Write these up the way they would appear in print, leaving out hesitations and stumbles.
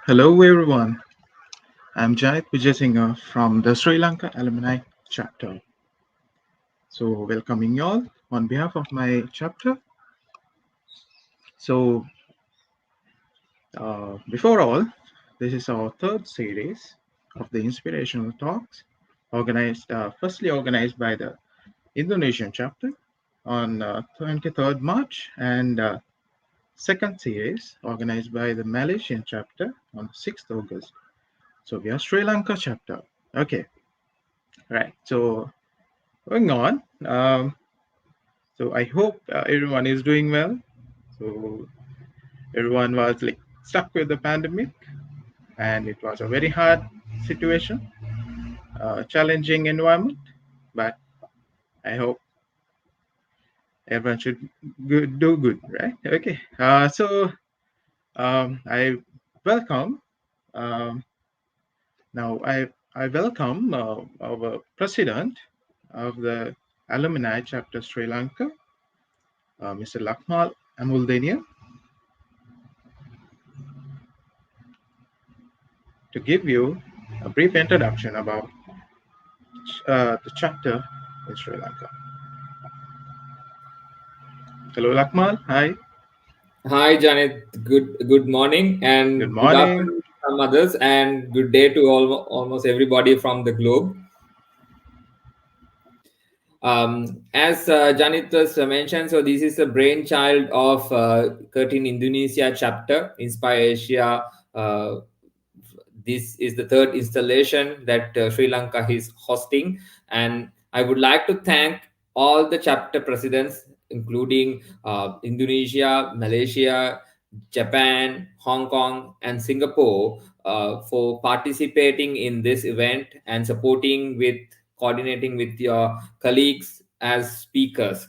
Hello everyone, I'm Jait Vijayasinghe from the Sri Lanka Alumni chapter. So welcoming you all on behalf of my chapter. So before all, this is our third series of the inspirational talks firstly organized by the Indonesian chapter on 23rd March and second series organized by the Malaysian chapter on 6th August. So we are Sri Lanka chapter. Okay, right. So going on. So I hope everyone is doing well. So everyone was like stuck with the pandemic, and it was a very hard situation, challenging environment. But I hope everyone should do good, right? Okay. I welcome um, now. I welcome our president of the alumni chapter Sri Lanka, Mr. Lakmal Amuldania, to give you a brief introduction about the chapter in Sri Lanka. Hello, Lakmal. Hi. Hi, Janet. Good morning Good and good morning. afternoon to some others, and good day to almost everybody from the globe. As Janet was mentioned, so this is a brainchild of Curtin Indonesia chapter, Inspire Asia. This is the third installation that Sri Lanka is hosting, and I would like to thank all the chapter presidents, including Indonesia, Malaysia, Japan, Hong Kong, and Singapore, for participating in this event and supporting with coordinating with your colleagues as speakers.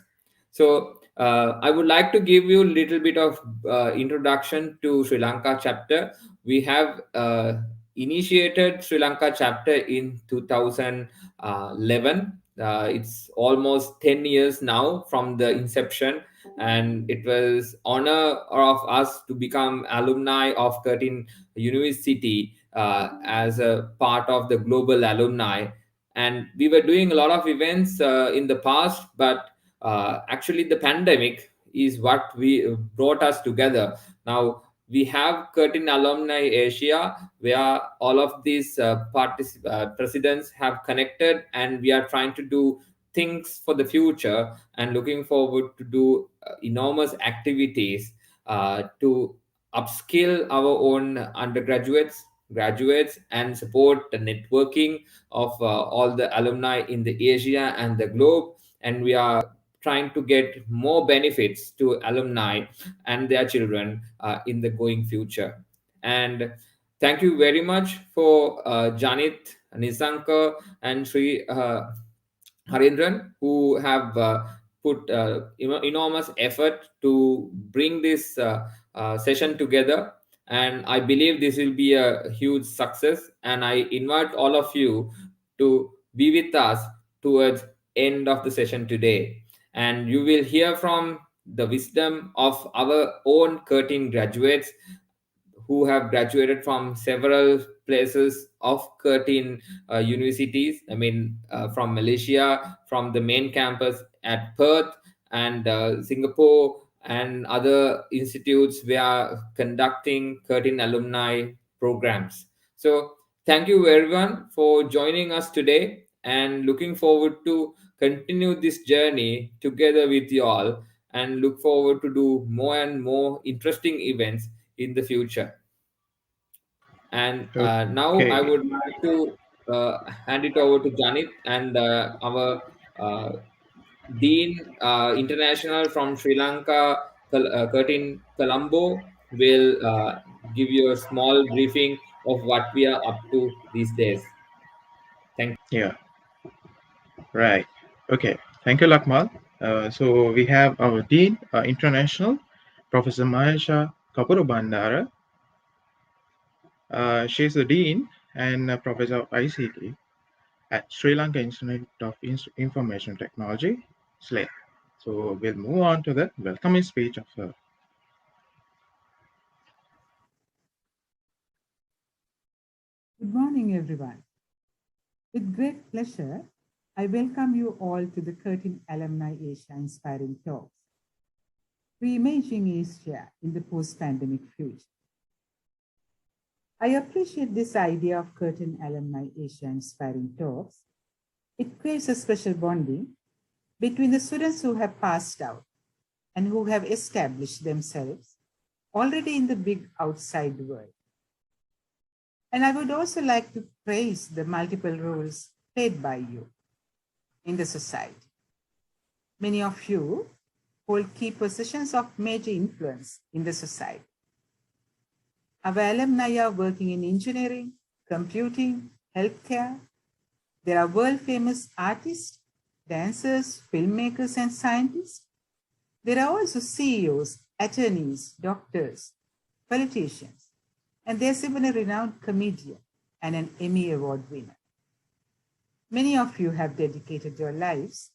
So I would like to give you a little bit of introduction to Sri Lanka chapter. We have initiated Sri Lanka chapter in 2011. It's almost 10 years now from the inception, and it was honor of us to become alumni of Curtin University as a part of the global alumni. And we were doing a lot of events in the past, but actually the pandemic is what we brought us together. Now we have Curtin Alumni Asia, where all of these presidents have connected, and we are trying to do things for the future and looking forward to do enormous activities to upskill our own undergraduates, graduates, and support the networking of all the alumni in the Asia and the globe. And we are trying to get more benefits to alumni and their children in the going future. And thank you very much for Janit, Nisanka, and Sri Harindran, who have put enormous effort to bring this session together. And I believe this will be a huge success. And I invite all of you to be with us towards end of the session today. And you will hear from the wisdom of our own Curtin graduates who have graduated from several places of Curtin universities. I mean, from Malaysia, from the main campus at Perth and Singapore, and other institutes we are conducting Curtin alumni programs. So, thank you everyone for joining us today, and looking forward to continue this journey together with you all, and look forward to do more and more interesting events in the future. And now I Okay. would like to hand it over to Janit and our uh, Dean International from Sri Lanka, Curtin Colombo, will give you a small briefing of what we are up to these days. Thank Yeah. Right. Okay. Thank you, Lakmal. So we have our Dean International, Professor Mahesha Kapuru. She's the Dean and Professor of ICT at Sri Lanka Institute of Information Technology, SLATE. So we'll move on to the welcoming speech of her. morning, everyone. With great pleasure, I welcome you all to the Curtin Alumni Asia Inspiring Talks, Reimagining Asia in the Post-Pandemic Future. I appreciate this idea of Curtin Alumni Asia Inspiring Talks. It creates a special bonding between the students who have passed out and who have established themselves already in the big outside world. And I would also like to praise the multiple roles played by you in the society. Many of you hold key positions of major influence in the society. Our alumni are working in engineering, computing, healthcare. There are world-famous artists, dancers, filmmakers, and scientists. There are also CEOs, attorneys, doctors, politicians, and there's even a renowned comedian and an Emmy Award winner. Many of you have dedicated your lives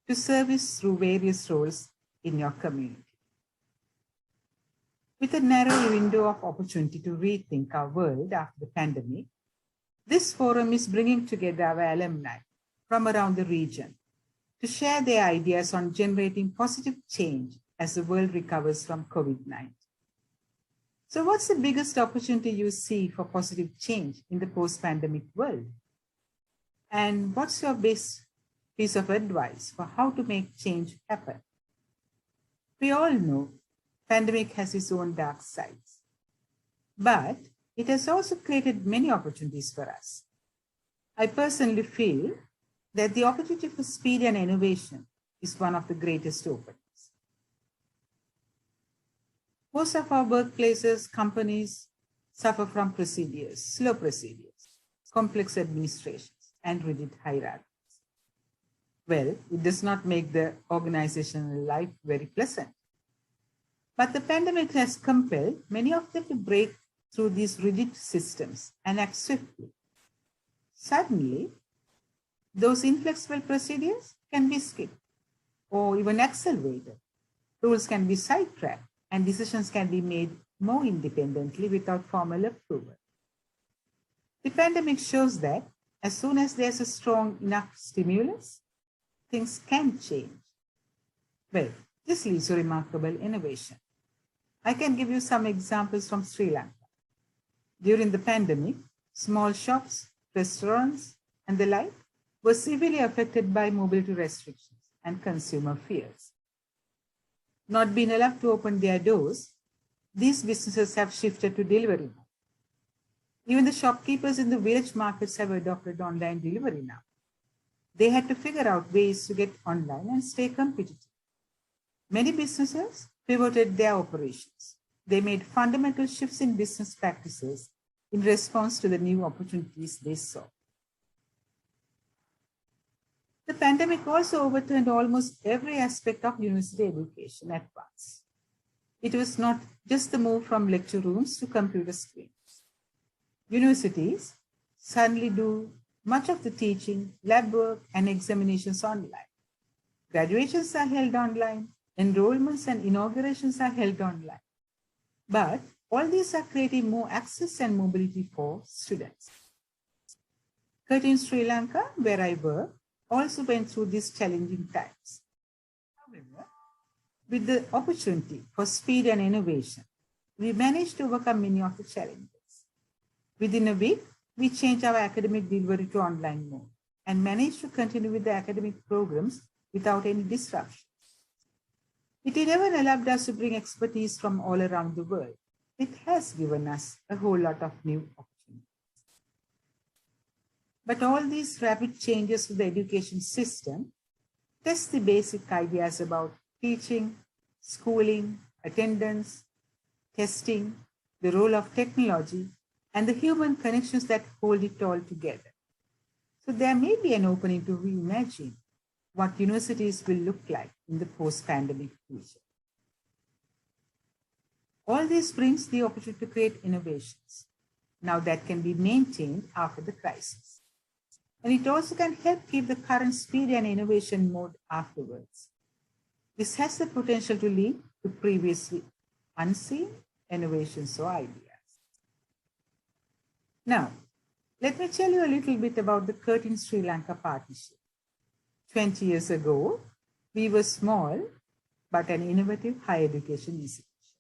to service through various roles in your community. With a narrow window of opportunity to rethink our world after the pandemic, this forum is bringing together our alumni from around the region to share their ideas on generating positive change as the world recovers from COVID-19. So what's the biggest opportunity you see for positive change in the post-pandemic world? And what's your best piece of advice for how to make change happen? We all know pandemic has its own dark sides, but it has also created many opportunities for us. I personally feel that the opportunity for speed and innovation is one of the greatest openings. Most of our workplaces, companies suffer from procedures, slow procedures, complex administrations, and rigid hierarchies. Well, it does not make the organizational life very pleasant. But the pandemic has compelled many of them to break through these rigid systems and act swiftly. Suddenly, those inflexible procedures can be skipped or even accelerated. Rules can be sidetracked and decisions can be made more independently without formal approval. The pandemic shows that as soon as there's a strong enough stimulus, things can change. Well, this leads to remarkable innovation. I can give you some examples from Sri Lanka. During the pandemic, small shops, restaurants, and the like were severely affected by mobility restrictions and consumer fears. Not being allowed to open their doors, these businesses have shifted to delivery now. Even the shopkeepers in the village markets have adopted online delivery now. They had to figure out ways to get online and stay competitive. Many businesses pivoted their operations. They made fundamental shifts in business practices in response to the new opportunities they saw. The pandemic also overturned almost every aspect of university education at once. It was not just the move from lecture rooms to computer screens. Universities suddenly do much of the teaching, lab work, and examinations online. Graduations are held online, enrollments and inaugurations are held online. But all these are creating more access and mobility for students. Curtin Sri Lanka, where I work, also went through these challenging times. However, with the opportunity for speed and innovation, we managed to overcome many of the challenges. Within a week, we changed our academic delivery to online mode and managed to continue with the academic programs without any disruptions. It even allowed us to bring expertise from all around the world. It has given us a whole lot of new opportunities. But all these rapid changes to the education system test the basic ideas about teaching, schooling, attendance, testing, the role of technology, and the human connections that hold it all together. So there may be an opening to reimagine what universities will look like in the post-pandemic future. All this brings the opportunity to create innovations now that can be maintained after the crisis. And it also can help keep the current speed and innovation mode afterwards. This has the potential to lead to previously unseen innovations or ideas. Now, Let me tell you a little bit about the Curtin Sri Lanka partnership. 20 years ago, we were small, but an innovative higher education institution.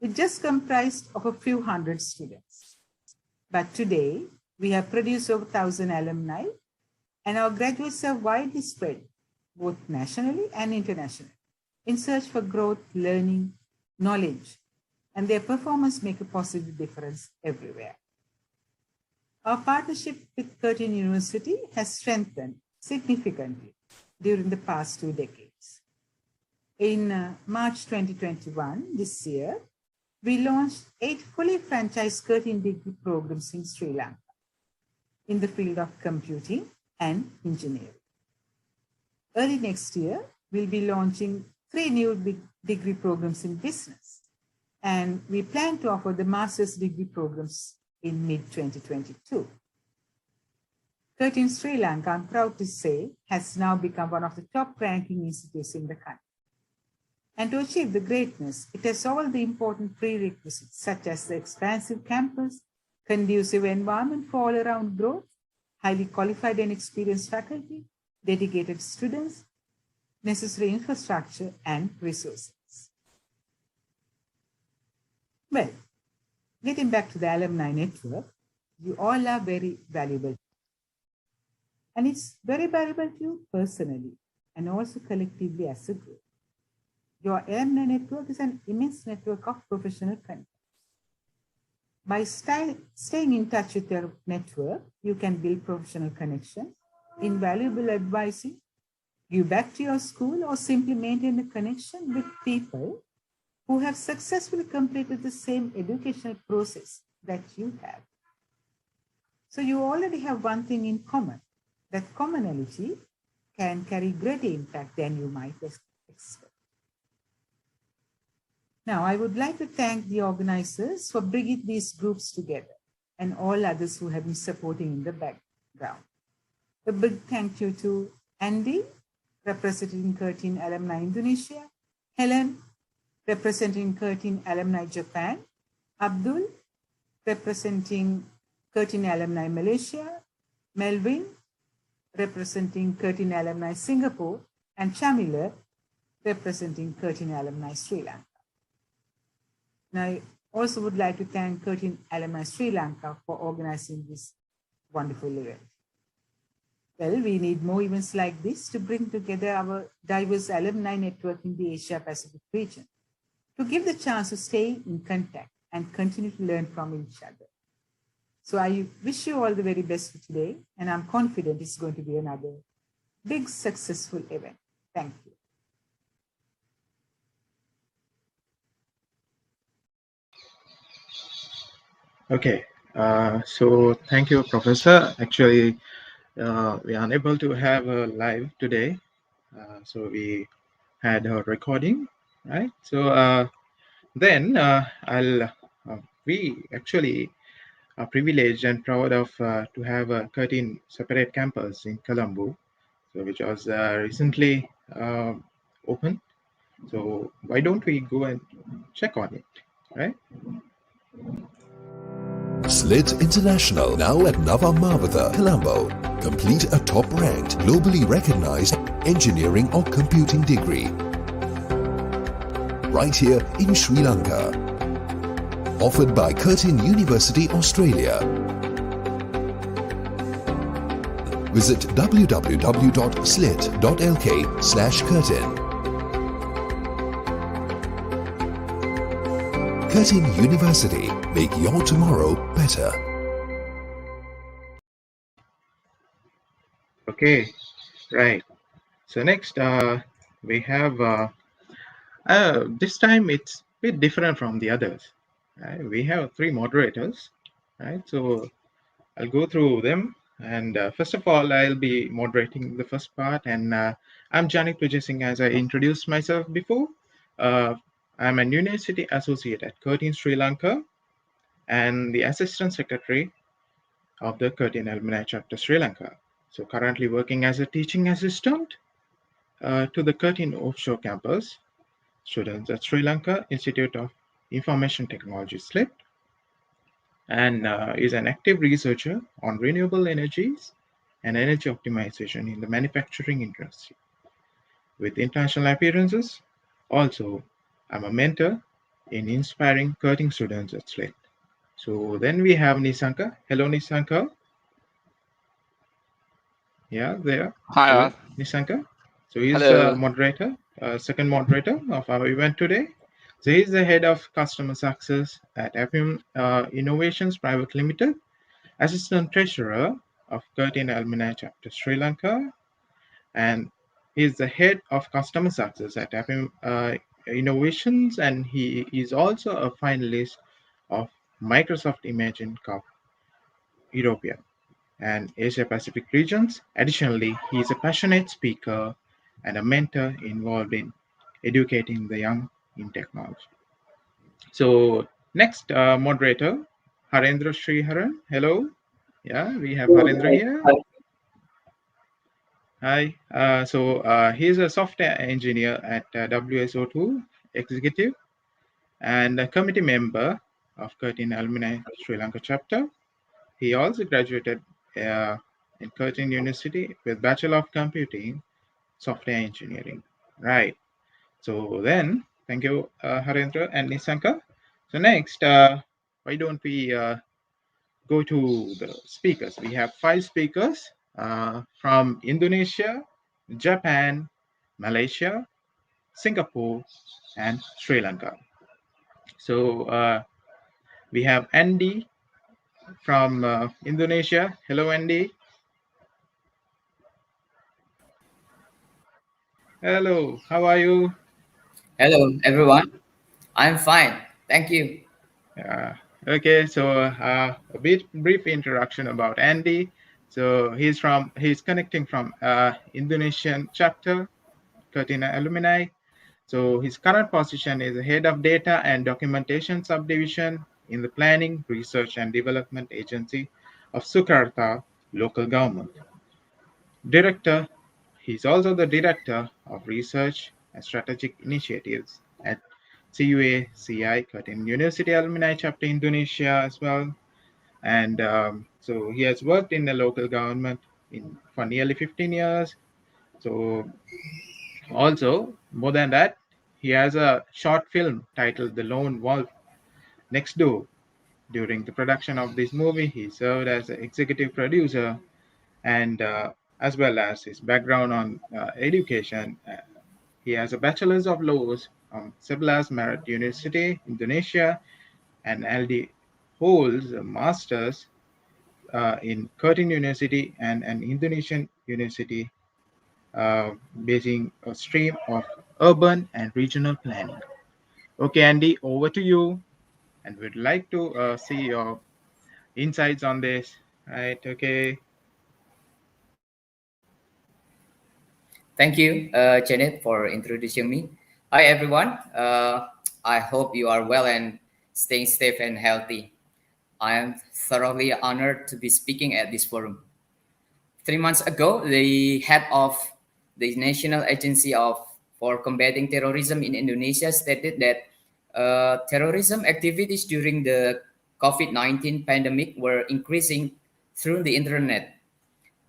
It just comprised of a few hundred students. But today, we have produced over 1,000 alumni, and our graduates are widely spread, both nationally and internationally, in search for growth, learning, knowledge, and their performance make a positive difference everywhere. Our partnership with Curtin University has strengthened significantly during the past 2 decades. In March 2021, this year, we launched 8 fully franchised Curtin degree programs in Sri Lanka in the field of computing and engineering. Early next year, we'll be launching 3 new degree programs in business, and we plan to offer the master's degree programs in mid-2022. Curtin Sri Lanka, I'm proud to say, has now become one of the top-ranking institutes in the country. And to achieve the greatness, it has all the important prerequisites, such as the expansive campus, conducive environment for all-around growth, highly qualified and experienced faculty, dedicated students, necessary infrastructure, and resources. Well, getting back to the alumni network, you all are very valuable. And it's very valuable to you personally and also collectively as a group. Your alumni network is an immense network of professional contacts. By staying in touch with your network, you can build professional connections, invaluable advising, give back to your school, or simply maintain a connection with people who have successfully completed the same educational process that you have. So you already have one thing in common. That commonality can carry greater impact than you might expect. Now, I would like to thank the organizers for bringing these groups together and all others who have been supporting in the background. A big thank you to Andy, representing Curtin Alumni Indonesia, Helen, representing Curtin Alumni Japan, Abdul, representing Curtin Alumni Malaysia, Melvin, representing Curtin Alumni Singapore, and Chamila, representing Curtin Alumni Sri Lanka. Now, I also would like to thank Curtin Alumni Sri Lanka for organizing this wonderful event. Well, we need more events like this to bring together our diverse alumni network in the Asia-Pacific region, to give the chance to stay in contact and continue to learn from each other. So I wish you all the very best for today, and I'm confident it's going to be another big successful event. Thank you. Okay, so thank you, Professor. Actually, we are unable to have a live today, so we had a recording, right? So then we actually are privileged and proud of to have a Curtin separate campus in Colombo, so which was recently opened. So why don't we go and check on it, right? SLIT International, now at Nava Marbata, Colombo. Complete a top-ranked, globally recognized engineering or computing degree. Right here in Sri Lanka. Offered by Curtin University, Australia. Visit www.slit.lk/Curtin. Curtin University, make your tomorrow better. Okay, right. So next we have this time it's a bit different from the others. Right? We have 3 moderators, right? So I'll go through them, and first of all, I'll be moderating the first part, and I'm Janik Vijay, as I introduced myself before. I'm a university associate at Curtin Sri Lanka and the assistant secretary of the Curtin Alumni Chapter Sri Lanka. So currently working as a teaching assistant to the Curtin offshore campus, students at Sri Lanka Institute of Information Technology SLIT. and is an active researcher on renewable energies and energy optimization in the manufacturing industry. With international appearances, also, I'm a mentor in inspiring cutting students at SLEC. So then we have Nisanka. Hello, Nisanka. Yeah, there. Hi Good. all. Nisanka. So he's the Hello. moderator, second moderator of our event today. So he's the head of customer success at FM Innovations Private Limited, assistant treasurer of Curtin Alumni Chapter Sri Lanka, and he's the head of customer success at FM Innovations, and he is also a finalist of Microsoft Imagine Cup Europea and Asia Pacific regions. Additionally, he is a passionate speaker and a mentor involved in educating the young in technology. So, next moderator, Harendra Sriharan. Hello. Yeah, we have Harendra here. Hi. He's a software engineer at WSO2 Executive and a committee member of Curtin Alumni Sri Lanka chapter. He also graduated uh, in Curtin University with Bachelor of Computing Software Engineering. Right. So then, thank you, Harendra and Nisanka. So next, why don't we go to the speakers? We have 5 speakers from Indonesia, Japan, Malaysia, Singapore, and Sri Lanka. So we have Andy from Indonesia. Hello, Andy. Hello, how are you? Hello, everyone. I'm fine. Thank you. Okay, so a bit brief introduction about Andy. So he's connecting from Indonesian chapter, Curtin Alumni. So his current position is head of data and documentation subdivision in the planning, research and development agency of Surakarta local government. Director, he's also the director of research and strategic initiatives at CUACI, Curtin University Alumni Chapter Indonesia as well. And so he has worked in the local government for nearly 15 years. So also, more than that, he has a short film titled The Lone Wolf Next Door. During the production of this movie, he served as an executive producer and as well as his background on education. He has a bachelor's of laws from Sebelas Maret University, Indonesia, and LD holds a master's in Curtin University and an Indonesian university, basing a stream of urban and regional planning. Okay, Andy, over to you, and we'd like to see your insights on this. Right? Okay. Thank you, Janet, for introducing me. Hi, everyone. I hope you are well and staying safe and healthy. I am thoroughly honored to be speaking at this forum. 3 months ago, the head of the National Agency for Combating Terrorism in Indonesia stated that terrorism activities during the COVID-19 pandemic were increasing through the internet.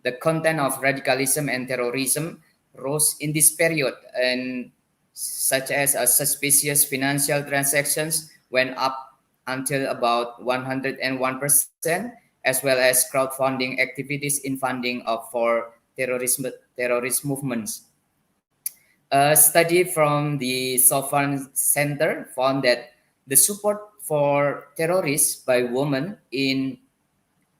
The content of radicalism and terrorism rose in this period, and such as suspicious financial transactions went up until about 101%, as well as crowdfunding activities in funding of for terrorist movements. A study from the Sofan Center found that the support for terrorists by women in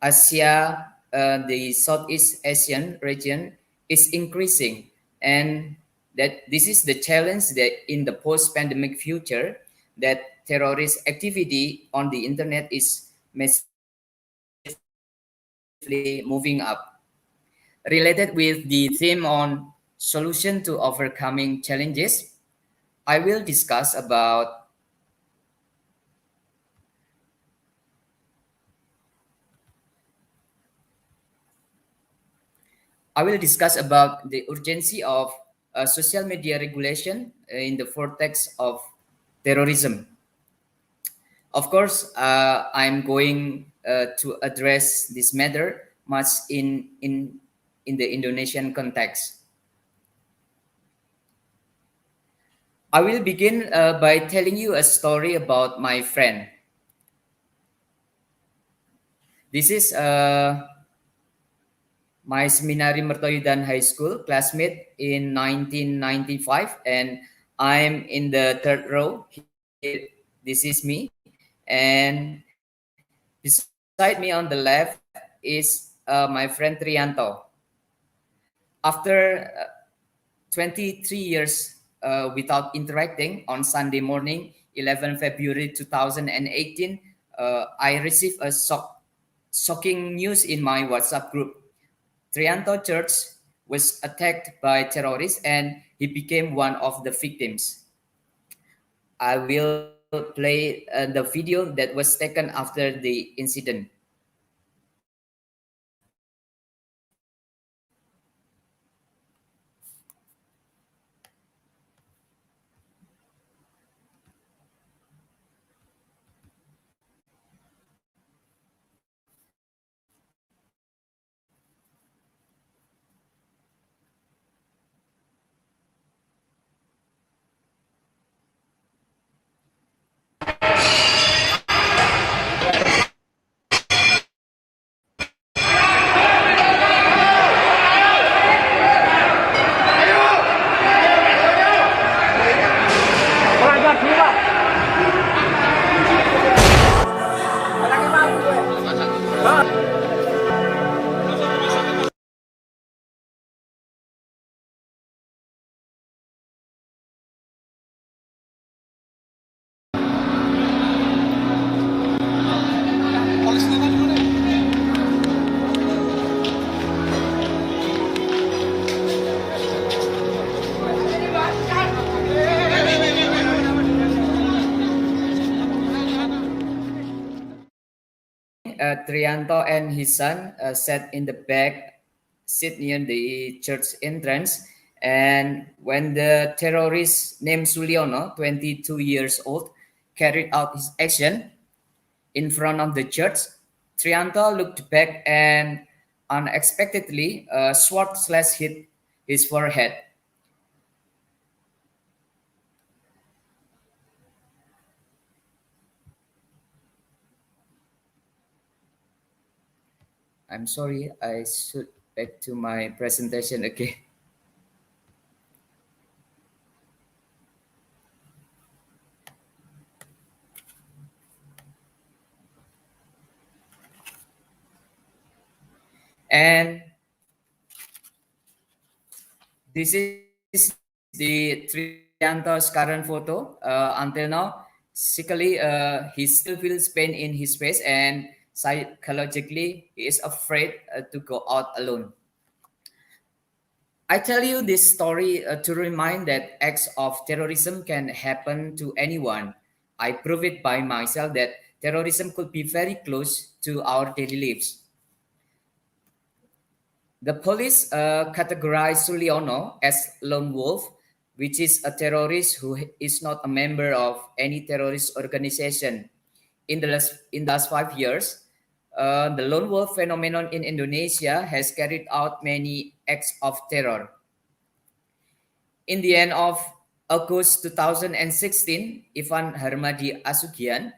Asia, the Southeast Asian region is increasing, and that this is the challenge that in the post-pandemic future, that terrorist activity on the internet is massively moving up. Related with the theme on solution to overcoming challenges, I will discuss about the urgency of social media regulation in the vortex of terrorism. Of course, I'm going to address this matter much in the Indonesian context. I will begin by telling you a story about my friend. This is my Seminari Mertoyudan High School classmate in 1995, and I'm in the third row. This is me, and beside me on the left is my friend Trianto. After 23 years without interacting, on Sunday morning, 11 February 2018, I received a shocking news in my WhatsApp group. Trianto Church was attacked by terrorists and he became one of the victims. I will play the video that was taken after the incident. Trianto and his son sat in the back seat near the church entrance. And when the terrorist named Suliono, 22 years old, carried out his action in front of the church, Trianto looked back and unexpectedly a sword slash hit his forehead. I'm sorry, I should back to my presentation again. And this is the Trianto's current photo. Until now, physically, he still feels pain in his face, and psychologically, he is afraid to go out alone. I tell you this story to remind that acts of terrorism can happen to anyone. I prove it by myself that terrorism could be very close to our daily lives. The police categorized Suliono as lone wolf, which is a terrorist who is not a member of any terrorist organization. In the last 5 years, the lone wolf phenomenon in Indonesia has carried out many acts of terror. In the end of August 2016, Ivan Harmadi Asugian,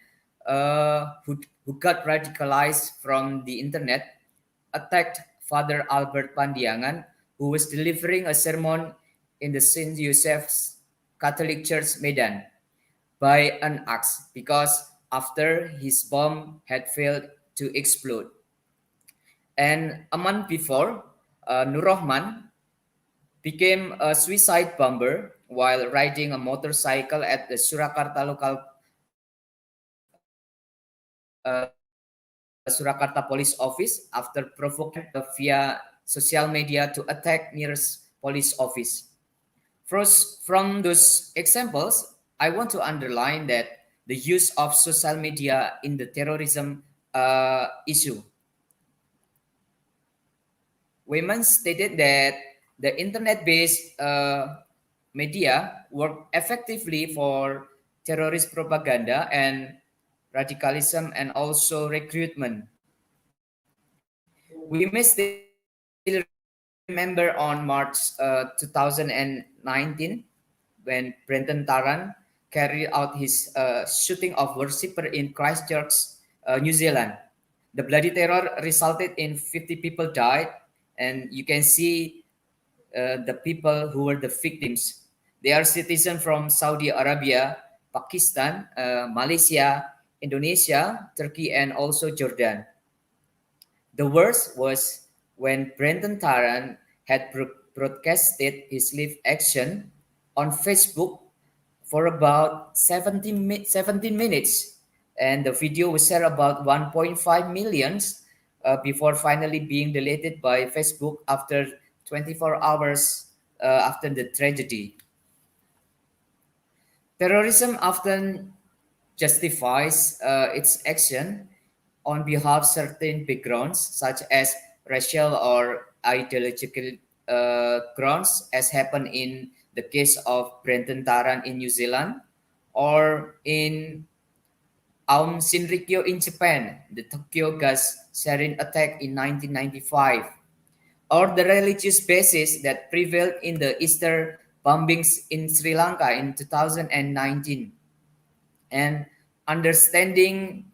who got radicalized from the internet, attacked Father Albert Pandiangan, who was delivering a sermon in the St. Joseph's Catholic Church Medan, by an axe because after his bomb had failed to explode. And a month before, Nur Rahman became a suicide bomber while riding a motorcycle at the Surakarta local Surakarta police office after provoking via social media to attack nearest police office. First, from those examples, I want to underline that the use of social media in the terrorism issue. Women stated that the internet-based media work effectively for terrorist propaganda and radicalism and also recruitment. We may still remember on March 2019 when Brenton Tarrant carried out his shooting of worshipper in Christchurch, New Zealand. The bloody terror resulted in 50 people died, and you can see the people who were the victims. They are citizens from Saudi Arabia, Pakistan, Malaysia, Indonesia, Turkey, and also Jordan. The worst was when Brenton Tarrant had broadcasted his live action on Facebook for about 17 minutes, and the video was shared about 1.5 millions before finally being deleted by Facebook after 24 hours after the tragedy. Terrorism often justifies its action on behalf of certain backgrounds, such as racial or ideological grounds, as happened in the case of Brenton Tarrant in New Zealand, or in Aum Shinrikyo in Japan, the Tokyo gas sarin attack in 1995, or the religious basis that prevailed in the Easter bombings in Sri Lanka in 2019. And understanding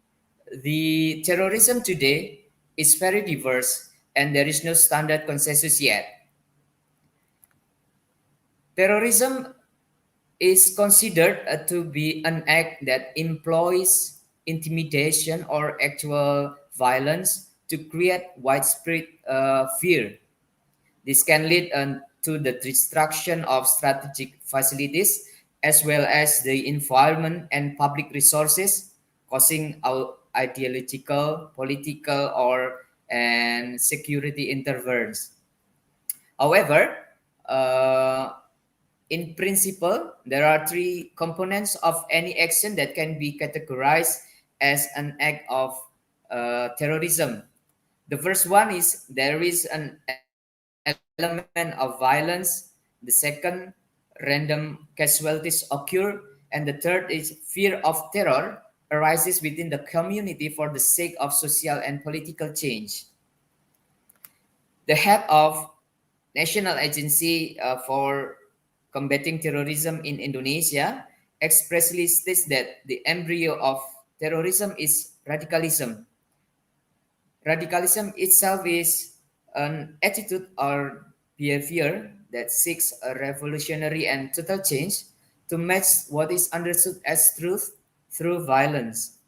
the terrorism today is very diverse, and there is no standard consensus yet. Terrorism is considered to be an act that employs intimidation or actual violence to create widespread fear. This can lead to the destruction of strategic facilities as well as the environment and public resources, causing ideological, political, and security interference. However, in principle, there are three components of any action that can be categorized as an act of terrorism. The first one is there is an element of violence. The second, random casualties occur. And the third is fear of terror arises within the community for the sake of social and political change. The head of National Agency for Combating Terrorism in Indonesia expressly states that the embryo of terrorism is radicalism. Radicalism itself is an attitude or behavior that seeks a revolutionary and total change to match what is understood as truth through violence.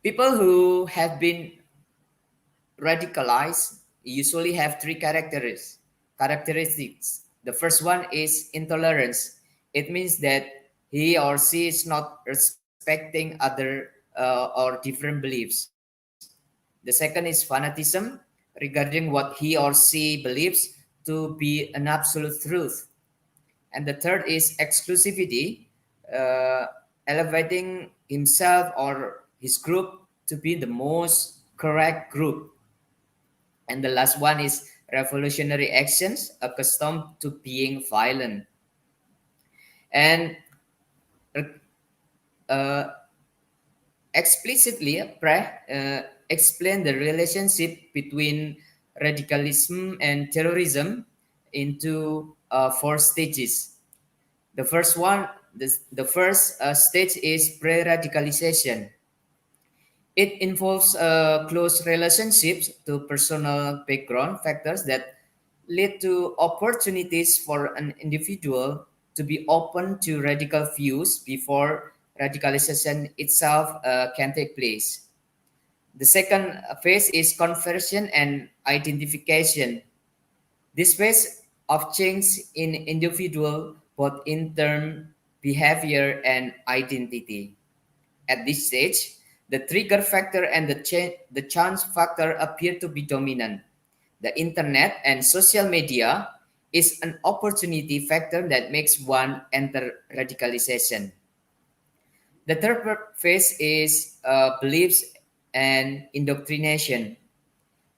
People who have been radicalized usually have three characteristics. The first one is intolerance. It means that he or she is not respecting other or different beliefs. The second is fanatism regarding what he or she believes to be an absolute truth. And the third is exclusivity, elevating himself or his group to be the most correct group. And the last one is revolutionary actions, accustomed to being violent. And explicitly explain the relationship between radicalism and terrorism into four stages. The first one, the first stage is pre-radicalization. It involves close relationships to personal background factors that lead to opportunities for an individual to be open to radical views before radicalization itself can take place. The second phase is conversion and identification. This phase of change in individual both in term, behavior, and identity. At this stage, the trigger factor and the chance factor appear to be dominant. The internet and social media is an opportunity factor that makes one enter radicalization. The third phase is beliefs and indoctrination.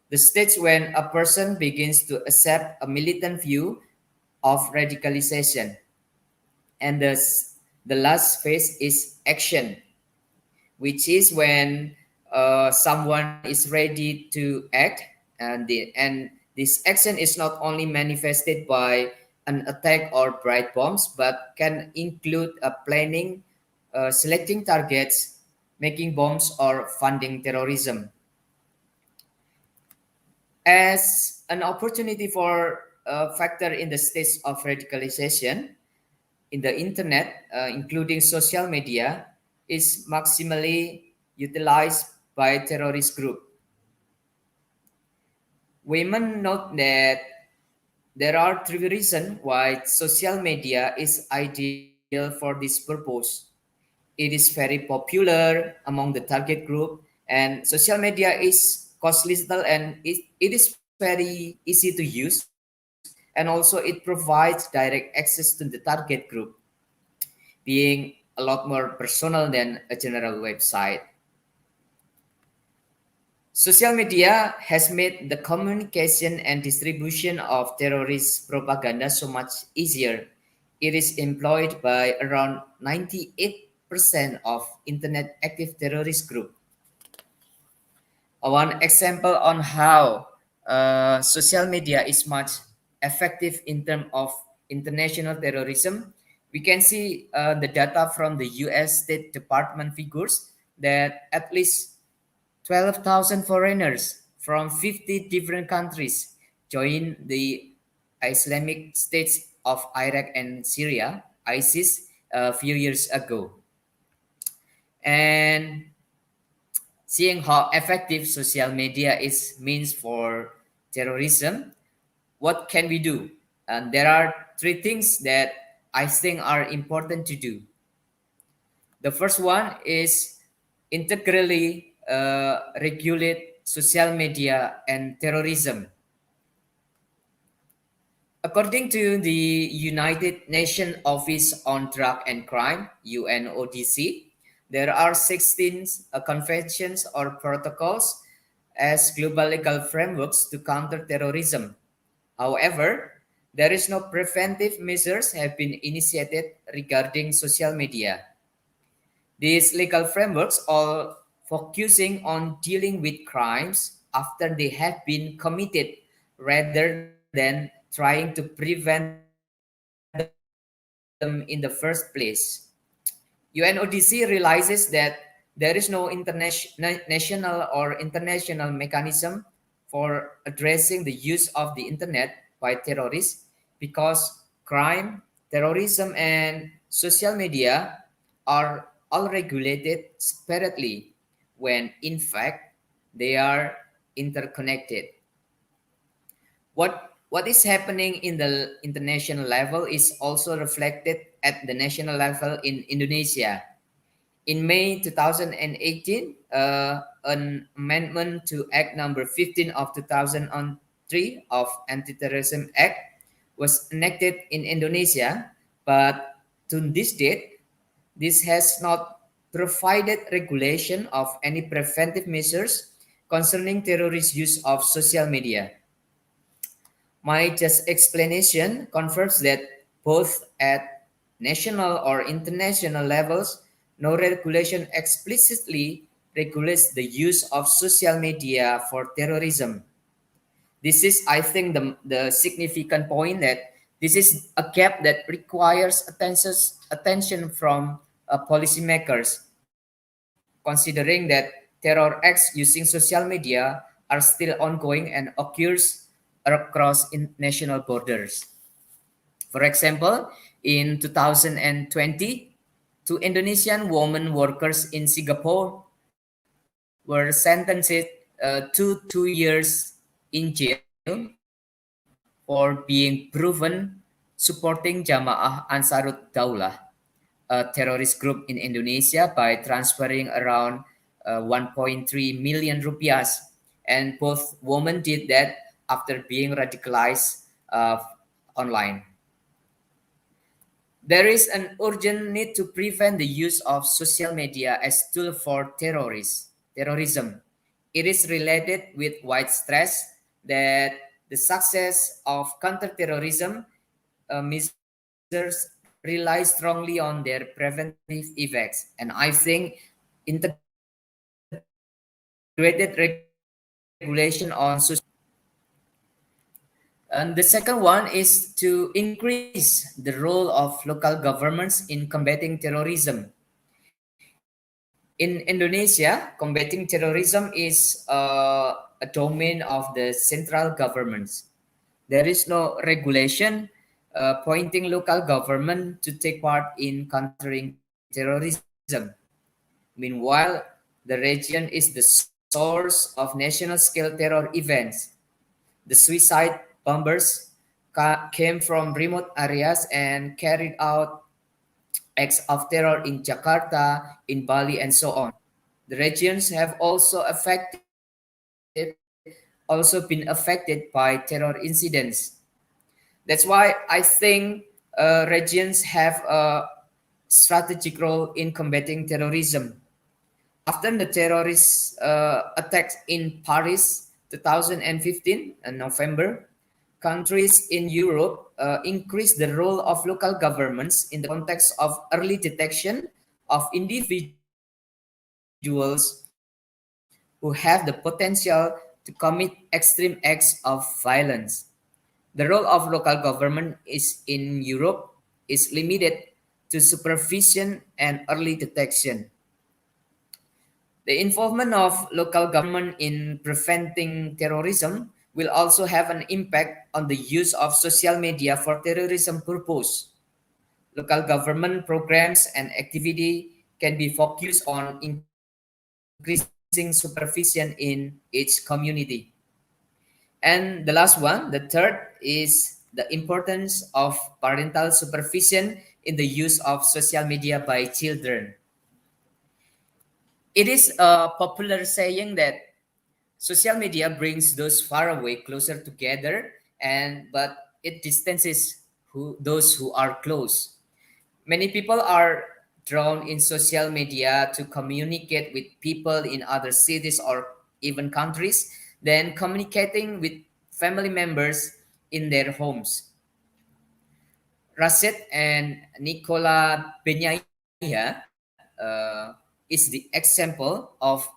The stage when a person begins to accept a militant view of radicalization. And the last phase is action, which is when someone is ready to act, and this action is not only manifested by an attack or bright bombs, but can include planning, selecting targets, making bombs, or funding terrorism. As an opportunity for a factor in the stage of radicalization in the internet, including social media, is maximally utilized by terrorist group. Women note that there are three reasons why social media is ideal for this purpose. It is very popular among the target group, and social media is cost little, and it is very easy to use, and also it provides direct access to the target group, being a lot more personal than a general website. Social media has made the communication and distribution of terrorist propaganda so much easier. It is employed by around 98% of internet active terrorist group. One example on how social media is much effective in terms of international terrorism, we can see the data from the US State Department figures that at least 12,000 foreigners from 50 different countries joined the Islamic States of Iraq and Syria, ISIS, a few years ago. And seeing how effective social media is means for terrorism, what can we do? And there are three things that I think are important to do. The first one is integrally regulate social media and terrorism. According to the United Nations Office on Drug and Crime, UNODC, there are 16 conventions or protocols as global legal frameworks to counter terrorism. However, there is no preventive measures have been initiated regarding social media. These legal frameworks are focusing on dealing with crimes after they have been committed rather than trying to prevent them in the first place. UNODC realizes that there is no national or international mechanism for addressing the use of the internet by terrorists because crime, terrorism, and social media are all regulated separately when in fact they are interconnected. What is happening in the international level is also reflected at the national level in Indonesia. In May 2018, an amendment to Act number 15 of 2003 of Anti-Terrorism Act was enacted in Indonesia, but to this date, this has not provided regulation of any preventive measures concerning terrorist use of social media. My just explanation confirms that both at national or international levels, no regulation explicitly regulates the use of social media for terrorism. This is, I think, the significant point that this is a gap that requires attention from policymakers, considering that terror acts using social media are still ongoing and occurs across national borders. For example, in 2020, two Indonesian women workers in Singapore were sentenced to 2 years in jail for being proven supporting Jamaah Ansarut Daulah, a terrorist group in Indonesia, by transferring around 1.3 million rupiahs. And both women did that after being radicalized online. There is an urgent need to prevent the use of social media as tool for terrorism. It is related with wide stress that the success of counterterrorism measures rely strongly on their preventive effects. And I think integrally regulate integrated regulation on social. And the second one is to increase the role of local governments in combating terrorism. In Indonesia, combating terrorism is a domain of the central governments. There is no regulation pointing local government to take part in countering terrorism. Meanwhile, the region is the source of national-scale terror events. The suicide bombers came from remote areas and carried out acts of terror in Jakarta, in Bali, and so on. The regions have also been affected by terror incidents. That's why I think regions have a strategic role in combating terrorism. After the terrorist attacks in Paris 2015 in November, countries in Europe increased the role of local governments in the context of early detection of individuals who have the potential to commit extreme acts of violence. The role of local government is in Europe is limited to supervision and early detection. The involvement of local government in preventing terrorism will also have an impact on the use of social media for terrorism purpose. Local government programs and activity can be focused on increasing supervision in each community. And the last one, the third, is the importance of parental supervision in the use of social media by children. It is a popular saying that social media brings those far away closer together, and but it distances those who are close. Many people are drawn in social media to communicate with people in other cities or even countries than communicating with family members in their homes. Rashid and Nicola Benyaya is the example of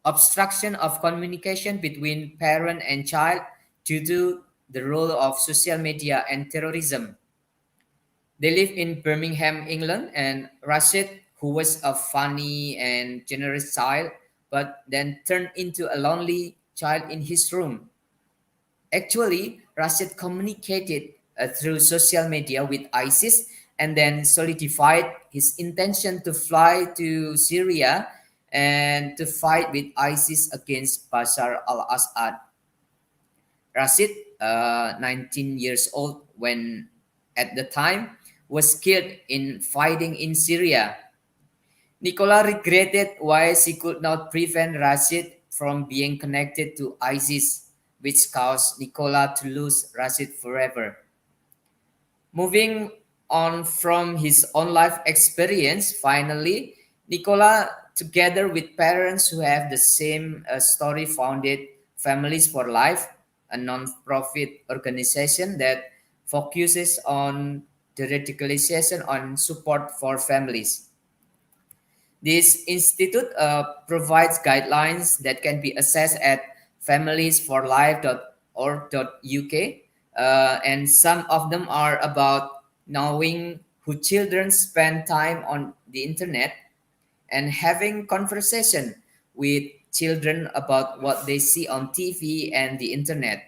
obstruction of communication between parent and child due to the role of social media and terrorism. They live in Birmingham, England, and Rashid, who was a funny and generous child, but then turned into a lonely child in his room. Actually, Rashid communicated through social media with ISIS and then solidified his intention to fly to Syria and to fight with ISIS against Bashar al Assad. Rashid, 19 years old when at the time, was killed in fighting in Syria. Nicola regretted why she could not prevent Rashid from being connected to ISIS, which caused Nicola to lose Rashid forever. Moving on from his own life experience, finally, Nicola, together with parents who have the same story, founded Families for Life, a non-profit organization that focuses on the radicalization and support for families. This institute provides guidelines that can be accessed at familiesforlife.org.uk, and some of them are about knowing who children spend time on the internet and having conversation with children about what they see on TV and the internet,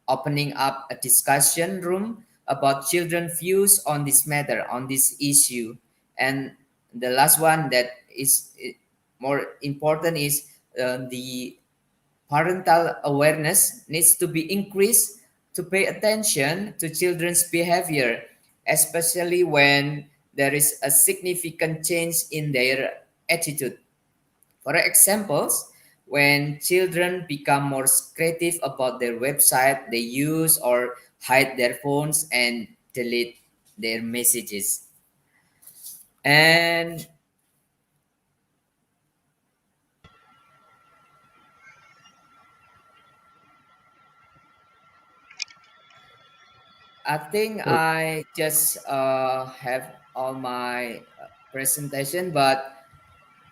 opening up a discussion room about children's views on this matter, on this issue. And the last one that is more important is the parental awareness needs to be increased to pay attention to children's behavior, especially when there is a significant change in their attitude. For examples, when children become more creative about their website they use or hide their phones and delete their messages. And I think Oh, I just have all my presentation, but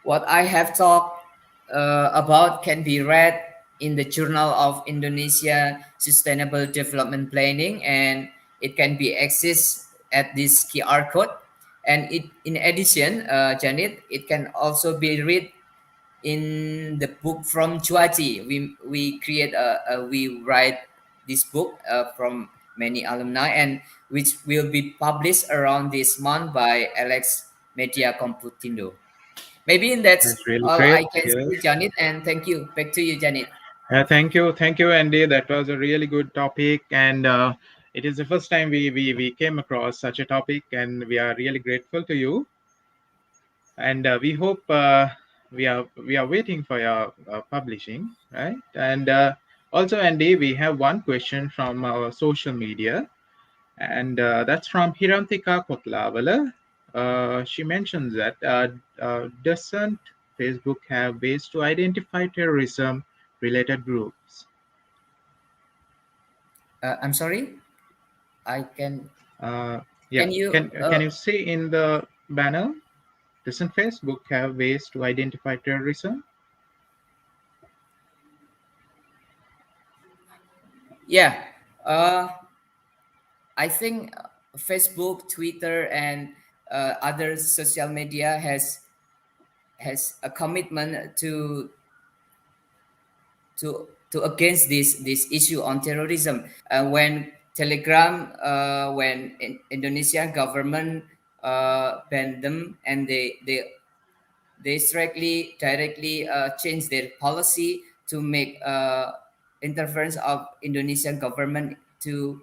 what I have talked about can be read in the Journal of Indonesia Sustainable Development Planning, and it can be accessed at this QR code. And in addition, Janet, it can also be read in the book from CUACI. We create we write this book from many alumni, and which will be published around this month by Alex Media Computindo. Maybe that's That's really all great. I can Yes. say, Janet. And thank you. Back to you, Janet. Thank you, Andy. That was a really good topic, and it is the first time we came across such a topic, and we are really grateful to you. And we hope we are waiting for your publishing, right? And also, Andy, we have one question from our social media, and that's from Hirantika Kotlavala. She mentions that doesn't Facebook have ways to identify terrorism related groups? I'm sorry. I can. Uh, yeah, Can you? can you see in the banner? Doesn't Facebook have ways to identify terrorism? Yeah. Uh, I think Facebook, Twitter, and other social media has a commitment to against this issue on terrorism. When Telegram, when Indonesia government banned them, and they directly change their policy to make interference of Indonesian government to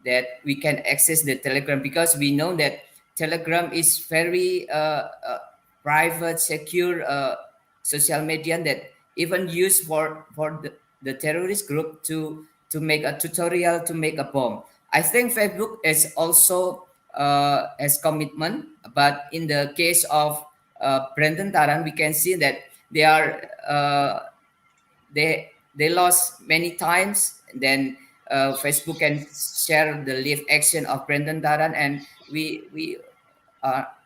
that we can access the Telegram, because we know that Telegram is very private, secure social media that even used for the terrorist group to make a tutorial to make a bomb. I think Facebook is also has commitment, but in the case of Brendan Taran, we can see that they are they lost many times. Then Facebook can share the live action of Brendan Taran, and we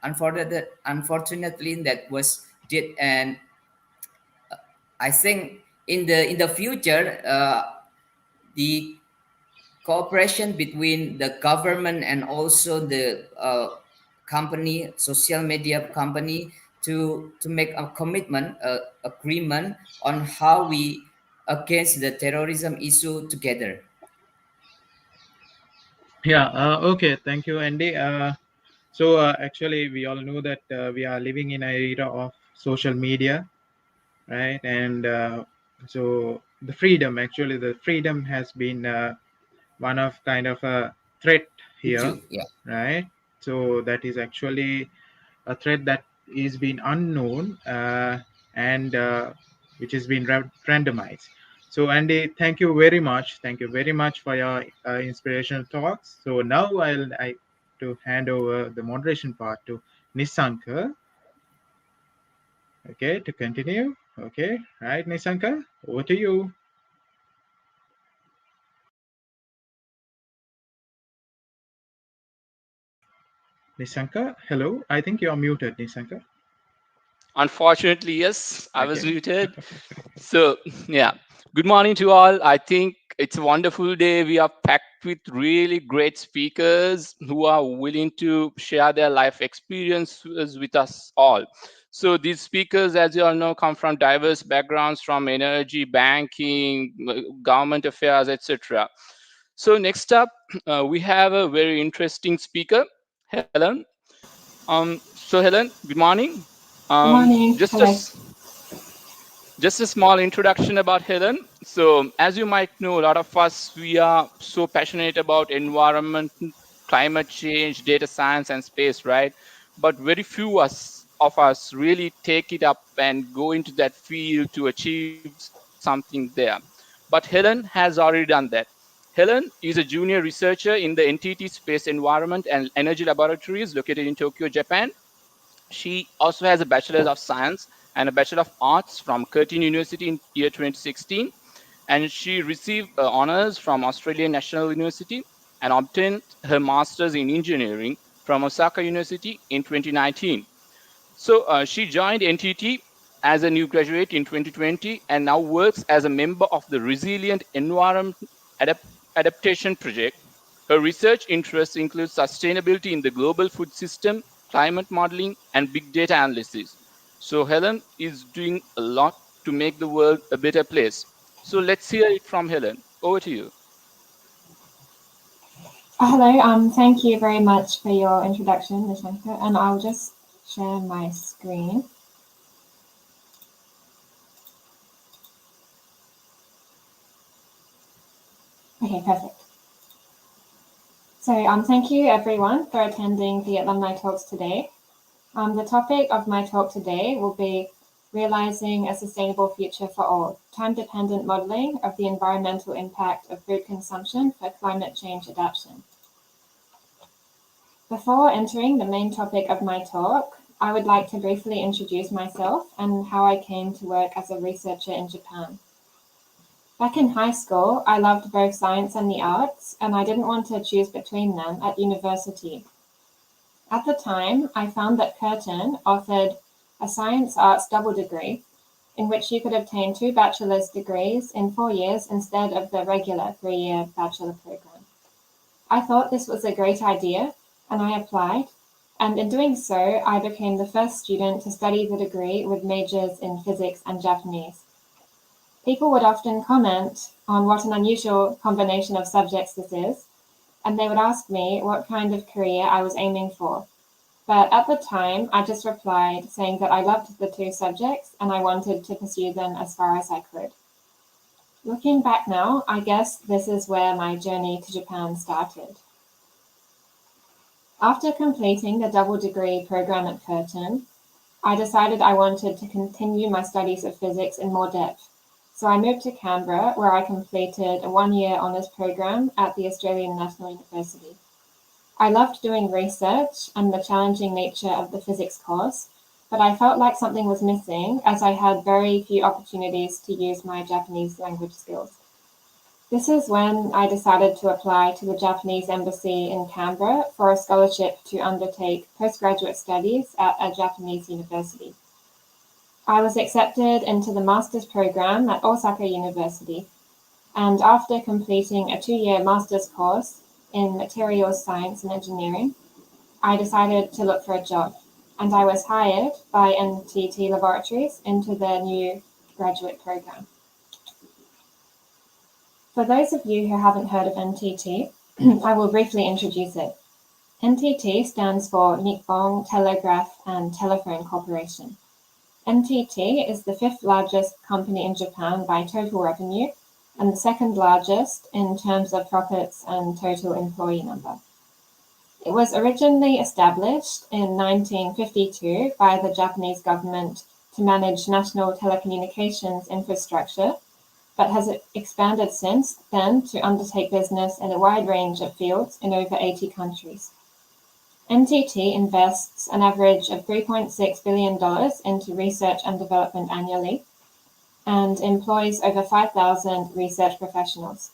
unfortunately that was did. And I think in the future, the cooperation between the government and also the company, social media company, to make a commitment, agreement on how we against the terrorism issue together. Yeah, okay. Thank you, Andy. So, actually, we all know that we are living in an era of social media, right? And so, actually, the freedom has been one of kind of a threat here, Issue, yeah. right? So, that is actually a threat that is being unknown and which has been randomized. So, Andy, thank you very much. Thank you very much for your inspirational talks. So now I to hand over the moderation part to Nisanka. Okay, to continue. Okay, right, Nisanka, over to you. Nisanka, hello. I think you are muted, Nisanka. Unfortunately, yes, I was Okay. muted. So, yeah, good morning to all. I think it's a wonderful day. We are packed with really great speakers who are willing to share their life experiences with us all. So, these speakers, as you all know, come from diverse backgrounds from energy, banking, government affairs, etc. So, next up, we have a very interesting speaker, Helen. So Helen, good morning. Good morning, Just a Alex. just a small introduction about Helen. So, as you might know, a lot of us, we are so passionate about environment, climate change, data science, and space, right? But very few of us really take it up and go into that field to achieve something there. But Helen has already done that. Helen is a junior researcher in the NTT Space Environment and Energy Laboratories located in Tokyo, Japan. She also has a Bachelor of Science and a Bachelor of Arts from Curtin University in year 2016. And she received honors from Australian National University and obtained her Master's in Engineering from Osaka University in 2019. So she joined NTT as a new graduate in 2020 and now works as a member of the Resilient Environment Adaptation Project. Her research interests include sustainability in the global food system, climate modeling, and big data analysis. So Helen is doing a lot to make the world a better place. So let's hear it from Helen. Over to you. Hello, thank you very much for your introduction, Nishanka, and I'll just share my screen. Okay, perfect. So thank you everyone for attending the alumni talks today. The topic of my talk today will be realizing a sustainable future for all, time-dependent modeling of the environmental impact of food consumption for climate change adaptation. Before entering the main topic of my talk, I would like to briefly introduce myself and how I came to work as a researcher in Japan. Back in high school, I loved both science and the arts, and I didn't want to choose between them at university. At the time, I found that Curtin offered a science-arts double degree, in which you could obtain 2 bachelor's degrees in 4 years instead of the regular 3-year bachelor program. I thought this was a great idea, and I applied, and in doing so, I became the first student to study the degree with majors in physics and Japanese. People would often comment on what an unusual combination of subjects this is, and they would ask me what kind of career I was aiming for. But at the time, I just replied saying that I loved the 2 subjects and I wanted to pursue them as far as I could. Looking back now, I guess this is where my journey to Japan started. After completing the double degree program at Curtin, I decided I wanted to continue my studies of physics in more depth. So I moved to Canberra, where I completed a 1-year honours program at the Australian National University. I loved doing research and the challenging nature of the physics course, but I felt like something was missing as I had very few opportunities to use my Japanese language skills. This is when I decided to apply to the Japanese embassy in Canberra for a scholarship to undertake postgraduate studies at a Japanese university. I was accepted into the master's program at Osaka University, and after completing a 2-year master's course in materials science and engineering, I decided to look for a job, and I was hired by NTT Laboratories into their new graduate program. For those of you who haven't heard of NTT, I will briefly introduce it. NTT stands for Nippon Telegraph and Telephone Corporation. NTT is the 5th largest company in Japan by total revenue and the 2nd largest in terms of profits and total employee number. It was originally established in 1952 by the Japanese government to manage national telecommunications infrastructure, but has expanded since then to undertake business in a wide range of fields in over 80 countries. NTT invests an average of $3.6 billion into research and development annually and employs over 5,000 research professionals.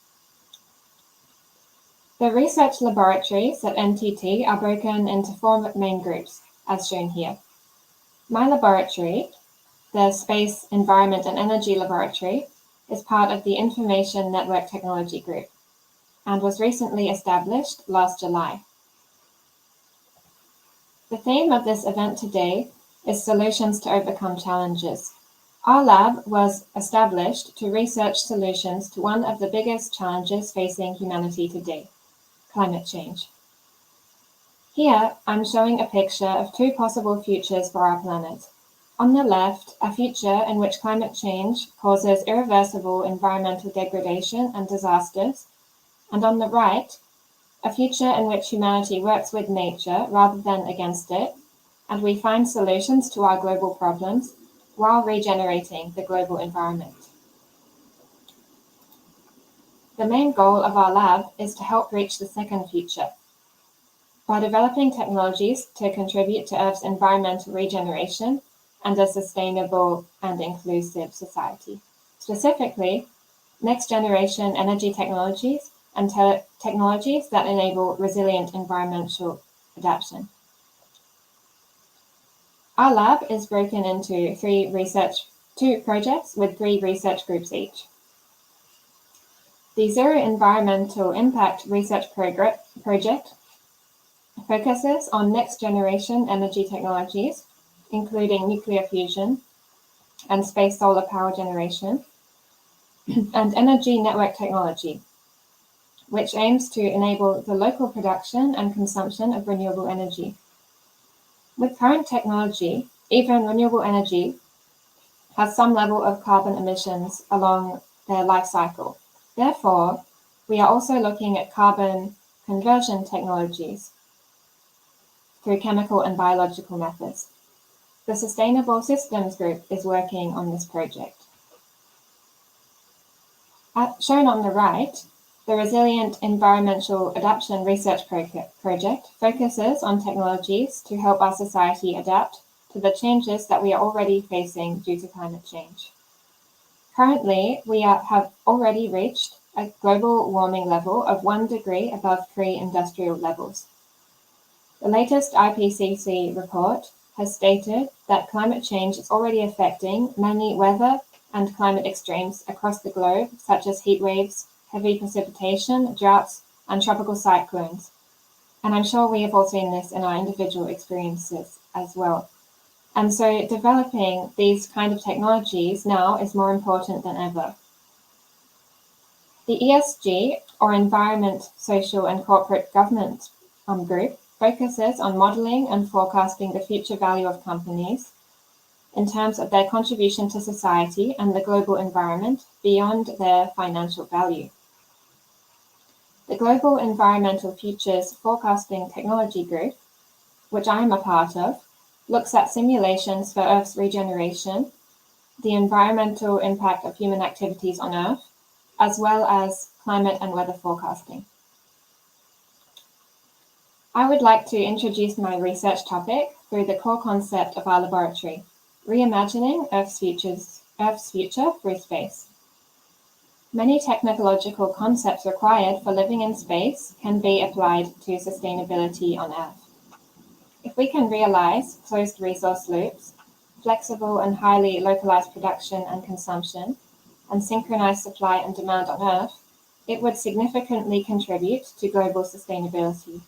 The research laboratories at NTT are broken into 4 main groups, as shown here. My laboratory, the Space, Environment and Energy Laboratory, is part of the Information Network Technology Group and was recently established last July. The theme of this event today is Solutions to Overcome Challenges. Our lab was established to research solutions to one of the biggest challenges facing humanity today, climate change. Here, I'm showing a picture of 2 possible futures for our planet. On the left, a future in which climate change causes irreversible environmental degradation and disasters, and on the right, a future in which humanity works with nature rather than against it, and we find solutions to our global problems while regenerating the global environment. The main goal of our lab is to help reach the second future by developing technologies to contribute to Earth's environmental regeneration and a sustainable and inclusive society. Specifically, next-generation energy technologies and technologies that enable resilient environmental adaptation. Our lab is broken into two projects with 3 research groups each. The Zero Environmental Impact Research Project focuses on next-generation energy technologies, including nuclear fusion and space solar power generation, and energy network technology, which aims to enable the local production and consumption of renewable energy. With current technology, even renewable energy has some level of carbon emissions along their life cycle. Therefore, we are also looking at carbon conversion technologies through chemical and biological methods. The Sustainable Systems Group is working on this project. Shown on the right, the Resilient Environmental Adaptation Research Project focuses on technologies to help our society adapt to the changes that we are already facing due to climate change. Currently, we have already reached a global warming level of 1 degree above pre-industrial levels. The latest IPCC report has stated that climate change is already affecting many weather and climate extremes across the globe, such as heat waves, heavy precipitation, droughts, and tropical cyclones. And I'm sure we have all seen this in our individual experiences as well. And so developing these kind of technologies now is more important than ever. The ESG, or Environment, Social and Corporate Governance Group, focuses on modeling and forecasting the future value of companies in terms of their contribution to society and the global environment beyond their financial value. The Global Environmental Futures Forecasting Technology Group, which I am a part of, looks at simulations for Earth's regeneration, the environmental impact of human activities on Earth, as well as climate and weather forecasting. I would like to introduce my research topic through the core concept of our laboratory, Reimagining Earth's future through space. Many technological concepts required for living in space can be applied to sustainability on Earth. If we can realize closed resource loops, flexible and highly localized production and consumption, and synchronized supply and demand on Earth, it would significantly contribute to global sustainability.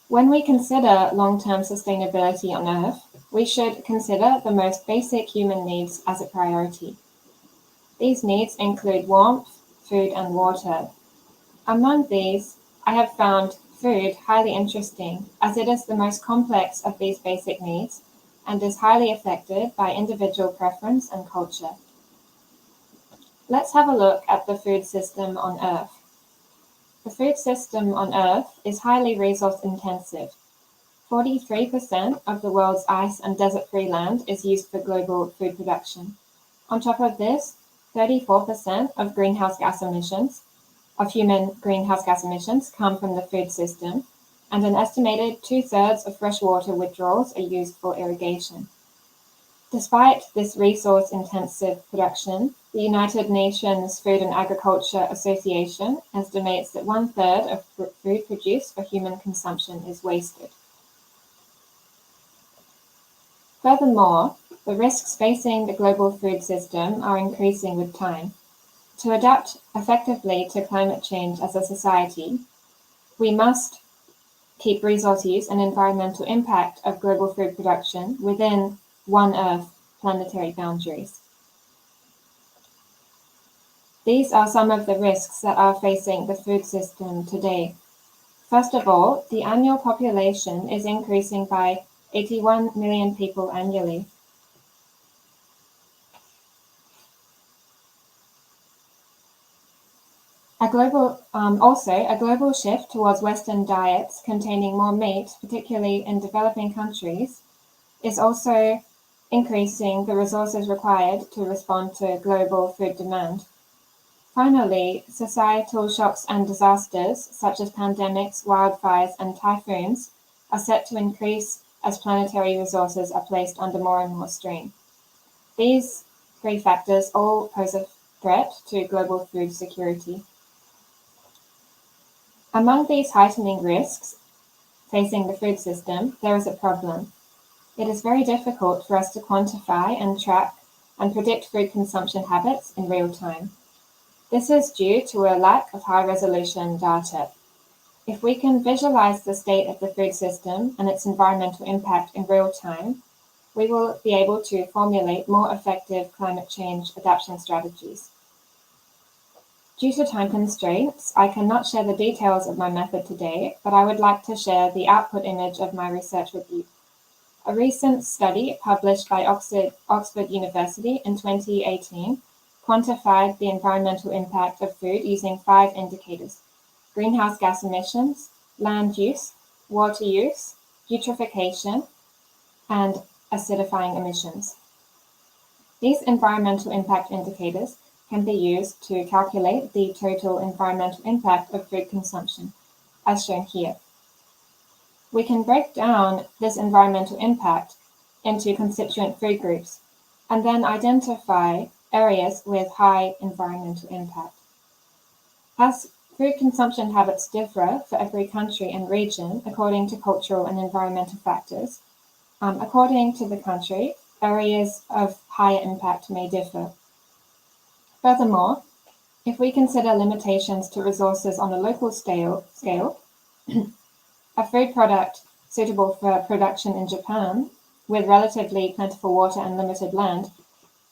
When we consider long-term sustainability on Earth, we should consider the most basic human needs as a priority. These needs include warmth, food, and water. Among these, I have found food highly interesting, as it is the most complex of these basic needs and is highly affected by individual preference and culture. Let's have a look at the food system on Earth. The food system on Earth is highly resource intensive. 43% of the world's ice and desert-free land is used for global food production. On top of this, 34% of human greenhouse gas emissions come from the food system, and an estimated 2/3 of freshwater withdrawals are used for irrigation. Despite this resource-intensive production, the United Nations Food and Agriculture Association estimates that 1/3 of food produced for human consumption is wasted. Furthermore, the risks facing the global food system are increasing with time. To adapt effectively to climate change as a society, we must keep resource use and environmental impact of global food production within one Earth planetary boundaries. These are some of the risks that are facing the food system today. First of all, the annual population is increasing by 81 million people annually. A global shift towards Western diets containing more meat, particularly in developing countries, is also increasing the resources required to respond to global food demand. Finally, societal shocks and disasters, such as pandemics, wildfires, and typhoons, are set to increase as planetary resources are placed under more and more strain. These 3 factors all pose a threat to global food security. Among these heightening risks facing the food system, there is a problem. It is very difficult for us to quantify and track and predict food consumption habits in real time. This is due to a lack of high-resolution data. If we can visualize the state of the food system and its environmental impact in real time, we will be able to formulate more effective climate change adaptation strategies. Due to time constraints, I cannot share the details of my method today, but I would like to share the output image of my research with you. A recent study published by Oxford University in 2018 quantified the environmental impact of food using 5 indicators: greenhouse gas emissions, land use, water use, eutrophication, and acidifying emissions. These environmental impact indicators can be used to calculate the total environmental impact of food consumption, as shown here. We can break down this environmental impact into constituent food groups and then identify areas with high environmental impact. As food consumption habits differ for every country and region according to cultural and environmental factors, according to the country, areas of higher impact may differ. Furthermore, if we consider limitations to resources on a local scale, a food product suitable for production in Japan, with relatively plentiful water and limited land,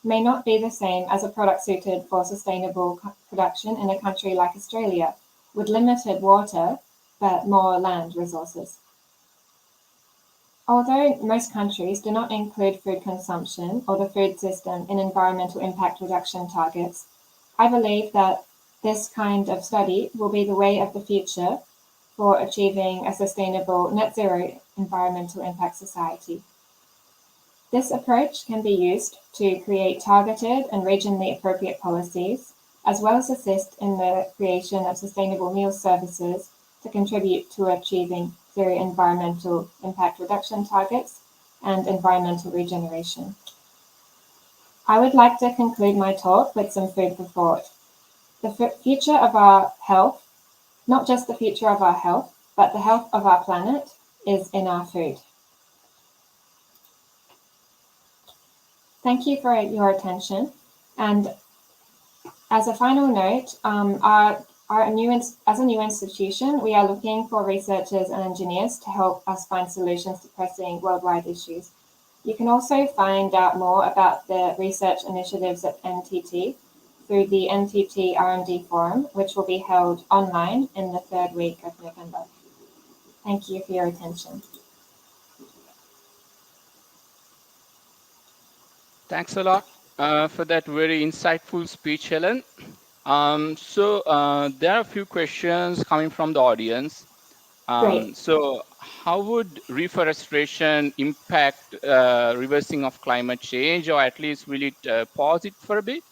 may not be the same as a product suited for sustainable production in a country like Australia, with limited water but more land resources. Although most countries do not include food consumption or the food system in environmental impact reduction targets, I believe that this kind of study will be the way of the future for achieving a sustainable net zero environmental impact society. This approach can be used to create targeted and regionally appropriate policies, as well as assist in the creation of sustainable meal services to contribute to achieving zero environmental impact reduction targets and environmental regeneration. I would like to conclude my talk with some food for thought. The future of our health, not just the future of our health, but the health of our planet, is in our food. Thank you for your attention. And as a final note, as a new institution, we are looking for researchers and engineers to help us find solutions to pressing worldwide issues. You can also find out more about the research initiatives at NTT through the NTT R&D Forum, which will be held online in the 3rd week of November. Thank you for your attention. Thanks a lot for that very insightful speech, Helen. There are a few questions coming from the audience. Great. So how would reforestation impact reversing of climate change, or at least will it pause it for a bit?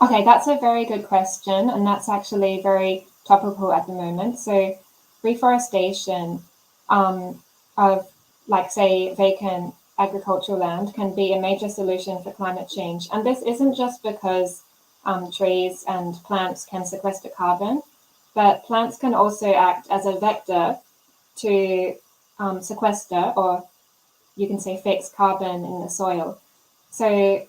Okay, that's a very good question, and that's actually very topical at the moment. So reforestation of, like, say, vacant agricultural land can be a major solution for climate change. And this isn't just because trees and plants can sequester carbon, but plants can also act as a vector to sequester, or you can say fix, carbon in the soil. So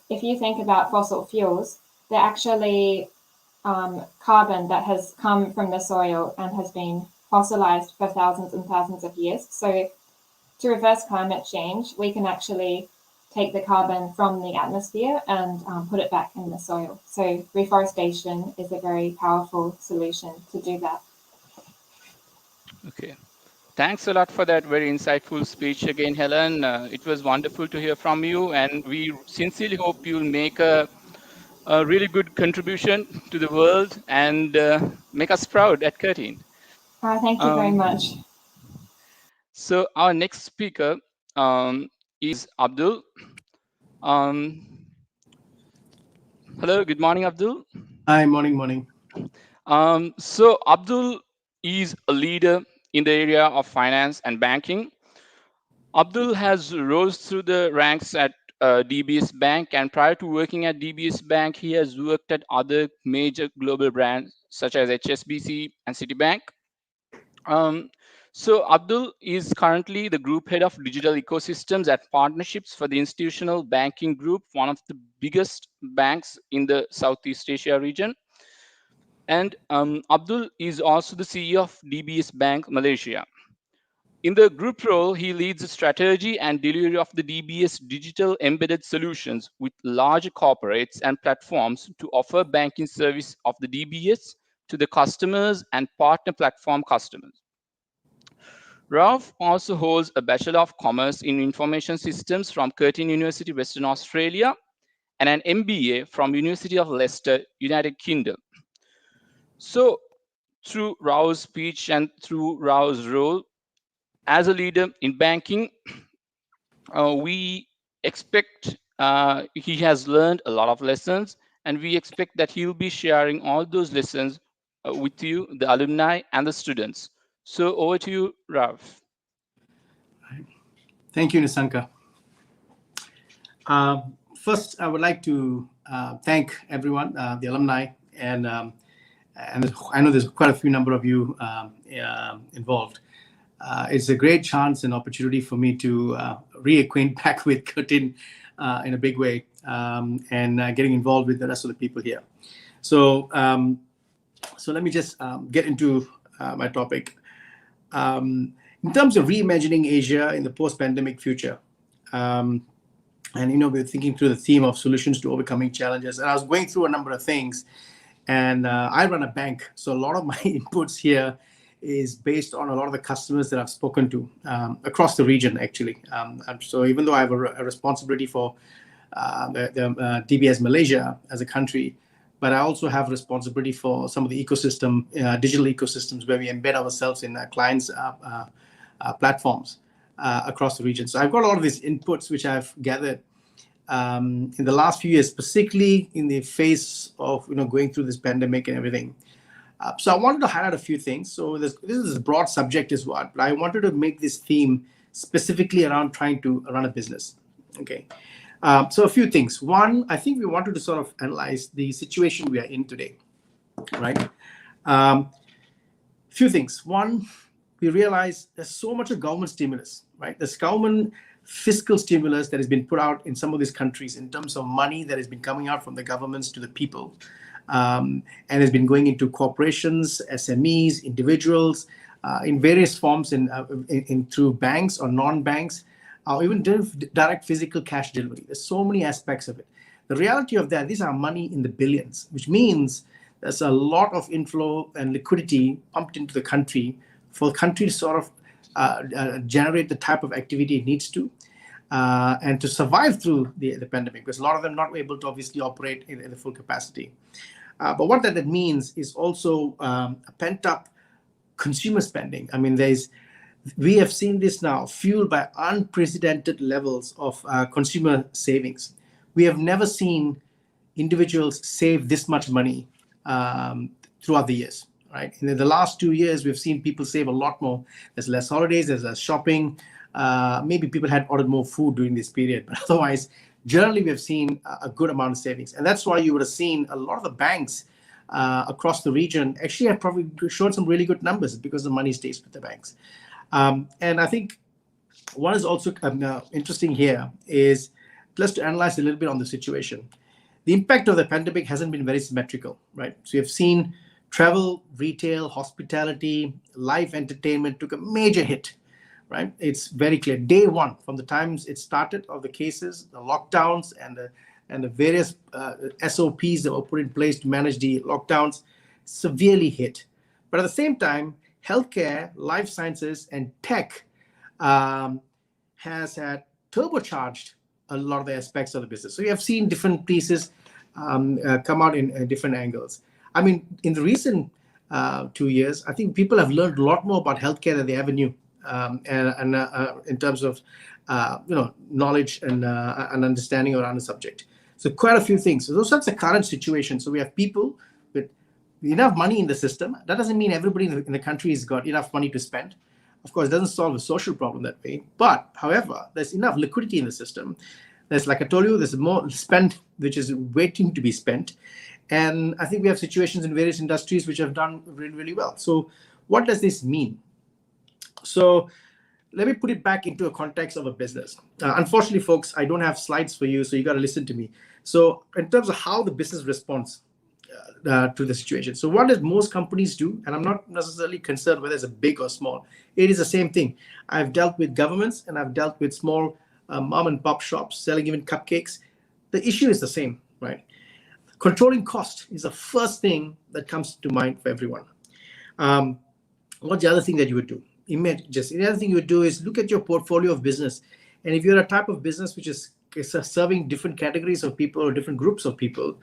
if you think about fossil fuels, they're actually carbon that has come from the soil and has been fossilized for thousands and thousands of years. So to reverse climate change, we can actually take the carbon from the atmosphere and put it back in the soil. So reforestation is a very powerful solution to do that. Okay. Thanks a lot for that very insightful speech again, Helen. It was wonderful to hear from you, and we sincerely hope you'll make a really good contribution to the world and make us proud at Curtin. Thank you very much. So our next speaker is Abdul. Hello, good morning, Abdul. Hi, morning. So Abdul is a leader in the area of finance and banking. Abdul has rose through the ranks at DBS Bank, and prior to working at DBS Bank, he has worked at other major global brands such as HSBC and Citibank. So Abdul is currently the group head of digital ecosystems at partnerships for the institutional banking group, one of the biggest banks in the Southeast Asia region. And Abdul is also the CEO of DBS Bank Malaysia. In the group role, he leads the strategy and delivery of the DBS digital embedded solutions with large corporates and platforms to offer banking service of the DBS to the customers and partner platform customers. Rauf also holds a Bachelor of Commerce in Information Systems from Curtin University, Western Australia, and an MBA from University of Leicester, United Kingdom. So through Rao's speech and through Rao's role as a leader in banking, we expect he has learned a lot of lessons, and we expect that he'll be sharing all those lessons with you, the alumni and the students. So over to you, Rauf. Thank you, Nisanka. First, I would like to thank everyone, the alumni, and I know there's quite a few number of you involved. It's a great chance and opportunity for me to reacquaint back with Curtin in a big way, and getting involved with the rest of the people here. So let me just get into my topic. In terms of reimagining Asia in the post-pandemic future, and we're thinking through the theme of solutions to overcoming challenges. And I was going through a number of things, and I run a bank, so a lot of my inputs here is based on a lot of the customers that I've spoken to across the region, actually. So even though I have a responsibility for the DBS Malaysia as a country, but I also have responsibility for some of the ecosystem, digital ecosystems where we embed ourselves in clients' platforms across the region. So I've got a lot of these inputs which I've gathered in the last few years, particularly in the face of going through this pandemic and everything. So I wanted to highlight a few things. So this is a broad subject as well, but I wanted to make this theme specifically around trying to run a business. Okay. So a few things. One, I think we wanted to sort of analyze the situation we are in today, right? Few things. One, we realize there's so much of government stimulus, right? There's government fiscal stimulus that has been put out in some of these countries in terms of money that has been coming out from the governments to the people, and has been going into corporations, SMEs, individuals, in various forms, in through banks or non-banks, or even direct physical cash delivery. There's so many aspects of it. The reality of that, these are money in the billions, which means there's a lot of inflow and liquidity pumped into the country for the country to sort of generate the type of activity it needs to, and to survive through the pandemic, because a lot of them not able to obviously operate in the full capacity. But what that means is also a pent-up consumer spending. I mean, we have seen this now fueled by unprecedented levels of consumer savings. We have never seen individuals save this much money throughout the years, right? In the last 2 years, we've seen people save a lot more. There's less holidays, there's less shopping. Maybe people had ordered more food during this period, but otherwise, generally, we've seen a good amount of savings. And that's why you would have seen a lot of the banks across the region actually have probably shown some really good numbers because the money stays with the banks. And I think what is also interesting here is just to analyze a little bit on the situation. The impact of the pandemic hasn't been very symmetrical, right? So you've seen travel, retail, hospitality, live entertainment took a major hit, right? It's very clear. Day one, from the times it started, of the cases, the lockdowns, and the various SOPs that were put in place to manage the lockdowns, severely hit. But at the same time, healthcare, life sciences, and tech has had turbocharged a lot of the aspects of the business. So you have seen different pieces come out in different angles. I mean, in the recent 2 years, I think people have learned a lot more about healthcare than they ever knew, and in terms of knowledge and understanding around the subject. So quite a few things. So that's the current situation. So we have people with enough money in the system. That doesn't mean everybody in the country has got enough money to spend. Of course, it doesn't solve a social problem that way. But however, there's enough liquidity in the system. There's, like I told you, there's more spent, which is waiting to be spent. And I think we have situations in various industries which have done really, really well. So what does this mean? So let me put it back into a context of a business. Unfortunately, folks, I don't have slides for you, so you got to listen to me. So in terms of how the business responds to the situation. So what does most companies do? And I'm not necessarily concerned whether it's a big or small. It is the same thing. I've dealt with governments and I've dealt with small mom and pop shops selling even cupcakes. The issue is the same, right? Controlling cost is the first thing that comes to mind for everyone. What's the other thing that you would do? The other thing you would do is look at your portfolio of business. And if you're a type of business which is serving different categories of people or different groups of people,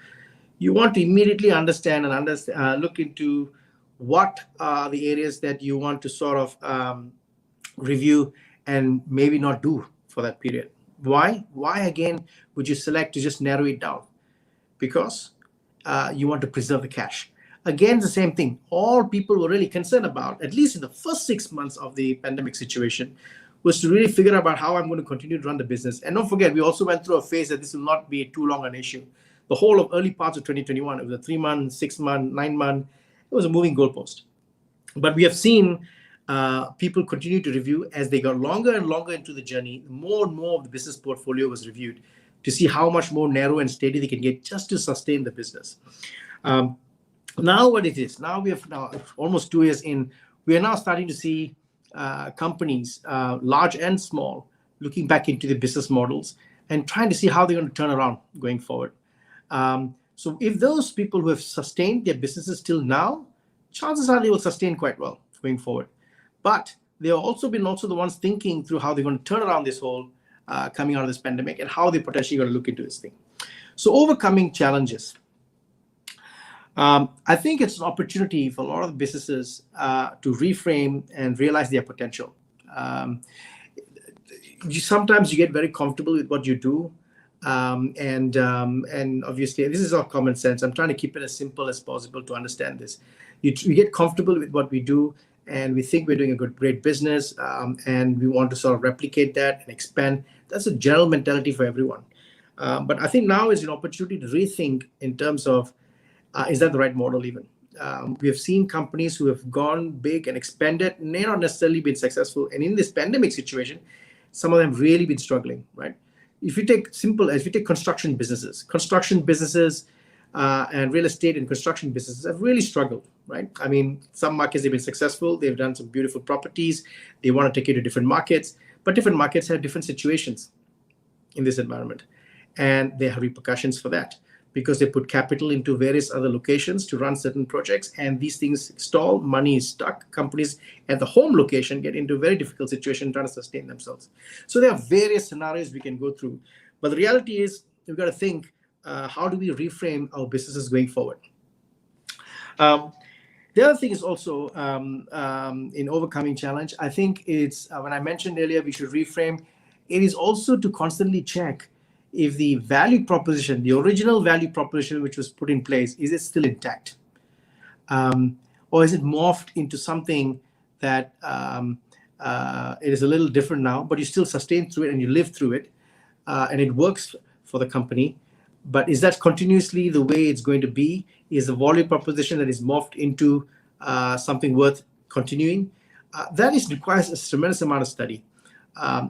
you want to immediately understand and look into what are the areas that you want to sort of review and maybe not do for that period. Why? Why again would you select to just narrow it down? Because you want to preserve the cash. Again, the same thing. All people were really concerned about, at least in the first 6 months of the pandemic situation, was to really figure out about how I'm going to continue to run the business. And don't forget, we also went through a phase that this will not be too long an issue. The whole of early parts of 2021, it was a 3 month, 6 month, 9 month, it was a moving goalpost. But we have seen people continue to review as they got longer and longer into the journey. More and more of the business portfolio was reviewed to see how much more narrow and steady they can get just to sustain the business. Now what it is, now we have almost 2 years in, we are now starting to see companies, large and small, looking back into the business models and trying to see how they're going to turn around going forward. So if those people who have sustained their businesses till now, chances are they will sustain quite well going forward. But they have also been the ones thinking through how they're going to turn around this whole coming out of this pandemic and how they potentially going to look into this thing. So overcoming challenges. I think it's an opportunity for a lot of businesses to reframe and realize their potential. Sometimes you get very comfortable with what you do. And obviously, this is all common sense. I'm trying to keep it as simple as possible to understand this. We get comfortable with what we do, and we think we're doing a great business, and we want to sort of replicate that and expand. That's a general mentality for everyone. But I think now is an opportunity to rethink in terms of, is that the right model even? We have seen companies who have gone big and expanded, may not necessarily been successful. And in this pandemic situation, some of them have really been struggling, right? If you take construction businesses and real estate and construction businesses have really struggled, right? I mean, some markets they've been successful. They've done some beautiful properties. They want to take you to different markets, but different markets have different situations in this environment. And there are repercussions for that because they put capital into various other locations to run certain projects, and these things stall, money is stuck. Companies at the home location get into a very difficult situation trying to sustain themselves. So there are various scenarios we can go through, but the reality is we've got to think, how do we reframe our businesses going forward? The other thing is also in overcoming challenge, I think it's, when I mentioned earlier, we should reframe, it is also to constantly check if the value proposition, the original value proposition which was put in place, is it still intact? Or is it morphed into something that it is a little different now, but you still sustain through it and you live through it, and it works for the company. But is that continuously the way it's going to be? Is the value proposition that is morphed into something worth continuing? That requires a tremendous amount of study,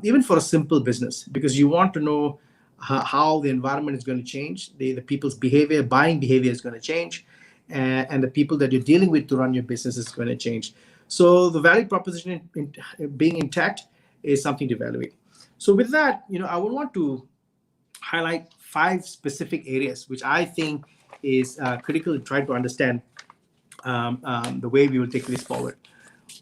even for a simple business, because you want to know how the environment is going to change, the people's behavior, buying behavior is going to change, and the people that you're dealing with to run your business is going to change. So the value proposition being intact is something to evaluate. So with that, I would want to highlight 5 specific areas which I think is critical to try to understand the way we will take this forward.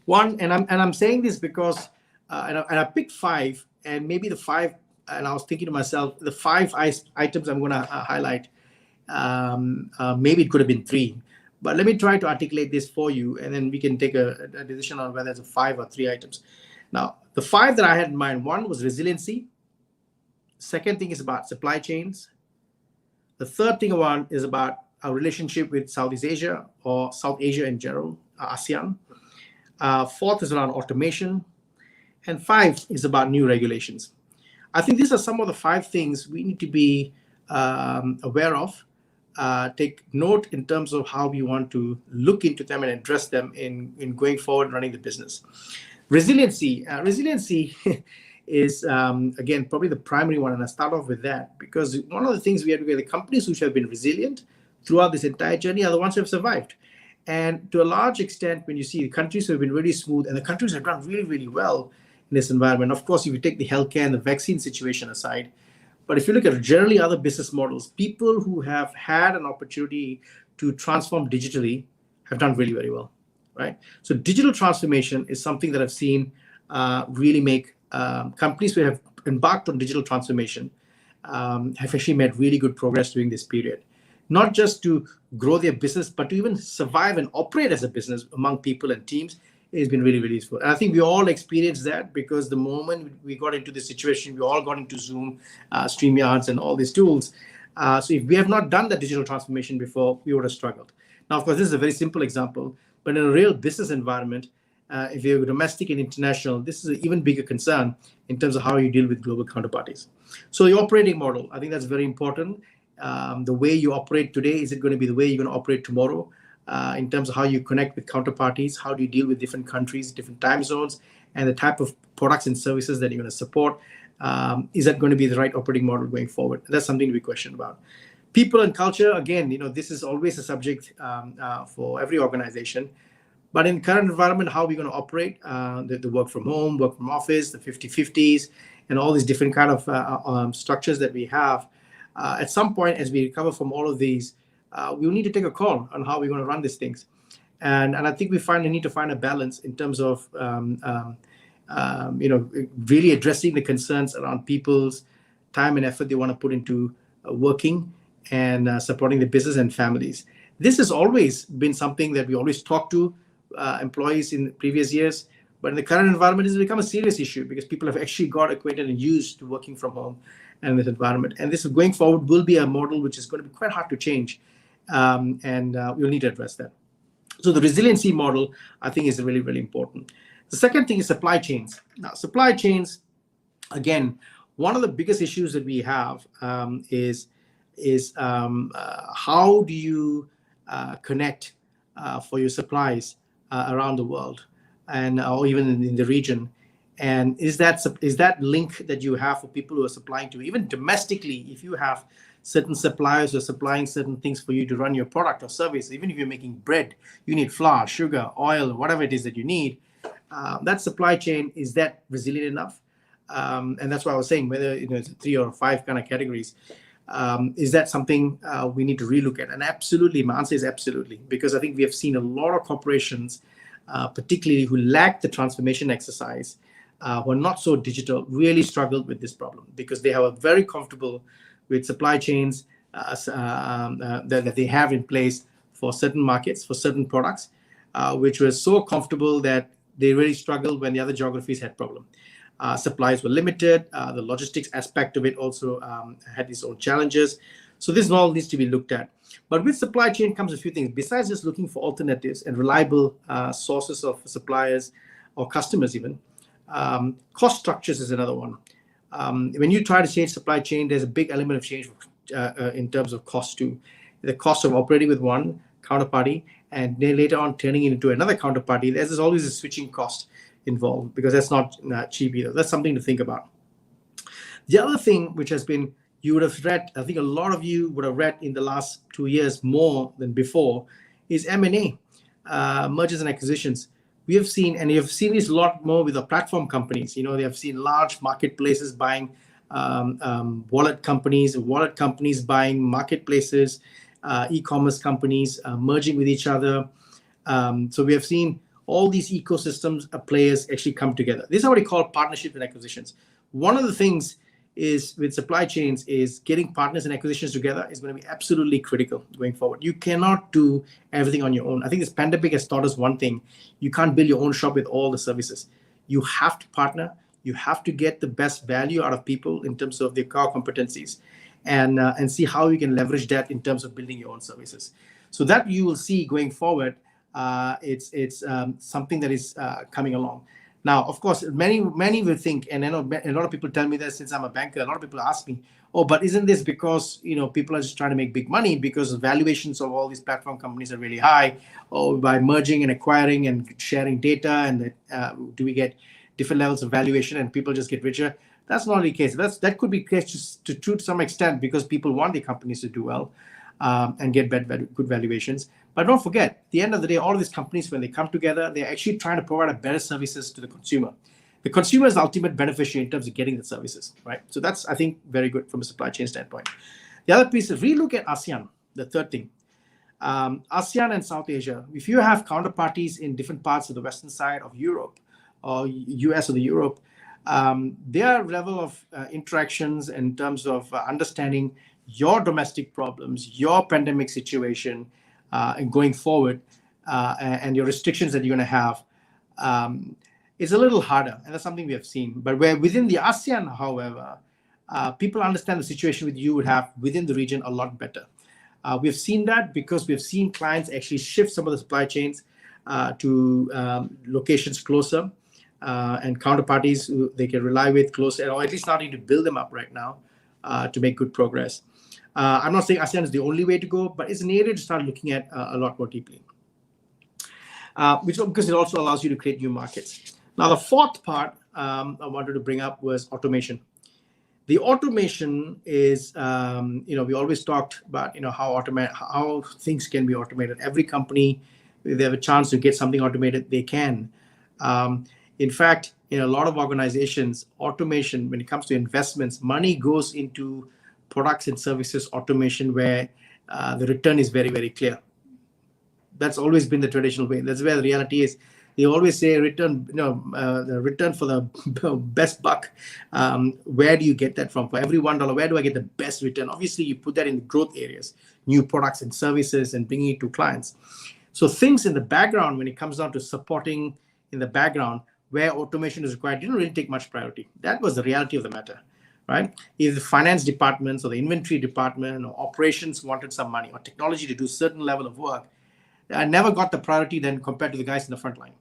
One, and I'm saying this because and I picked 5, and maybe the 5. And I was thinking to myself, the 5 items I'm going to highlight, maybe it could have been 3. But let me try to articulate this for you, and then we can take a decision on whether it's a 5 or 3 items. Now, the 5 that I had in mind, one was resiliency. Second thing is about supply chains. The third thing one is about our relationship with Southeast Asia or South Asia in general, ASEAN. Fourth is around automation. And 5 is about new regulations. I think these are some of the 5 things we need to be aware of, take note in terms of how we want to look into them and address them in going forward running the business. Resiliency. Resiliency is, again, probably the primary one. And I start off with that because one of the things we have to get, the companies which have been resilient throughout this entire journey are the ones who have survived. And to a large extent, when you see the countries who have been really smooth and the countries have done really, really well in this environment, of course, if you take the healthcare and the vaccine situation aside, but if you look at generally other business models, people who have had an opportunity to transform digitally have done really, very well, right? So digital transformation is something that I've seen really make companies who have embarked on digital transformation have actually made really good progress during this period. Not just to grow their business, but to even survive and operate as a business among people and teams. It has been really, really useful. And I think we all experienced that because the moment we got into this situation, we all got into Zoom, StreamYards, and all these tools. So if we have not done that digital transformation before, we would have struggled. Now, of course, this is a very simple example, but in a real business environment, if you're domestic and international, this is an even bigger concern in terms of how you deal with global counterparties. So the operating model, I think that's very important. The way you operate today, is it going to be the way you're going to operate tomorrow? In terms of how you connect with counterparties, how do you deal with different countries, different time zones, and the type of products and services that you're going to support. Is that going to be the right operating model going forward? That's something to be questioned about. People and culture, again, this is always a subject for every organization. But in the current environment, how are we going to operate? The work from home, work from office, the 50-50s, and all these different kind of structures that we have. At some point, as we recover from all of these, we will need to take a call on how we're going to run these things. And I think we need to find a balance in terms of, really addressing the concerns around people's time and effort they want to put into working and supporting the business and families. This has always been something that we always talk to employees in previous years, but in the current environment, it's become a serious issue because people have actually got acquainted and used to working from home and this environment. And this going forward will be a model which is going to be quite hard to change. And we'll need to address that. So the resiliency model, I think, is really, really important. The second thing is supply chains. Now, supply chains, again, one of the biggest issues that we have is how do you connect for your supplies around the world and or even in the region. And is that link that you have for people who are supplying to, even domestically, if you have certain suppliers who are supplying certain things for you to run your product or service, even if you're making bread, you need flour, sugar, oil, whatever it is that you need. That supply chain, is that resilient enough? And that's why I was saying whether it's 3 or 5 kind of categories. Is that something we need to relook at? And absolutely, my answer is absolutely, because I think we have seen a lot of corporations, particularly who lack the transformation exercise, who are not so digital, really struggled with this problem because they are very comfortable with supply chains that they have in place for certain markets, for certain products, which was so comfortable that they really struggled when the other geographies had problem. Supplies were limited. The logistics aspect of it also had its own challenges. So this all needs to be looked at. But with supply chain comes a few things. Besides just looking for alternatives and reliable sources of suppliers or customers even, cost structures is another one. When you try to change supply chain, there's a big element of change in terms of cost too. The cost of operating with one counterparty and then later on turning it into another counterparty, there's always a switching cost involved because that's not cheap either. That's something to think about. The other thing which has been, you would have read, I think a lot of you would have read in the last 2 years more than before, is M&A, mergers and acquisitions. We have seen, and you've seen this a lot more with the platform companies. They have seen large marketplaces buying wallet companies buying marketplaces, e-commerce companies merging with each other. So we have seen all these ecosystems of players actually come together. This is what we call partnerships and acquisitions. One of the things is with supply chains is getting partners and acquisitions together is going to be absolutely critical going forward. You cannot do everything on your own. I think this pandemic has taught us one thing. You can't build your own shop with all the services. You have to partner. You have to get the best value out of people in terms of their core competencies and see how you can leverage that in terms of building your own services. So that you will see going forward, it's something that is coming along. Now, of course, many will think, and I know a lot of people tell me that since I'm a banker, a lot of people ask me, oh, but isn't this because people are just trying to make big money because valuations of all these platform companies are really high, or by merging and acquiring and sharing data, and do we get different levels of valuation and people just get richer? That's not the case. That could be the case to some extent because people want their companies to do well and get good valuations. But don't forget, at the end of the day, all of these companies, when they come together, they're actually trying to provide a better services to the consumer. The consumer is the ultimate beneficiary in terms of getting the services, right? So that's, I think, very good from a supply chain standpoint. The other piece is relook at ASEAN, the third thing. ASEAN and South Asia, if you have counterparties in different parts of the western side of Europe or US or the Europe, their level of interactions in terms of understanding your domestic problems, your pandemic situation, and going forward, and your restrictions that you're going to have, is a little harder, and that's something we have seen. But where within the ASEAN, however, people understand the situation with you would have within the region a lot better. We've seen that because we've seen clients actually shift some of the supply chains to locations closer, and counterparties who they can rely with closer, or at least starting to build them up right now to make good progress. I'm not saying ASEAN is the only way to go, but it's an area to start looking at a lot more deeply, because it also allows you to create new markets. Now, the fourth part I wanted to bring up was automation. The automation is, we always talked about, how things can be automated. Every company, if they have a chance to get something automated, they can. In fact, in a lot of organizations, automation, when it comes to investments, money goes into products and services automation where the return is very, very clear. That's always been the traditional way. That's where the reality is. They always say return, the return for the best buck. Where do you get that from? For every $1, where do I get the best return? Obviously, you put that in growth areas, new products and services, and bringing it to clients. So things in the background, when it comes down to supporting in the background, where automation is required, didn't really take much priority. That was the reality of the matter, right? If the finance departments or the inventory department or operations wanted some money or technology to do certain level of work, I never got the priority then compared to the guys in the front line.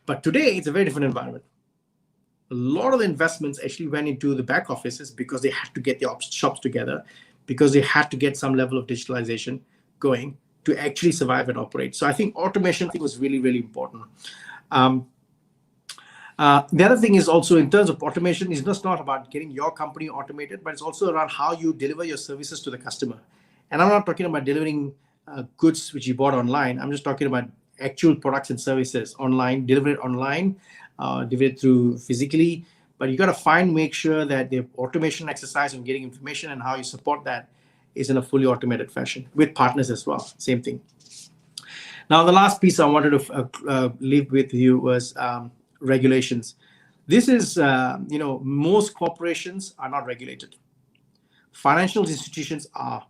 But today, it's a very different environment. A lot of the investments actually went into the back offices because they had to get the shops together, because they had to get some level of digitalization going to actually survive and operate. So I think automation was really, really important. The other thing is also in terms of automation, is just not about getting your company automated, but it's also around how you deliver your services to the customer. And I'm not talking about delivering goods which you bought online. I'm just talking about actual products and services online, deliver it online, deliver it through physically. But you got to make sure that the automation exercise of getting information and how you support that is in a fully automated fashion with partners as well. Same thing. Now, the last piece I wanted to leave with you was regulations. This is, most corporations are not regulated. Financial institutions are.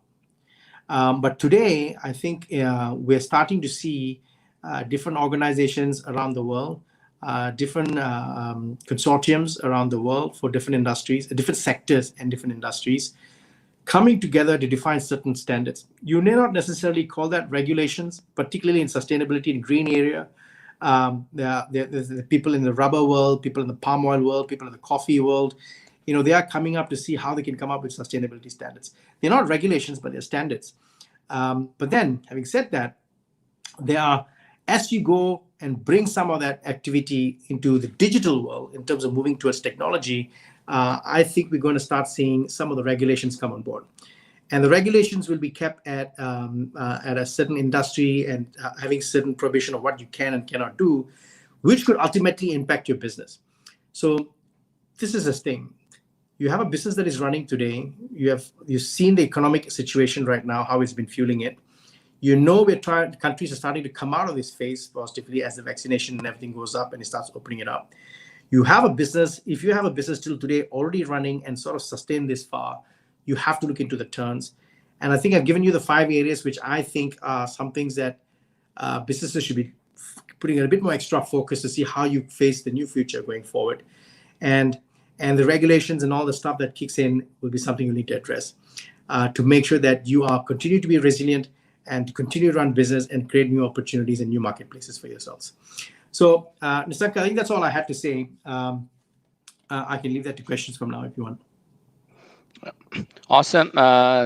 But today, I think we're starting to see different organizations around the world, different consortiums around the world for different industries, different sectors and different industries, coming together to define certain standards. You may not necessarily call that regulations, particularly in sustainability and green area. There's the people in the rubber world, people in the palm oil world, people in the coffee world. They are coming up to see how they can come up with sustainability standards. They're not regulations, but they're standards. But then, having said that, there are, as you go and bring some of that activity into the digital world in terms of moving towards technology, I think we're going to start seeing some of the regulations come on board. And the regulations will be kept at a certain industry and having certain provision of what you can and cannot do, which could ultimately impact your business. So this is the thing. You have a business that is running today. You've seen the economic situation right now, how it's been fueling it. Countries are starting to come out of this phase positively as the vaccination and everything goes up and it starts opening it up. You have a business, if you have a business till today already running and sort of sustained this far, you have to look into the turns. And I think I've given you the 5 areas which I think are some things that businesses should be putting a bit more extra focus to see how you face the new future going forward. And the regulations and all the stuff that kicks in will be something you need to address to make sure that you are continue to be resilient and to continue to run business and create new opportunities and new marketplaces for yourselves. So, Nisanka, I think that's all I had to say. I can leave that to questions from now if you want. Awesome.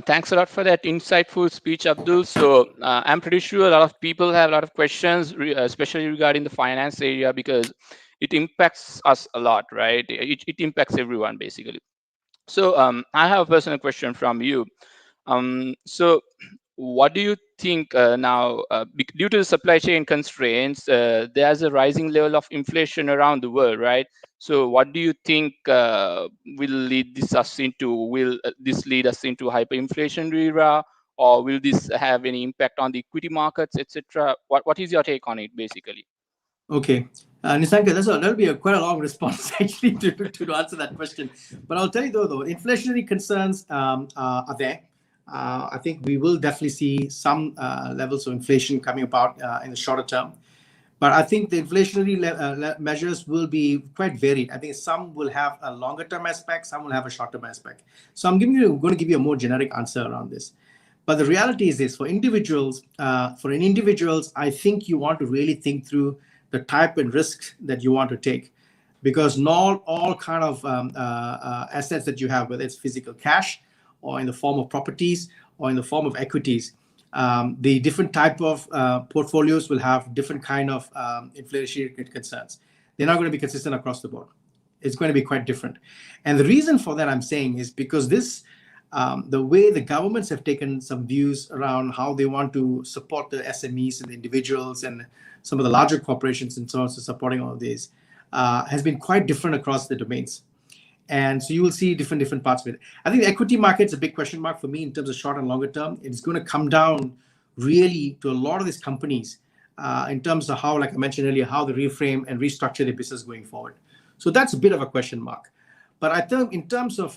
Thanks a lot for that insightful speech, Abdul. So I'm pretty sure a lot of people have a lot of questions, especially regarding the finance area, because it impacts us a lot, right? It impacts everyone, basically. So I have a personal question from you. So what do you think now, due to the supply chain constraints, there's a rising level of inflation around the world, right? So what do you think will lead us into, will this lead us into hyperinflationary era, or will this have any impact on the equity markets, etc.? What is your take on it, basically? Okay. Nisanka, that'll be quite a long response actually to answer that question. But I'll tell you though, inflationary concerns are there. I think we will definitely see some levels of inflation coming about in the shorter term. But I think the inflationary measures will be quite varied. I think some will have a longer term aspect, some will have a short term aspect. So I'm going to give you a more generic answer around this. But the reality is this: for individuals, I think you want to really think through the type and risk that you want to take, because not all kind of assets that you have, whether it's physical cash or in the form of properties or in the form of equities, the different type of portfolios will have different kind of inflationary concerns. They're not going to be consistent across the board. It's going to be quite different. And the reason for that, I'm saying, is because this, the way the governments have taken some views around how they want to support the SMEs and the individuals and some of the larger corporations and so on, so supporting all of these, has been quite different across the domains. And so you will see different parts of it. I think the equity market's a big question mark for me in terms of short and longer term. It's going to come down really to a lot of these companies in terms of how, like I mentioned earlier, how they reframe and restructure their business going forward. So that's a bit of a question mark. But I think in terms of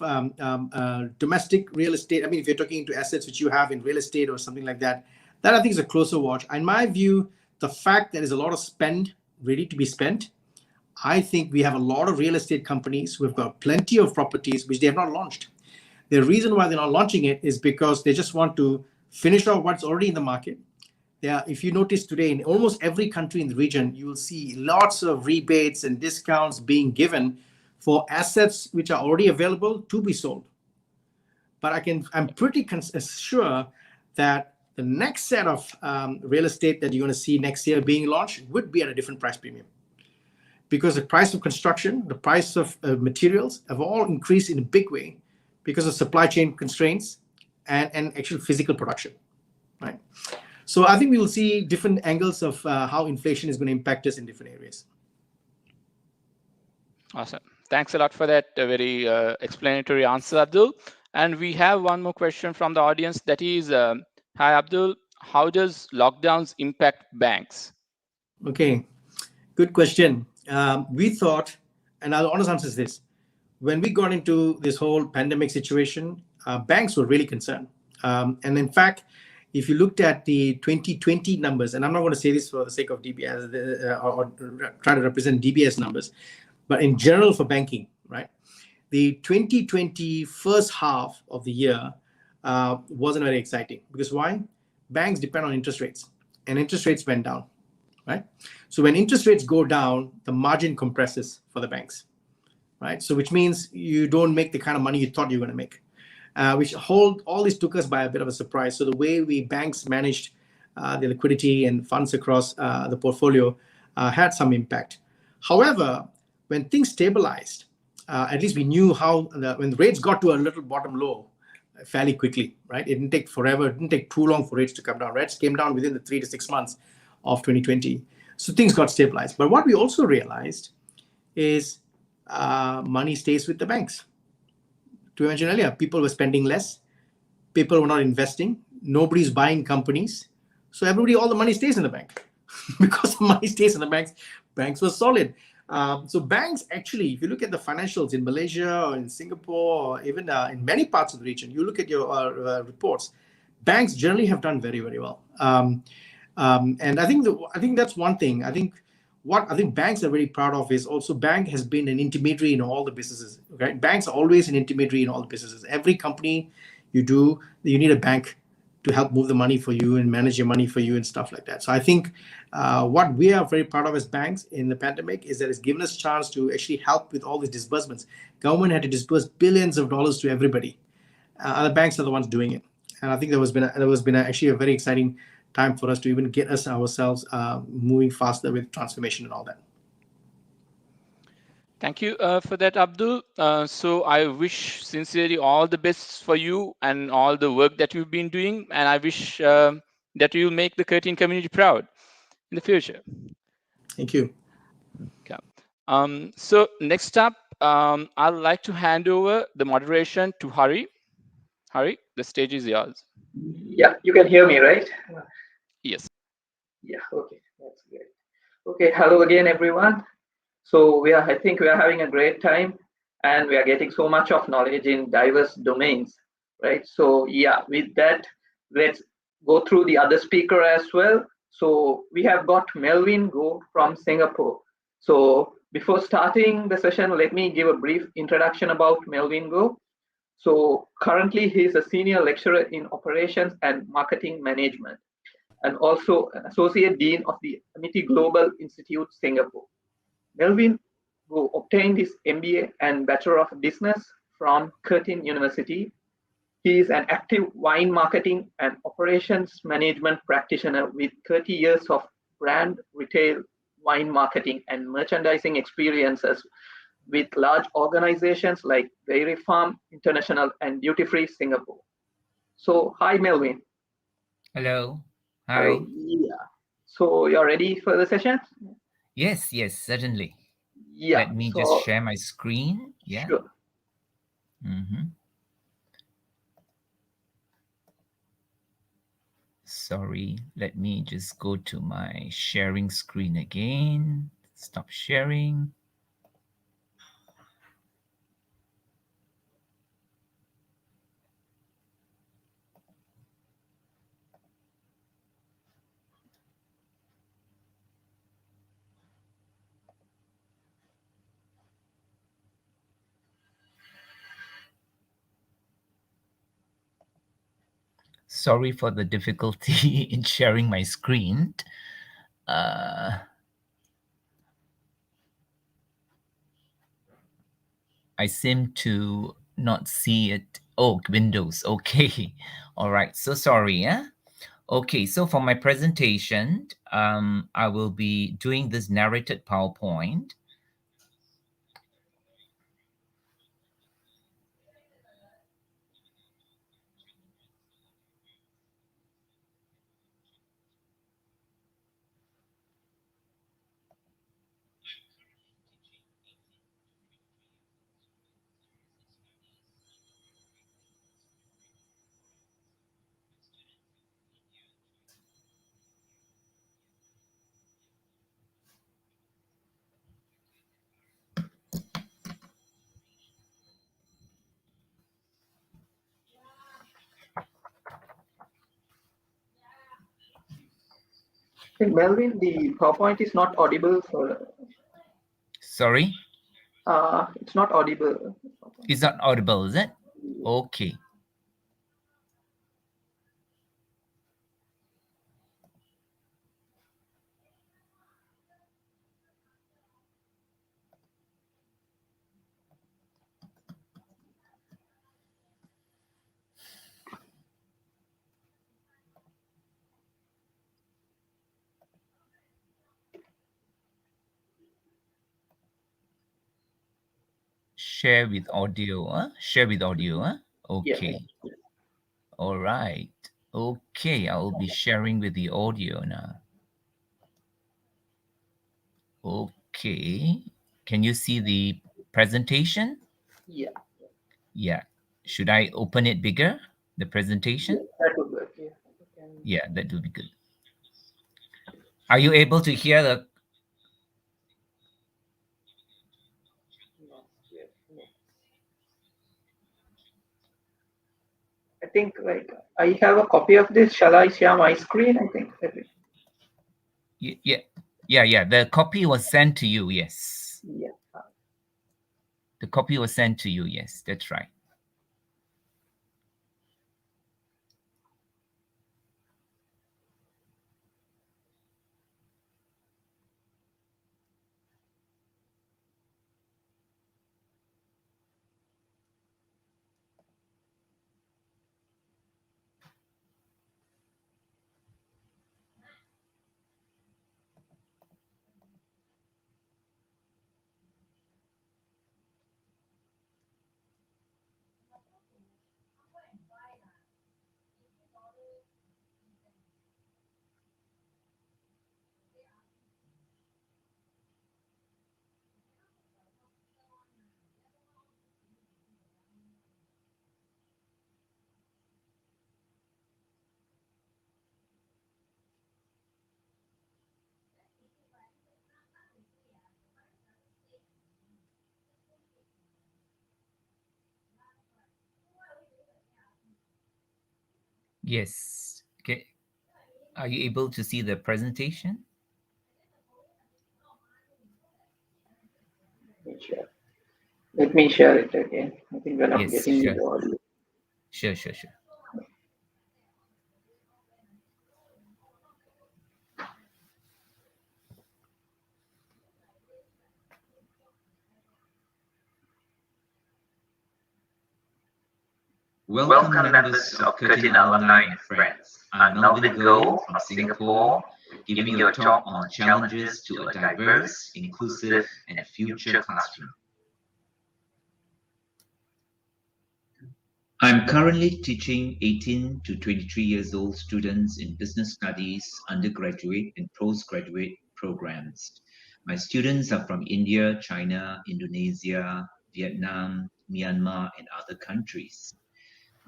domestic real estate, I mean, if you're talking into assets which you have in real estate or something like that, that I think is a closer watch. In my view, the fact that there's a lot of spend ready to be spent, I think we have a lot of real estate companies who have got plenty of properties which they have not launched. The reason why they're not launching it is because they just want to finish off what's already in the market. If you notice today, in almost every country in the region, you will see lots of rebates and discounts being given for assets which are already available to be sold. But I'm pretty sure that the next set of real estate that you're going to see next year being launched would be at a different price premium, because the price of construction, the price of materials have all increased in a big way because of supply chain constraints and actual physical production, right? So I think we will see different angles of how inflation is going to impact us in different areas. Awesome. Thanks a lot for that very explanatory answer, Abdul. And we have one more question from the audience. That is, hi, Abdul. How does lockdowns impact banks? Okay, good question. We thought, and our honest answer is this: when we got into this whole pandemic situation, banks were really concerned. And in fact, if you looked at the 2020 numbers, and I'm not going to say this for the sake of DBS or try to represent DBS numbers, but in general for banking, right? The 2020 first half of the year wasn't very exciting, because why? Banks depend on interest rates, and interest rates went down, right? So when interest rates go down, the margin compresses for the banks, right? So which means you don't make the kind of money you thought you were going to make, which all this took us by a bit of a surprise. So the way banks managed the liquidity and funds across the portfolio had some impact. However, when things stabilized, at least we knew how, when the rates got to a little bottom low fairly quickly, right? It didn't take forever. It didn't take too long for rates to come down. Rates came down within the 3 to 6 months of 2020. So things got stabilized. But what we also realized is money stays with the banks. To mention earlier, people were spending less. People were not investing. Nobody's buying companies. So all the money stays in the bank. Because the money stays in the banks were solid. So banks actually, if you look at the financials in Malaysia or in Singapore, or even in many parts of the region, you look at your reports, banks generally have done very, very well. And I think that's one thing. What I think banks are very proud of is also bank has been an intermediary in all the businesses. Okay? Banks are always an intermediary in all the businesses. Every company you do, you need a bank to help move the money for you and manage your money for you and stuff like that. So I think what we are very proud of as banks in the pandemic is that it's given us a chance to actually help with all these disbursements. Government had to disburse billions of dollars to everybody. Other banks are the ones doing it. And I think there was been actually a very exciting time for us to even get ourselves moving faster with transformation and all that. Thank you for that, Abdul. So I wish sincerely all the best for you and all the work that you've been doing. And I wish that you'll make the Curtin community proud in the future. Thank you. Okay. So next up, I'd like to hand over the moderation to Hari. Hari, the stage is yours. Yeah, you can hear me, right? Yes. Yeah, okay, that's great. Okay, hello again, everyone. So I think we are having a great time, and we are getting so much of knowledge in diverse domains, right? So yeah, with that, let's go through the other speaker as well. So we have got Melvin Go from Singapore. So before starting the session, let me give a brief introduction about Melvin Go. So currently he is a senior lecturer in operations and marketing management, and also an associate dean of the Amity Global Institute, Singapore. Melvin, who obtained his MBA and Bachelor of Business from Curtin University, he is an active wine marketing and operations management practitioner with 30 years of brand, retail, wine marketing, and merchandising experiences with large organizations like Dairy Farm International and Duty Free Singapore. So, hi, Melvin. Hello. Hi. Hello. Yeah. So, you're ready for the session? Yes, certainly. Yeah. Let me just share my screen. Yeah. Sure. Sorry, let me just go to my sharing screen again. Stop sharing. Sorry for the difficulty in sharing my screen. I seem to not see it. Oh, Windows. Okay. All right. So sorry. Okay. So for my presentation, I will be doing this narrated PowerPoint. Hey, Melvin, the PowerPoint is not audible for. Sorry? It's not audible. It's not audible, is it? Okay. Share with audio, Share with audio, Okay. Yeah. All right. Okay, I'll be sharing with the audio now. Okay. Can you see the presentation? Yeah. Yeah. Should I open it bigger, the presentation? Yeah, that would work. Yeah. Yeah, that will be good. Are you able to hear the... I think I have a copy of this. Shall I share my screen? I think. Yeah. The copy was sent to you. Yes. Yeah. The copy was sent to you. Yes, that's right. Yes. Okay. Are you able to see the presentation? Let me share it again. I think we're not Yes, getting sure. the audio. Sure, sure, sure. Welcome, members of Curtin Alumni and friends. I'm Melvin Goh from Singapore, giving you a talk on challenges to a diverse, inclusive, and future classroom. I'm currently teaching 18 to 23 years old students in business studies, undergraduate, and postgraduate programs. My students are from India, China, Indonesia, Vietnam, Myanmar, and other countries.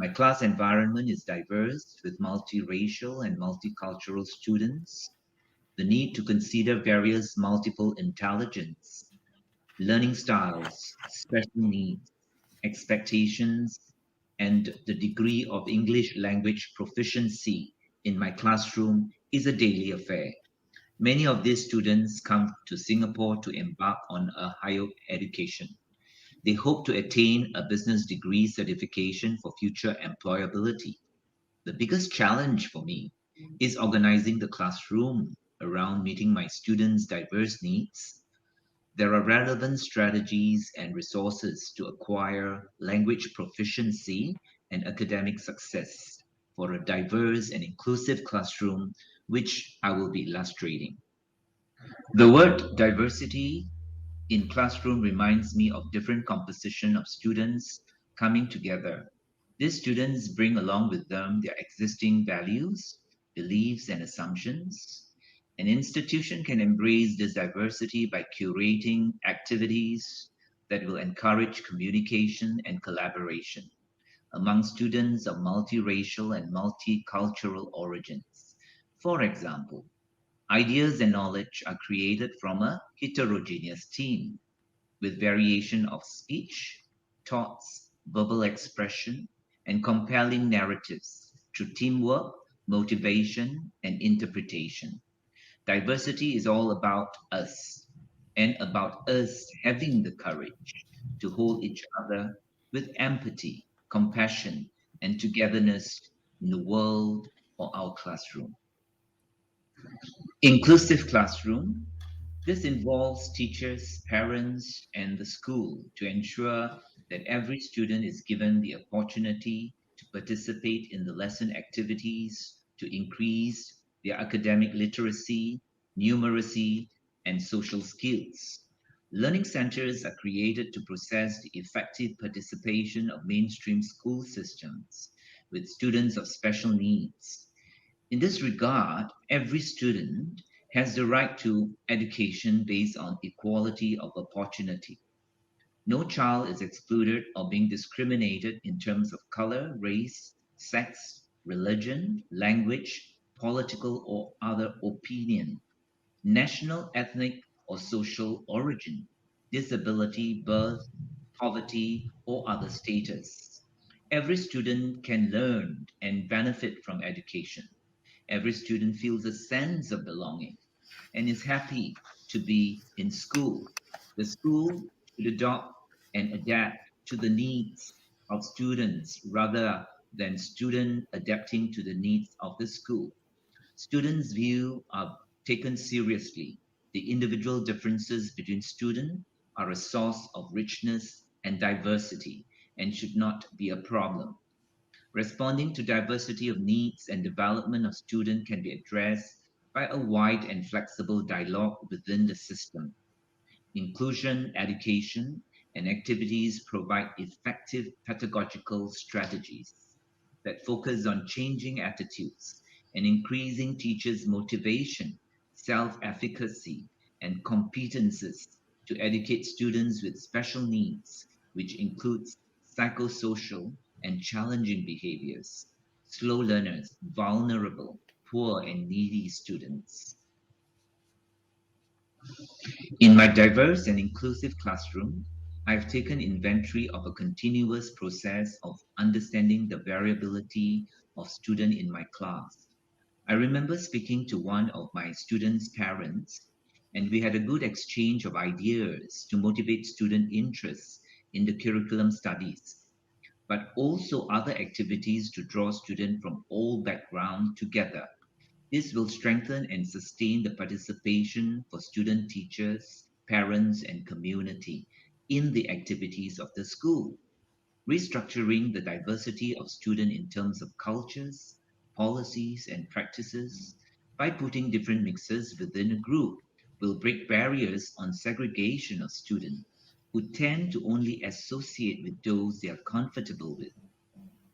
My class environment is diverse with multiracial and multicultural students. The need to consider various multiple intelligence, learning styles, special needs, expectations, and the degree of English language proficiency in my classroom is a daily affair. Many of these students come to Singapore to embark on a higher education. They hope to attain a business degree certification for future employability. The biggest challenge for me is organizing the classroom around meeting my students' diverse needs. There are relevant strategies and resources to acquire language proficiency and academic success for a diverse and inclusive classroom, which I will be illustrating. The word diversity in classroom reminds me of different composition of students coming together. These students bring along with them their existing values, beliefs, and assumptions. An institution can embrace this diversity by curating activities that will encourage communication and collaboration among students of multiracial and multicultural origins. For example, ideas and knowledge are created from a heterogeneous team with variation of speech, thoughts, verbal expression, and compelling narratives through teamwork, motivation, and interpretation. Diversity is all about us and about us having the courage to hold each other with empathy, compassion, and togetherness in the world or our classroom. Inclusive classroom. This involves teachers, parents, and the school to ensure that every student is given the opportunity to participate in the lesson activities to increase their academic literacy, numeracy, and social skills. Learning centers are created to process the effective participation of mainstream school systems with students of special needs. In this regard, every student has the right to education based on equality of opportunity. No child is excluded or being discriminated in terms of color, race, sex, religion, language, political or other opinion, national, ethnic, or social origin, disability, birth, poverty, or other status. Every student can learn and benefit from education. Every student feels a sense of belonging and is happy to be in school. The school should adopt and adapt to the needs of students rather than student adapting to the needs of the school. Students' views are taken seriously. The individual differences between students are a source of richness and diversity and should not be a problem. Responding to diversity of needs and development of students can be addressed by a wide and flexible dialogue within the system. Inclusion, education, and activities provide effective pedagogical strategies that focus on changing attitudes and increasing teachers' motivation, self-efficacy, and competences to educate students with special needs, which includes psychosocial and challenging behaviors, slow learners, vulnerable, poor, and needy students. In my diverse and inclusive classroom, I've taken inventory of a continuous process of understanding the variability of student in my class. I remember speaking to one of my students' parents, and we had a good exchange of ideas to motivate student interest in the curriculum studies, but also other activities to draw students from all backgrounds together. This will strengthen and sustain the participation for student teachers, parents, and community in the activities of the school. Restructuring the diversity of students in terms of cultures, policies, and practices by putting different mixes within a group will break barriers on segregation of students who tend to only associate with those they are comfortable with.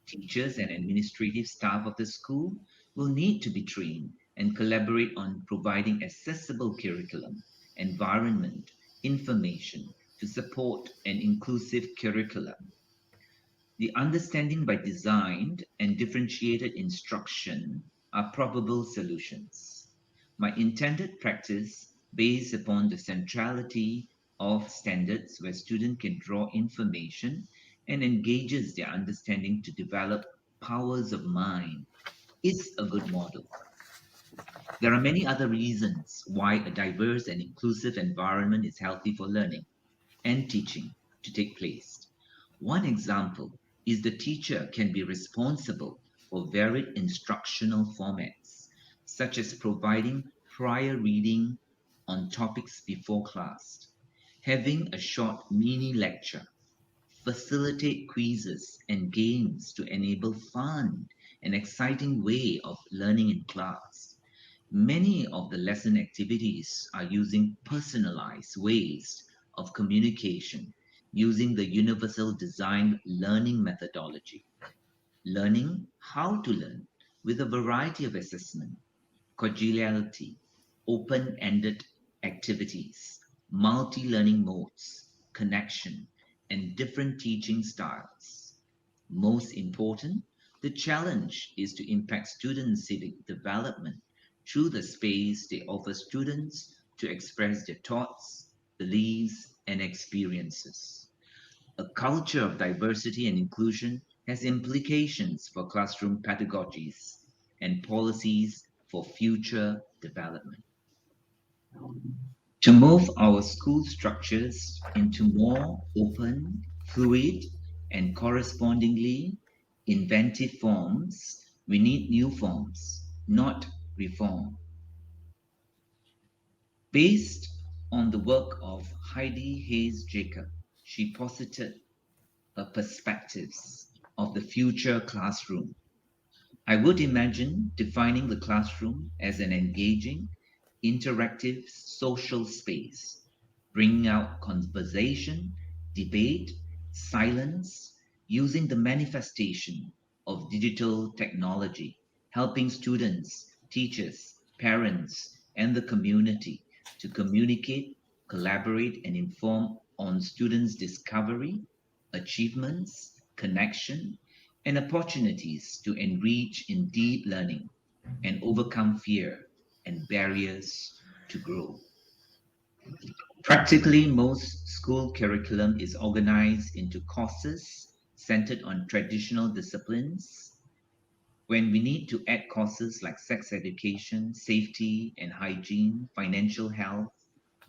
Teachers and administrative staff of the school will need to be trained and collaborate on providing accessible curriculum, environment, information to support an inclusive curriculum. The understanding by design and differentiated instruction are probable solutions. My intended practice, based upon the centrality of standards where students can draw information and engages their understanding to develop powers of mind, is a good model. There are many other reasons why a diverse and inclusive environment is healthy for learning and teaching to take place. One example is the teacher can be responsible for varied instructional formats, such as providing prior reading on topics before class, having a short mini lecture, facilitate quizzes and games to enable fun and exciting way of learning in class. Many of the lesson activities are using personalized ways of communication using the universal design learning methodology. Learning how to learn with a variety of assessment, cordiality, open-ended activities, multi-learning modes, connection, and different teaching styles. Most important, the challenge is to impact student civic development through the space they offer students to express their thoughts, beliefs, and experiences. A culture of diversity and inclusion has implications for classroom pedagogies and policies for future development. To move our school structures into more open, fluid, and correspondingly inventive forms, we need new forms, not reform. Based on the work of Heidi Hayes Jacob, she posited a perspectives of the future classroom. I would imagine defining the classroom as an engaging, interactive social space, bringing out conversation, debate, silence, using the manifestation of digital technology, helping students, teachers, parents, and the community to communicate, collaborate, and inform on students' discovery, achievements, connection, and opportunities to enrich in deep learning and overcome fear and barriers to grow. Practically, most school curriculum is organized into courses centered on traditional disciplines. When we need to add courses like sex education, safety and hygiene, financial health,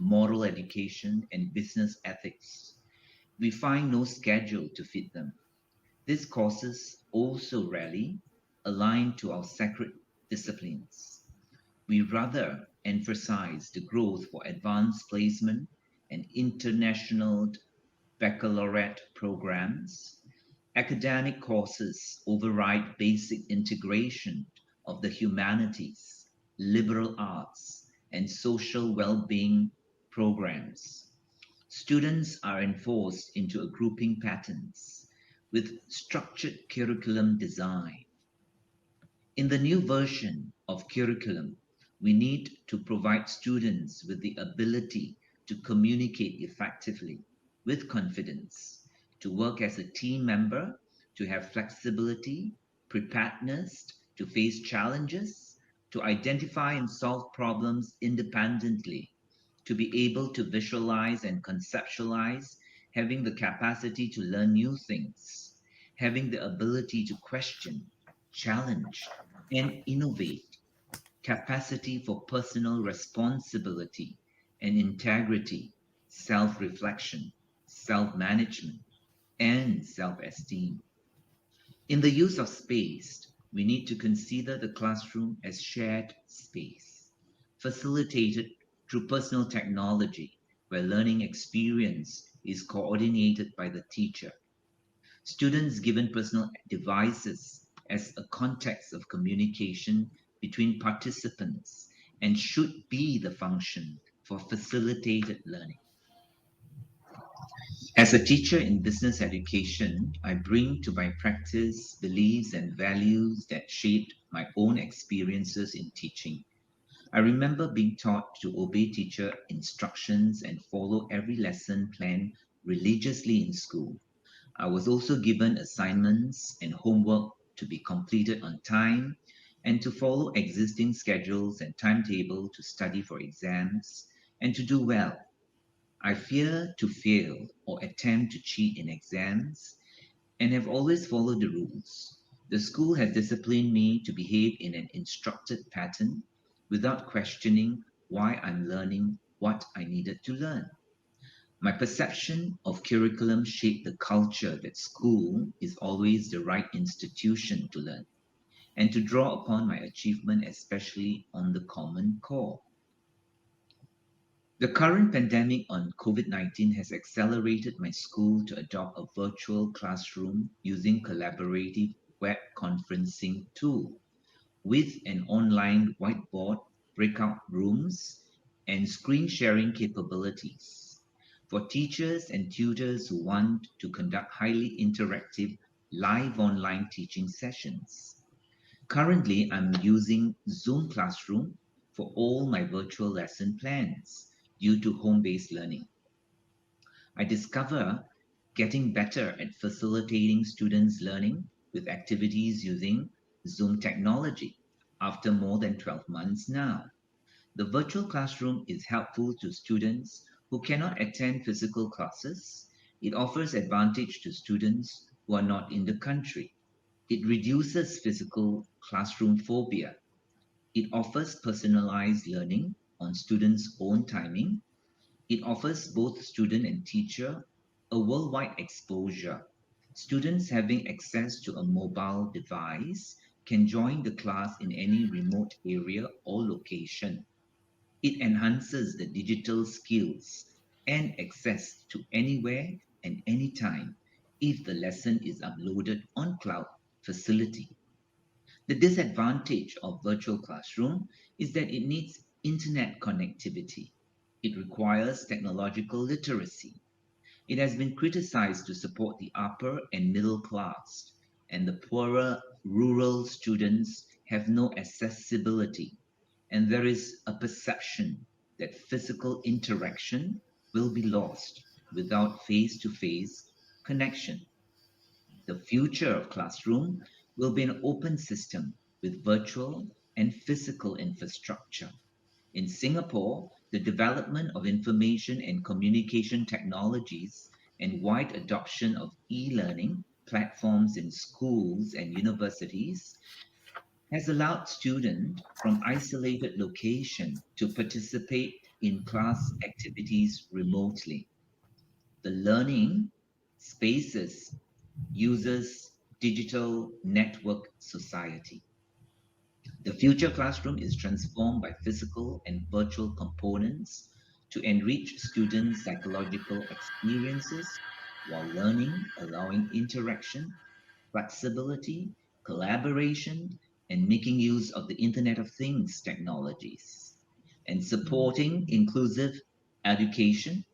moral education, and business ethics, we find no schedule to fit them. These courses also rarely align to our sacred disciplines. We rather emphasize the growth for advanced placement and international baccalaureate programs. Academic courses override basic integration of the humanities, liberal arts, and social well-being programs. Students are enforced into a grouping patterns with structured curriculum design. In the new version of curriculum, we need to provide students with the ability to communicate effectively with confidence, to work as a team member, to have flexibility, preparedness to face challenges, to identify and solve problems independently, to be able to visualize and conceptualize, having the capacity to learn new things, having the ability to question, challenge, and innovate, capacity for personal responsibility and integrity, self reflection, self management, and self esteem. In the use of space, we need to consider the classroom as shared space, facilitated through personal technology, where learning experience is coordinated by the teacher. Students given personal devices as a context of communication between participants and should be the function for facilitated learning. As a teacher in business education, I bring to my practice beliefs and values that shaped my own experiences in teaching. I remember being taught to obey teacher instructions and follow every lesson plan religiously in school. I was also given assignments and homework to be completed on time and to follow existing schedules and timetable to study for exams and to do well. I fear to fail or attempt to cheat in exams and have always followed the rules. The school has disciplined me to behave in an instructed pattern without questioning why I'm learning what I needed to learn. My perception of curriculum shaped the culture that school is always the right institution to learn and to draw upon my achievement, especially on the Common Core. The current pandemic on COVID-19 has accelerated my school to adopt a virtual classroom using collaborative web conferencing tool with an online whiteboard, breakout rooms, and screen sharing capabilities for teachers and tutors who want to conduct highly interactive live online teaching sessions. Currently, I'm using Zoom Classroom for all my virtual lesson plans due to home-based learning. I discover getting better at facilitating students' learning with activities using Zoom technology after more than 12 months now. The virtual classroom is helpful to students who cannot attend physical classes. It offers advantage to students who are not in the country. It reduces physical classroom phobia. It offers personalized learning on students' own timing. It offers both student and teacher a worldwide exposure. Students having access to a mobile device can join the class in any remote area or location. It enhances the digital skills and access to anywhere and anytime if the lesson is uploaded on cloud facility. The disadvantage of virtual classroom is that it needs internet connectivity. It requires technological literacy. It has been criticized to support the upper and middle class, and the poorer rural students have no accessibility, and there is a perception that physical interaction will be lost without face-to-face connection. The future of classroom will be an open system with virtual and physical infrastructure. In Singapore, the development of information and communication technologies and wide adoption of e-learning platforms in schools and universities has allowed students from isolated location to participate in class activities remotely. The learning spaces uses digital network society. The future classroom is transformed by physical and virtual components to enrich students' psychological experiences while learning, allowing interaction, flexibility, collaboration, and making use of the Internet of Things technologies, and supporting inclusive education.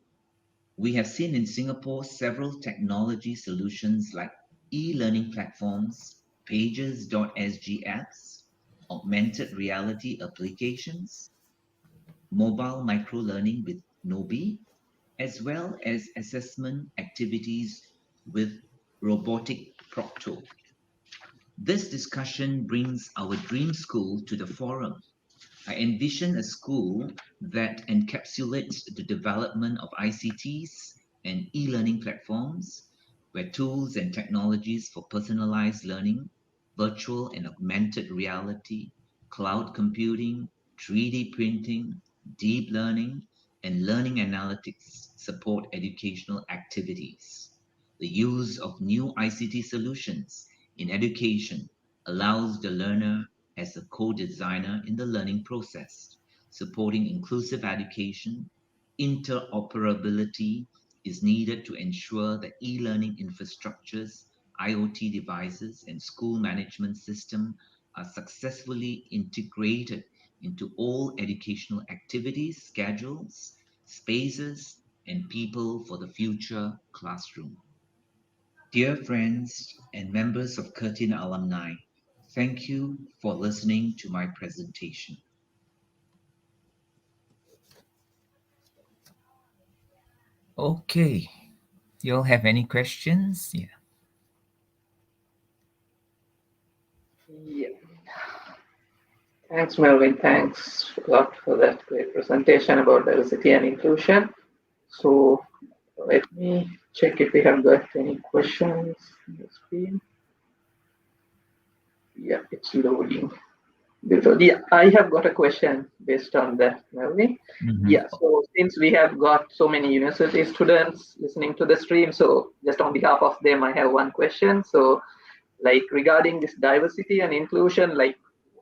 We have seen in Singapore several technology solutions like e-learning platforms, pages.sg apps, augmented reality applications, mobile micro-learning with Nobi, as well as assessment activities with robotic procto. This discussion brings our dream school to the forum. I envision a school that encapsulates the development of ICTs and e-learning platforms, where tools and technologies for personalized learning virtual and augmented reality, cloud computing, 3D printing, deep learning, and learning analytics support educational activities. The use of new ICT solutions in education allows the learner as a co-designer in the learning process, supporting inclusive education. Interoperability is needed to ensure that e-learning infrastructures, IoT devices, and school management system are successfully integrated into all educational activities, schedules, spaces, and people for the future classroom. Dear friends and members of Curtin Alumni, thank you for listening to my presentation. Okay. You all have any questions? Yeah. Yeah. Thanks, Melvin. Thanks a lot for that great presentation about diversity and inclusion. So let me check if we have got any questions on the screen. Yeah, it's loading. Yeah, I have got a question based on that, Melvin. Mhm. Yeah, so since we have got so many university students listening to the stream, so just on behalf of them, I have one question. So, like regarding this diversity and inclusion, like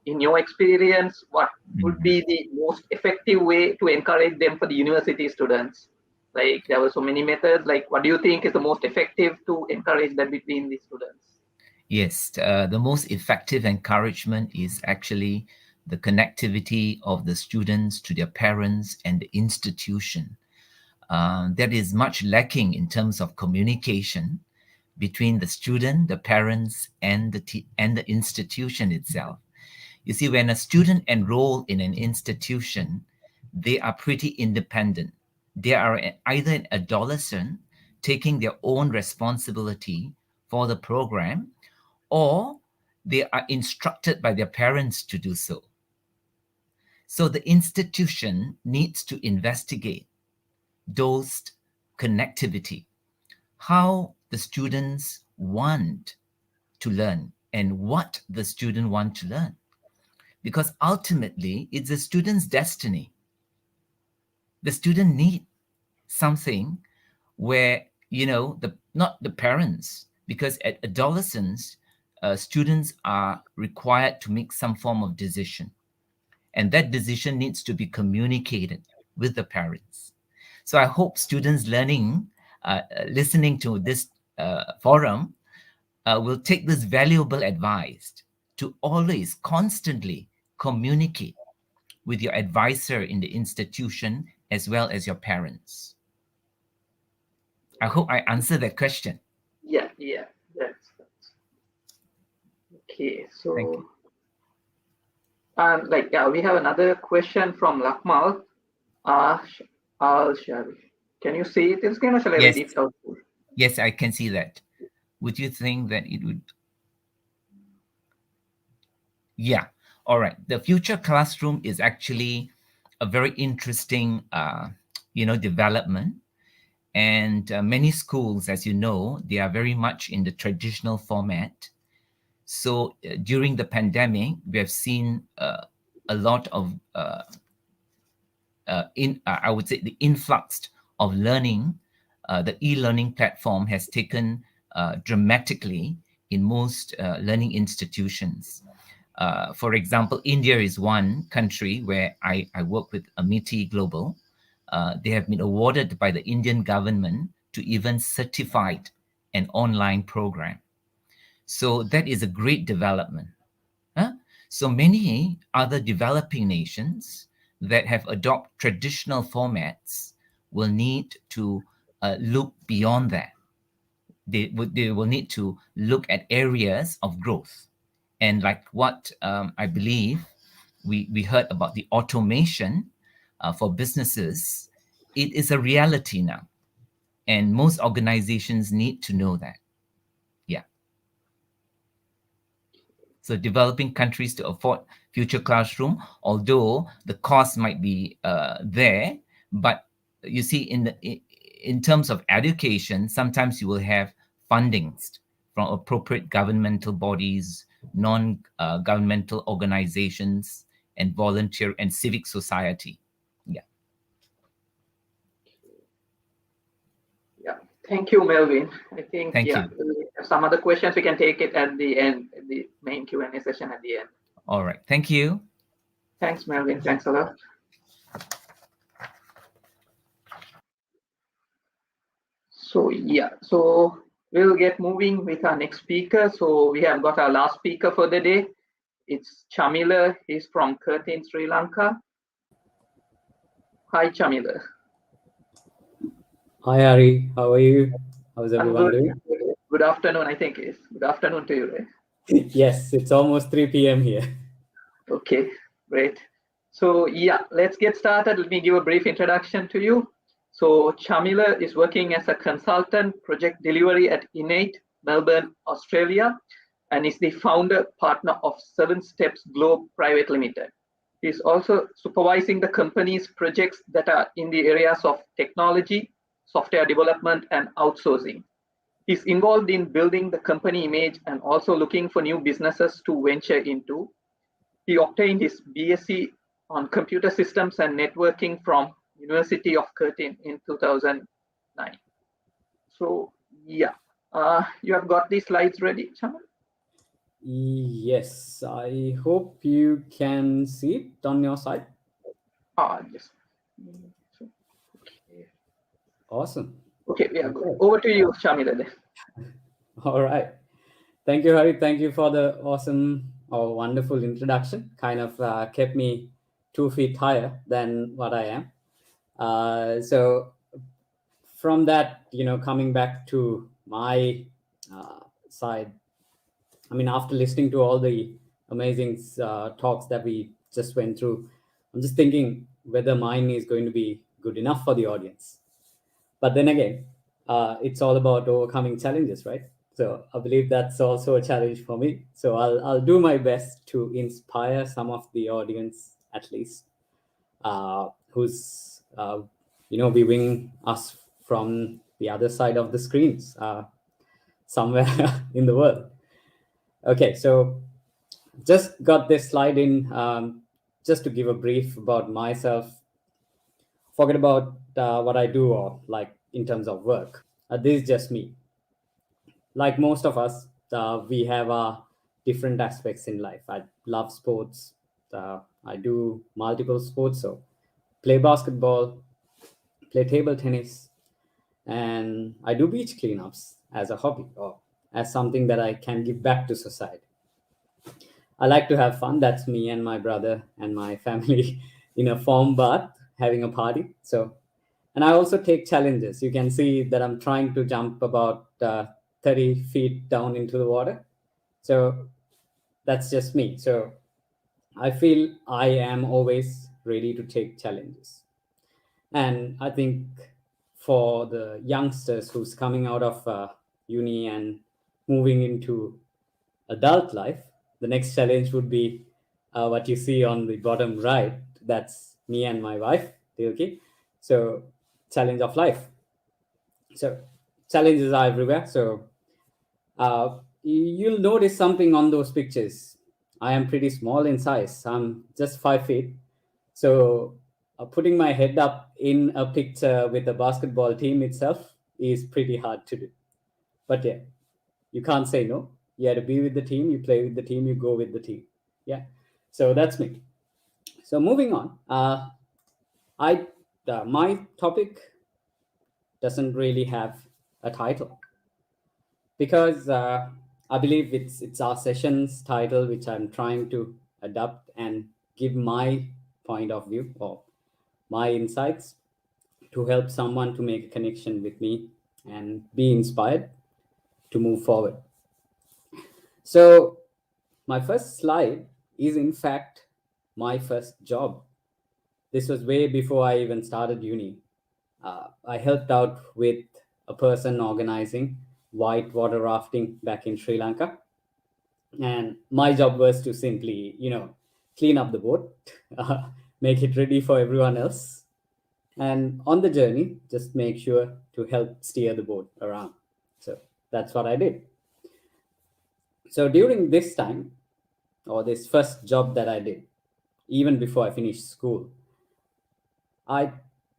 in your experience, what would be the most effective way to encourage them for the university students? Like there were so many methods. Like, what do you think is the most effective to encourage that between the students? Yes, the most effective encouragement is actually the connectivity of the students to their parents and the institution. That is much lacking in terms of communication between the student, the parents, and the institution itself. You see, when a student enroll in an institution, they are pretty independent. They are either an adolescent taking their own responsibility for the program, or they are instructed by their parents to do so. So the institution needs to investigate those connectivity, how the students want to learn and what the student want to learn. Because ultimately, it's the student's destiny. The student need something where, not the parents, because at adolescence, students are required to make some form of decision. And that decision needs to be communicated with the parents. So I hope students listening to this forum will take this valuable advice to always constantly communicate with your advisor in the institution as well as your parents. I hope I answered that question. Yeah, that's okay. So, we have another question from Lakmal. Shall can you see it in screen or shall I Yes. read it out? Yes, I can see that. Would you think that it would? Yeah. All right. The future classroom is actually a very interesting, development. And many schools, as you know, they are very much in the traditional format. So during the pandemic, we have seen a lot of, I would say, the influx of learning. The e-learning platform has taken dramatically in most learning institutions. For example, India is one country where I work with Amity Global. They have been awarded by the Indian government to even certify an online program. So that is a great development. So many other developing nations that have adopted traditional formats will need to look beyond that. They will need to look at areas of growth. And like what I believe we heard about the automation for businesses, it is a reality now. And most organizations need to know that. Yeah. So developing countries to afford future classroom, although the cost might be there, but you see, in terms of education, sometimes you will have fundings from appropriate governmental bodies non-governmental organizations, and volunteer and civic society. Yeah. Yeah, thank you, Melvin. I think, Thank yeah, you. some other questions we can take it at the end, the main Q&A session at the end. All right. Thank you. Thanks, Melvin. Thanks a lot. So, yeah, so we'll get moving with our next speaker. So we have got our last speaker for the day. It's Chamila. He's from Curtin, Sri Lanka. Hi, Chamila. Hi, Hari. How are you? How's I'm everyone good. doing? Good afternoon, I think it's good afternoon to you, right? Yes, it's almost 3 p.m. here. Okay, great. So yeah, let's get started. Let me give a brief introduction to you. So Chamila is working as a consultant project delivery at Innate, Melbourne, Australia, and is the founder partner of 7 Steps Globe Private Limited. He's also supervising the company's projects that are in the areas of technology, software development, and outsourcing. He's involved in building the company image and also looking for new businesses to venture into. He obtained his BSc on computer systems and networking from University of Curtin in 2009. So yeah, you have got these slides ready, Chaman? Yes, I hope you can see it on your side. Yes. Okay. Awesome. Okay, yeah, good. Over to you, Shamila. All right. Thank you, Hari. Thank you for the awesome or wonderful introduction. Kind of kept me 2 feet higher than what I am. So from that, coming back to my side, I mean, after listening to all the amazing talks that we just went through, I'm just thinking whether mine is going to be good enough for the audience. But then again, it's all about overcoming challenges, right? So I believe that's also a challenge for me. So I'll do my best to inspire some of the audience, at least, who's viewing us from the other side of the screens, somewhere in the world. Okay, so just got this slide in just to give a brief about myself. Forget about what I do or like in terms of work. This is just me. Like most of us, we have different aspects in life. I love sports. I do multiple sports. So play basketball, play table tennis, and I do beach cleanups as a hobby or as something that I can give back to society. I like to have fun. That's me and my brother and my family in a foam bath having a party. So, and I also take challenges. You can see that I'm trying to jump about 30 feet down into the water. So that's just me. So I feel I am always ready to take challenges. And I think for the youngsters who's coming out of uni and moving into adult life, the next challenge would be what you see on the bottom right. That's me and my wife, okay? So challenge of life. So challenges are everywhere. So you'll notice something on those pictures. I am pretty small in size. I'm just 5 feet. So putting my head up in a picture with a basketball team itself is pretty hard to do. But yeah, you can't say no. You have to be with the team, you play with the team, you go with the team. Yeah. So that's me. So moving on, my topic doesn't really have a title because I believe it's our session's title, which I'm trying to adapt and give my point of view or my insights to help someone to make a connection with me and be inspired to move forward. So my first slide is in fact my first job. This was way before I even started uni. I helped out with a person organizing whitewater rafting back in Sri Lanka. And my job was to simply, clean up the boat, make it ready for everyone else. And on the journey, just make sure to help steer the boat around. So that's what I did. So during this time, or this first job that I did, even before I finished school, I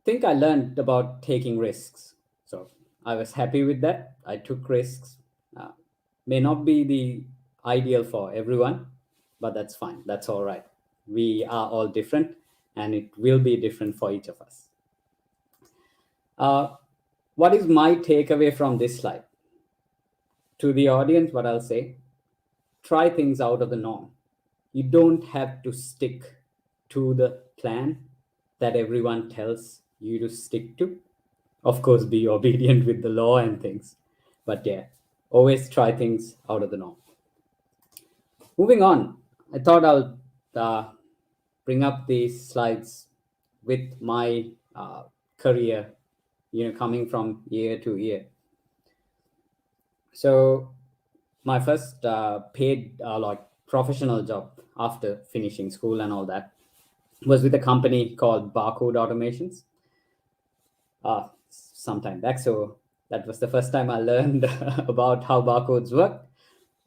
think I learned about taking risks. So I was happy with that. I took risks. May not be the ideal for everyone, but that's fine. That's all right. We are all different, and it will be different for each of us. What is my takeaway from this slide? To the audience, what I'll say, try things out of the norm. You don't have to stick to the plan that everyone tells you to stick to. Of course, be obedient with the law and things. But yeah, always try things out of the norm. Moving on, I thought I'll bring up these slides with my career, coming from year to year. So my first paid professional job after finishing school and all that was with a company called Barcode Automations some time back. So that was the first time I learned about how barcodes work.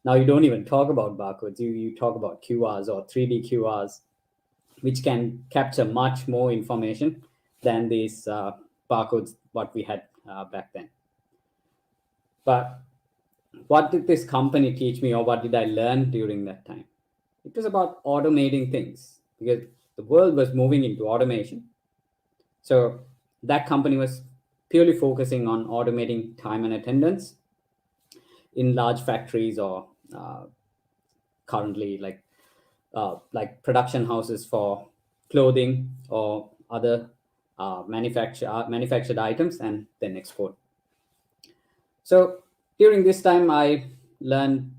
Now you don't even talk about barcodes. You talk about QRs or 3D QRs, which can capture much more information than these barcodes what we had back then. But what did this company teach me, or what did I learn during that time? It was about automating things, because the world was moving into automation. So that company was purely focusing on automating time and attendance in large factories, or currently like production houses for clothing or other manufactured items, and then export. So during this time, I learned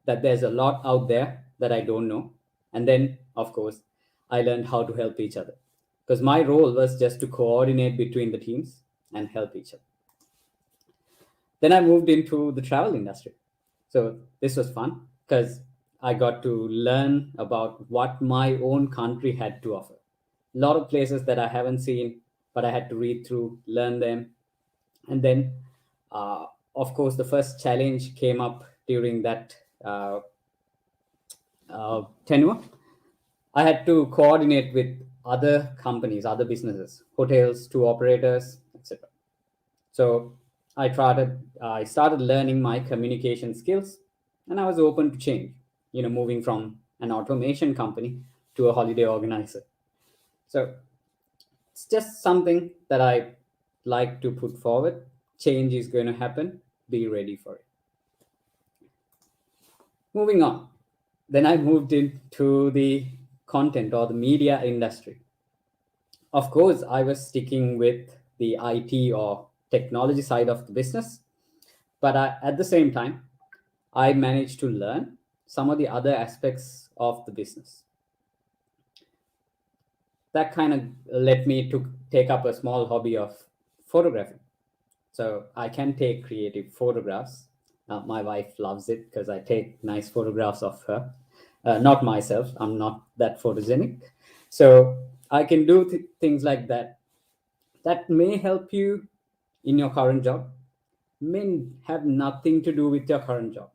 that there's a lot out there that I don't know. And then, of course, I learned how to help each other, because my role was just to coordinate between the teams and help each other. Then I moved into the travel industry. So this was fun, because I got to learn about what my own country had to offer. A lot of places that I haven't seen, but I had to read through, learn them. And then, of course, the first challenge came up during that tenure. I had to coordinate with other companies, other businesses, hotels, tour operators, etc. So I started learning my communication skills, and I was open to change, moving from an automation company to a holiday organizer. So it's just something that I like to put forward. Change is going to happen. Be ready for it. Moving on. Then I moved into the content or the media industry. Of course, I was sticking with the IT or technology side of the business, but at the same time, I managed to learn some of the other aspects of the business. That kind of led me to take up a small hobby of photography. So I can take creative photographs. My wife loves it because I take nice photographs of her. Not myself, I'm not that photogenic. So I can do things like that. That may help you in your current job, may have nothing to do with your current job,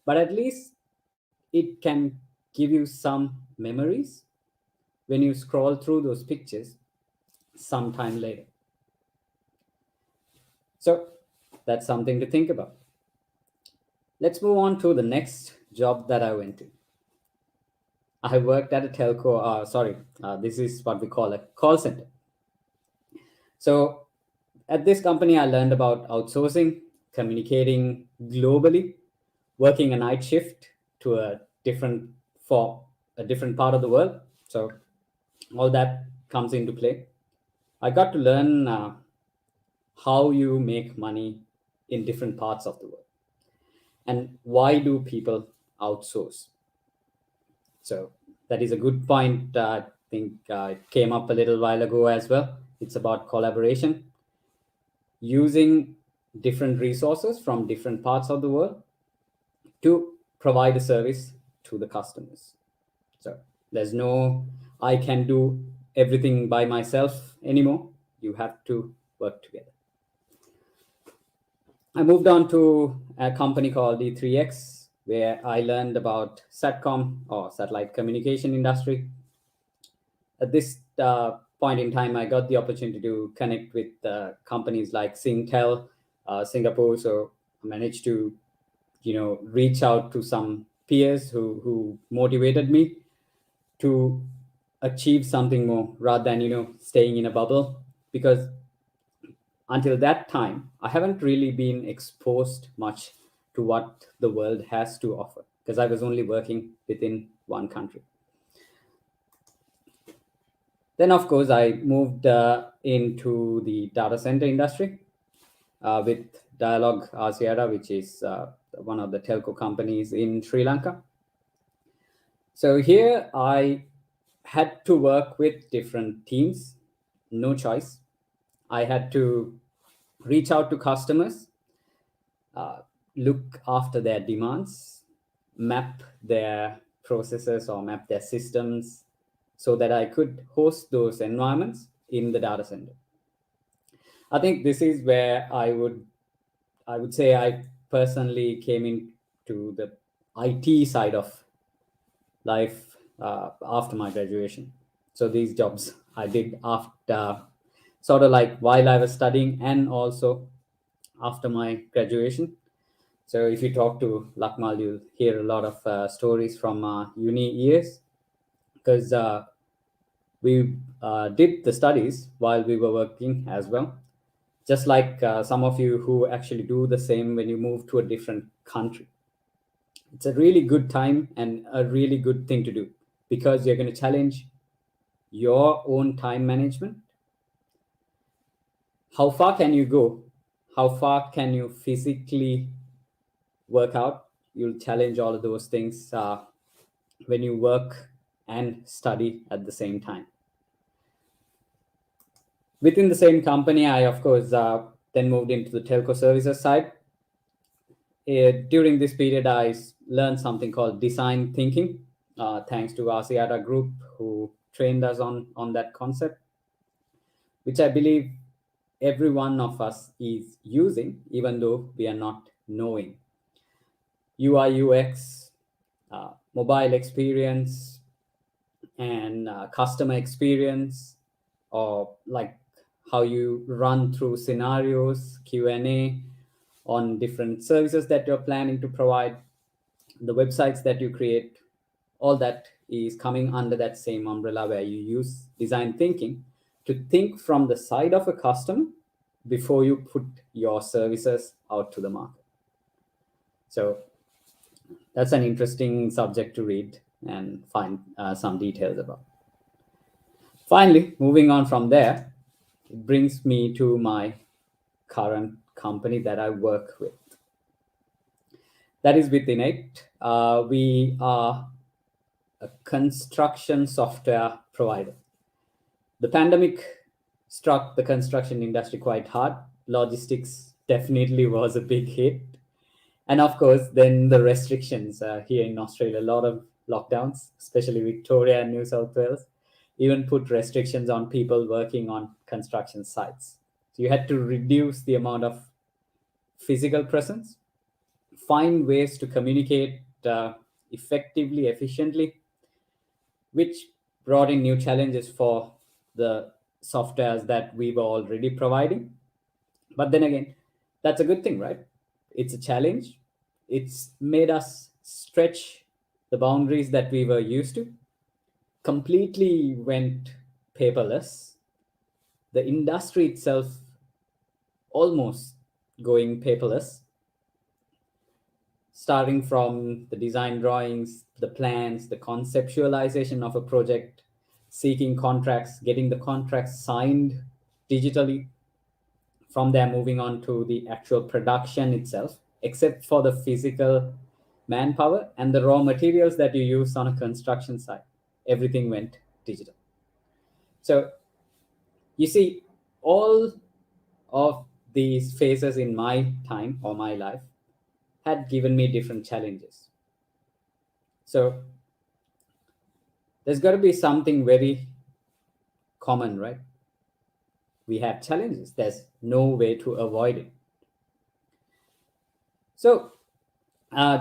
but at least it can give you some memories when you scroll through those pictures sometime later. So that's something to think about. Let's move on to the next job that I went to. I worked at a telco, this is what we call a call center. So at this company, I learned about outsourcing, communicating globally, working a night shift to a different part of the world. So all that comes into play. I got to learn how you make money in different parts of the world, and why do people outsource. So that is a good point. I think it came up a little while ago as well. It's about collaboration, using different resources from different parts of the world to provide a service to the customers. So there's no, I can do everything by myself anymore. You have to work together. I moved on to a company called E3X. where I learned about SATCOM or satellite communication industry. At this point in time, I got the opportunity to connect with companies like Singtel, Singapore. So I managed to, reach out to some peers who motivated me to achieve something more rather than, staying in a bubble. Because until that time, I haven't really been exposed much to what the world has to offer because I was only working within one country. Then, of course, I moved into the data center industry with Dialog Axiata, which is one of the telco companies in Sri Lanka. So here I had to work with different teams, no choice. I had to reach out to customers, look after their demands, map their processes or map their systems so that I could host those environments in the data center. I think this is where I would say I personally came into the IT side of life after my graduation. So these jobs I did after, sort of like while I was studying and also after my graduation. So if you talk to Lakmal, you'll hear a lot of stories from uni years, because we did the studies while we were working as well. Just like some of you who actually do the same when you move to a different country. It's a really good time and a really good thing to do because you're going to challenge your own time management. How far can you go? How far can you physically work out? You'll challenge all of those things when you work and study at the same time. Within the same company, I, of course, then moved into the telco services side. During this period, I learned something called design thinking, thanks to Axiata Group, who trained us on that concept, which I believe every one of us is using, even though we are not knowing. UI, UX, mobile experience, and customer experience, or like how you run through scenarios, Q&A on different services that you're planning to provide, the websites that you create, all that is coming under that same umbrella where you use design thinking to think from the side of a customer before you put your services out to the market. So that's an interesting subject to read and find some details about. Finally, moving on from there, it brings me to my current company that I work with. That is with Innate. We are a construction software provider. The pandemic struck the construction industry quite hard. Logistics definitely was a big hit. And of course, then the restrictions here in Australia, a lot of lockdowns, especially Victoria and New South Wales, even put restrictions on people working on construction sites. So you had to reduce the amount of physical presence, find ways to communicate effectively, efficiently, which brought in new challenges for the softwares that we were already providing. But then again, that's a good thing, right? It's a challenge. It's made us stretch the boundaries that we were used to. Completely went paperless. The industry itself almost going paperless, starting from the design drawings, the plans, the conceptualization of a project, seeking contracts, getting the contracts signed digitally. From there, moving on to the actual production itself, except for the physical manpower and the raw materials that you use on a construction site. Everything went digital. So you see, all of these phases in my time or my life had given me different challenges. So there's got to be something very common, right? We have challenges. There's no way to avoid it. So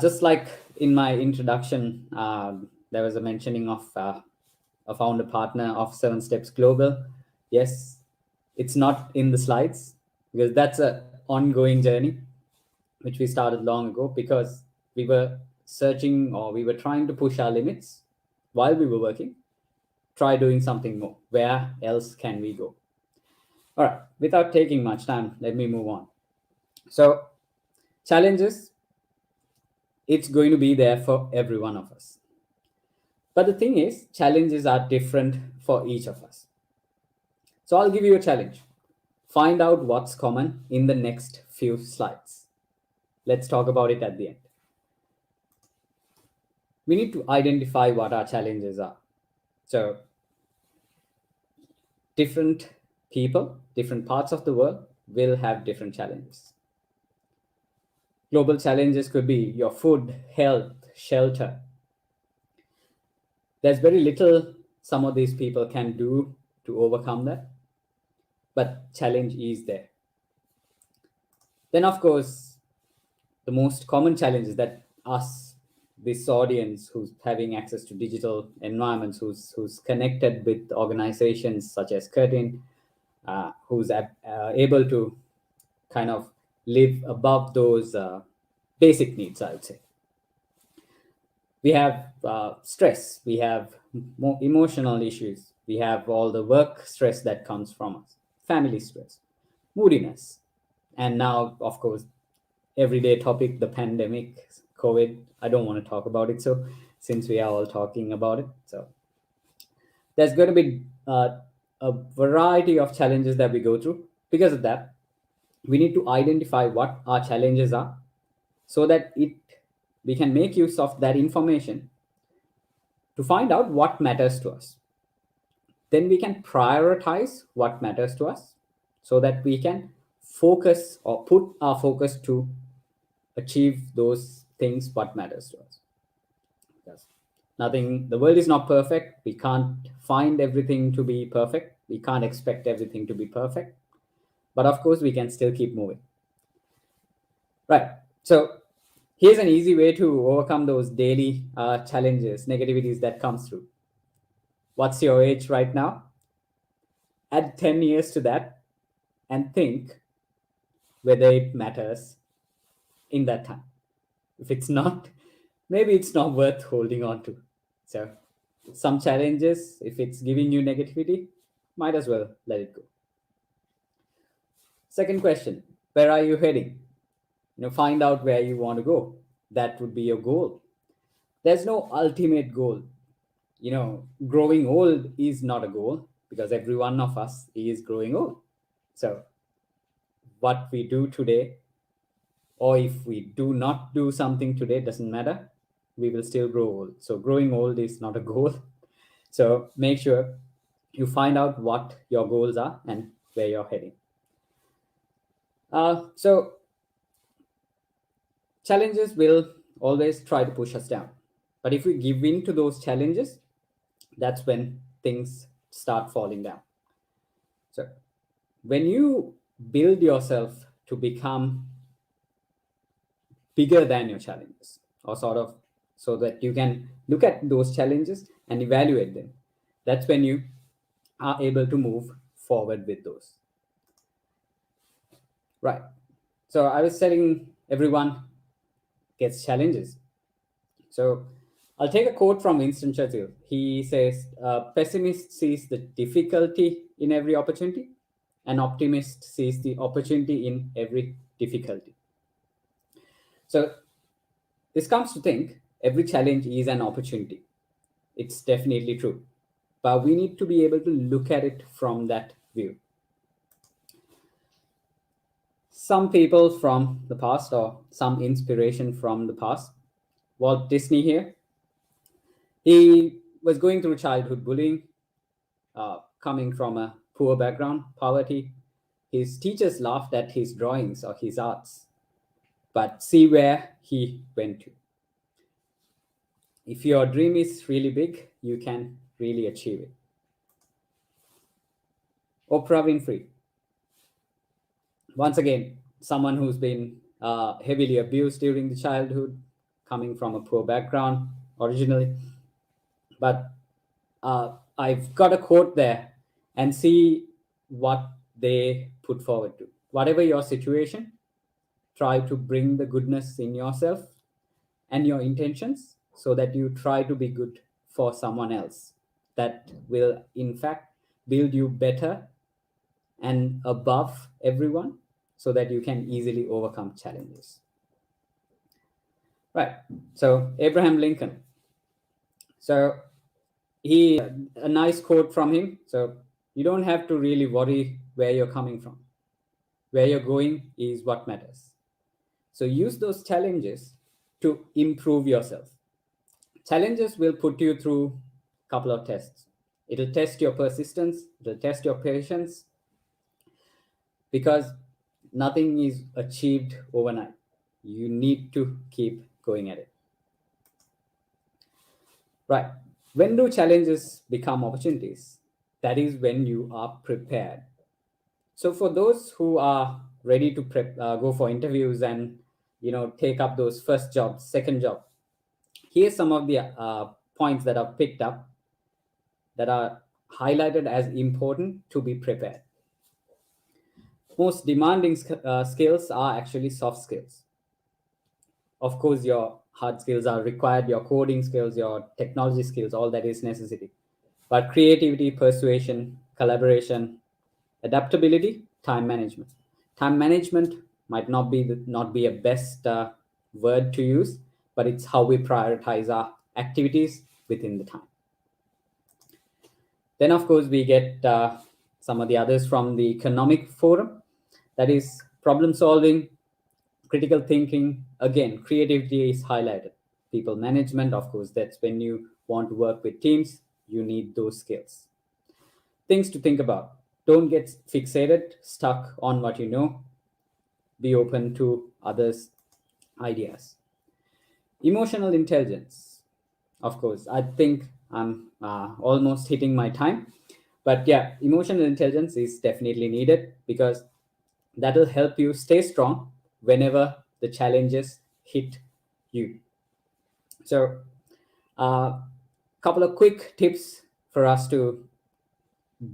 just like in my introduction, there was a mentioning of a founder partner of 7 Steps Global. Yes, it's not in the slides because that's an ongoing journey, which we started long ago because we were searching, or we were trying to push our limits while we were working. Try doing something more. Where else can we go? All right, without taking much time, let me move on. So challenges, it's going to be there for every one of us. But the thing is, challenges are different for each of us. So I'll give you a challenge. Find out what's common in the next few slides. Let's talk about it at the end. We need to identify what our challenges are. So different people, different parts of the world will have different challenges. Global challenges could be your food, health, shelter. There's very little some of these people can do to overcome that, but challenge is there. Then, of course, the most common challenges that us, this audience who's having access to digital environments, who's connected with organizations such as Curtin, who's able to kind of live above those basic needs, I would say. We have stress, we have more emotional issues, we have all the work stress that comes from us, family stress, moodiness, and now, of course, everyday topic, the pandemic, COVID. I don't want to talk about it, so since we are all talking about it, so there's going to be a variety of challenges that we go through. Because of that, we need to identify what our challenges are so that we can make use of that information to find out what matters to us. Then we can prioritize what matters to us so that we can focus or put our focus to achieve those things what matters to us. Because the world is not perfect. We can't find everything to be perfect. We can't expect everything to be perfect. But of course, we can still keep moving. Right. So here's an easy way to overcome those daily challenges, negativities that comes through. What's your age right now? Add 10 years to that and think whether it matters in that time. If it's not, maybe it's not worth holding on to. So some challenges, if it's giving you negativity, might as well let it go. Second question, where are you heading? Find out where you want to go. That would be your goal. There's no ultimate goal. Growing old is not a goal because every one of us is growing old. So what we do today, or if we do not do something today, doesn't matter. We will still grow old. So growing old is not a goal. So make sure you find out what your goals are and where you're heading. So challenges will always try to push us down. But if we give in to those challenges, that's when things start falling down. So when you build yourself to become bigger than your challenges, or sort of so that you can look at those challenges and evaluate them, that's when you are able to move forward with those. Right. So I was telling everyone gets challenges. So I'll take a quote from Winston Churchill. He says, pessimist sees the difficulty in every opportunity, and optimist sees the opportunity in every difficulty. So this comes to think every challenge is an opportunity. It's definitely true. But we need to be able to look at it from that view. Some people from the past, or some inspiration from the past. Walt Disney here. He was going through childhood bullying, coming from a poor background, poverty. His teachers laughed at his drawings or his arts, but see where he went to. If your dream is really big, you can really achieve it. Oprah Winfrey. Once again, someone who's been heavily abused during the childhood, coming from a poor background originally, but I've got a quote there, and see what they put forward to. Whatever your situation, try to bring the goodness in yourself and your intentions so that you try to be good for someone else. That will, in fact, build you better and above everyone so that you can easily overcome challenges. Right. So, Abraham Lincoln. So, a nice quote from him. So, you don't have to really worry where you're coming from. Where you're going is what matters. So, use those challenges to improve yourself. Challenges will put you through a couple of tests. It'll test your persistence, it'll test your patience, because nothing is achieved overnight. You need to keep going at it. Right. When do challenges become opportunities? That is when you are prepared. So for those who are ready to go for interviews and take up those first jobs, second job, here's some of the points that I've picked up that are highlighted as important to be prepared. Most demanding skills are actually soft skills. Of course, your hard skills are required, your coding skills, your technology skills, all that is necessary. But creativity, persuasion, collaboration, adaptability, time management. Time management might not be a best word to use, but it's how we prioritize our activities within the time. Then, of course, we get some of the others from the Economic Forum. That is problem solving, critical thinking. Again, creativity is highlighted. People management, of course, that's when you want to work with teams, you need those skills. Things to think about. Don't get fixated, stuck on what you know. Be open to others' ideas. Emotional intelligence. Of course, I think I'm almost hitting my time. But yeah, emotional intelligence is definitely needed, because that will help you stay strong whenever the challenges hit you. So a couple of quick tips for us to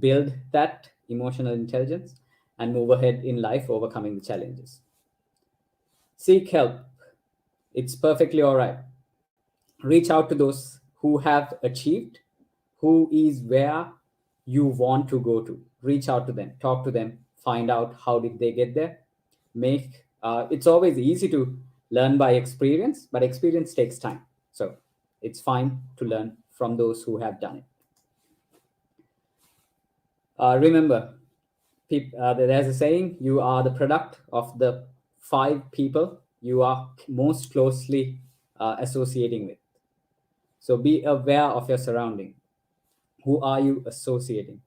build that emotional intelligence and move ahead in life, overcoming the challenges. Seek help. It's perfectly all right. Reach out to those who have achieved, who is where you want to go to. Reach out to them, talk to them, find out how did they get there. It's always easy to learn by experience, but experience takes time. So it's fine to learn from those who have done it. Remember, there's a saying, you are the product of the 5 people you are most closely associating with. So be aware of your surrounding. Who are you associating?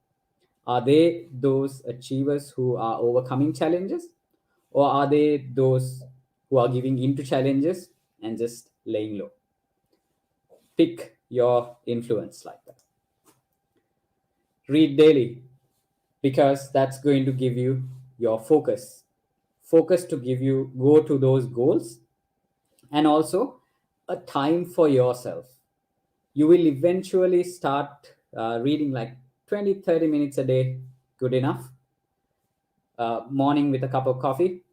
Are they those achievers who are overcoming challenges? Or are they those who are giving into challenges and just laying low? Pick your influence like that. Read daily, because that's going to give you your focus. Focus to go to those goals, and also a time for yourself. You will eventually start reading like 20-30 minutes a day, good enough. Morning with a cup of coffee,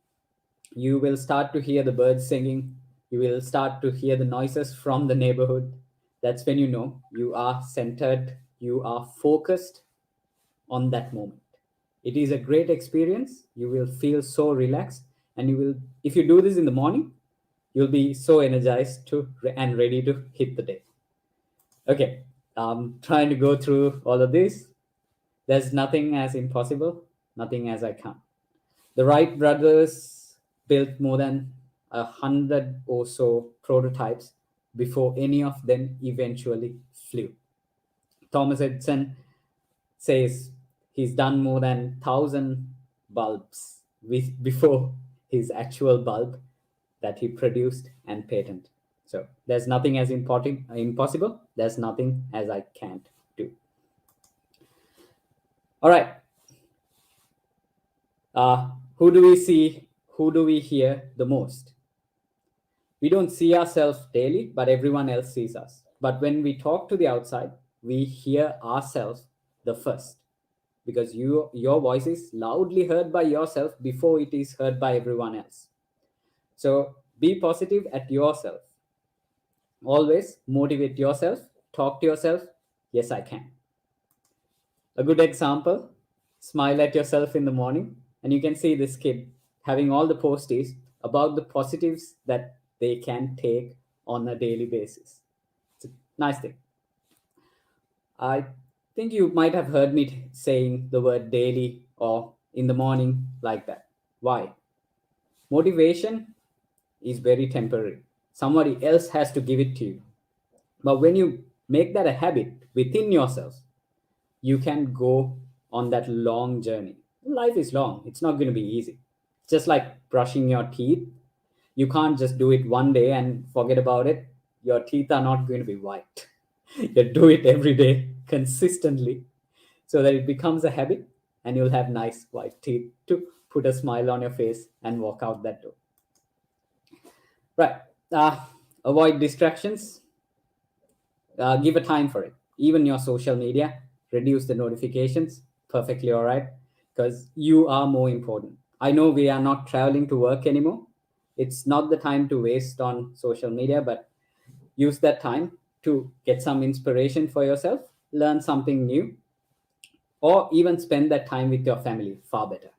you will start to hear the birds singing. You will start to hear the noises from the neighborhood. That's when you know you are centered, you are focused on that moment. It is a great experience. You will feel so relaxed, and if you do this in the morning, you'll be so energized and ready to hit the day. Okay, I'm trying to go through all of this. There's nothing as impossible, nothing as I can't. The Wright brothers built more than 100 or so prototypes before any of them eventually flew. Thomas Edison says he's done more than 1,000 bulbs before his actual bulb that he produced and patented. So there's nothing as impossible. There's nothing as I can't do. All right. Who do we see? Who do we hear the most? We don't see ourselves daily, but everyone else sees us. But when we talk to the outside, we hear ourselves the first, because your voice is loudly heard by yourself before it is heard by everyone else. So be positive at yourself. Always motivate yourself, talk to yourself. Yes, I can. A good example, smile at yourself in the morning, and you can see this kid having all the posties about the positives that they can take on a daily basis. It's a nice thing. I think you might have heard me saying the word daily or in the morning like that. Why? Motivation is very temporary. Somebody else has to give it to you. But when you make that a habit within yourself, you can go on that long journey. Life is long, it's not going to be easy. Just like brushing your teeth, you can't just do it one day and forget about it. Your teeth are not going to be white. You do it every day consistently so that it becomes a habit, and you'll have nice white teeth to put a smile on your face and walk out that door. Right. Avoid distractions. Give a time for it. Even your social media, reduce the notifications. Perfectly all right, because you are more important. I know we are not traveling to work anymore. It's not the time to waste on social media, but use that time to get some inspiration for yourself, learn something new, or even spend that time with your family. Far better.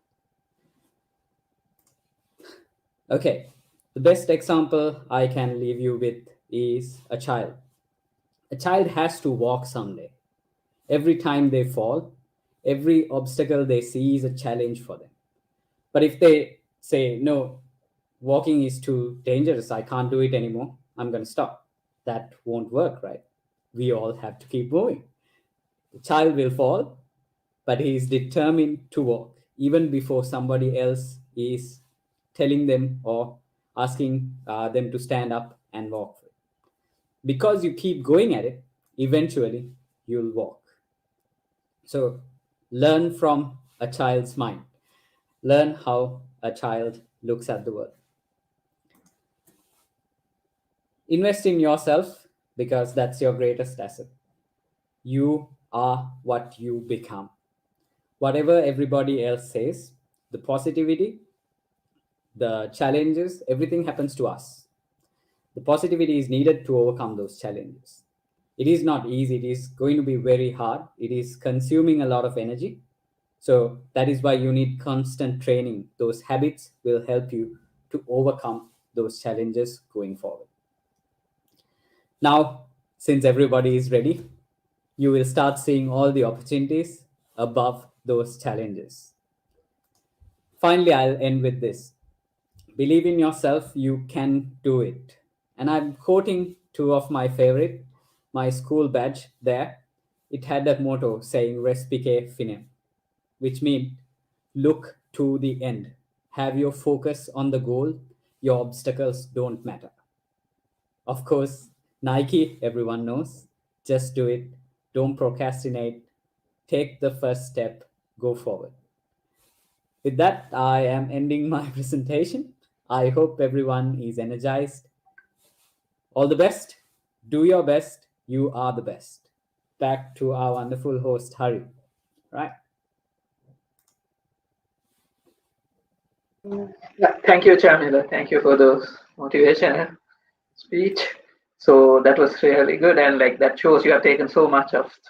Okay, the best example I can leave you with is a child. A child has to walk someday. Every time they fall, every obstacle they see is a challenge for them. But if they say, no, walking is too dangerous, I can't do it anymore, I'm going to stop, that won't work, right? We all have to keep moving. The child will fall, but he is determined to walk even before somebody else is telling them or asking them to stand up and walk. Because you keep going at it, eventually you'll walk. So learn from a child's mind. Learn how a child looks at the world. Invest in yourself, because that's your greatest asset. You are what you become. Whatever everybody else says, the positivity, the challenges, everything happens to us. The positivity is needed to overcome those challenges. It is not easy. It is going to be very hard. It is consuming a lot of energy. So that is why you need constant training. Those habits will help you to overcome those challenges going forward. Now, since everybody is ready, you will start seeing all the opportunities above those challenges. Finally, I'll end with this. Believe in yourself, you can do it. And I'm quoting two of my favorite, my school badge there. It had that motto saying Respice Finem, which means look to the end. Have your focus on the goal. Your obstacles don't matter. Of course, Nike, everyone knows. Just do it. Don't procrastinate. Take the first step. Go forward. With that, I am ending my presentation. I hope everyone is energized. All the best. Do your best. You are the best. Back to our wonderful host, Hari. Right. Yeah, thank you, Chamila. Thank you for those motivation speech. So that was really good, and like that shows you have taken so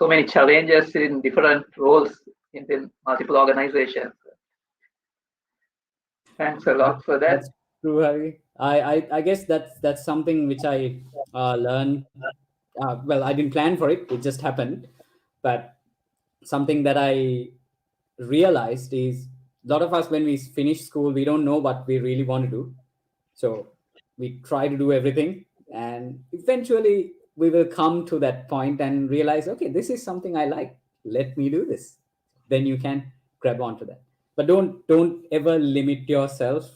many challenges in different roles in multiple organizations. Thanks a lot for that. That's true, Hari. I guess that's something which I learned. Well, I didn't plan for it. It just happened. But something that I realized is a lot of us, when we finish school, we don't know what we really want to do. So we try to do everything, and eventually we will come to that point and realize, okay, this is something I like. Let me do this. Then you can grab onto that. But don't ever limit yourself.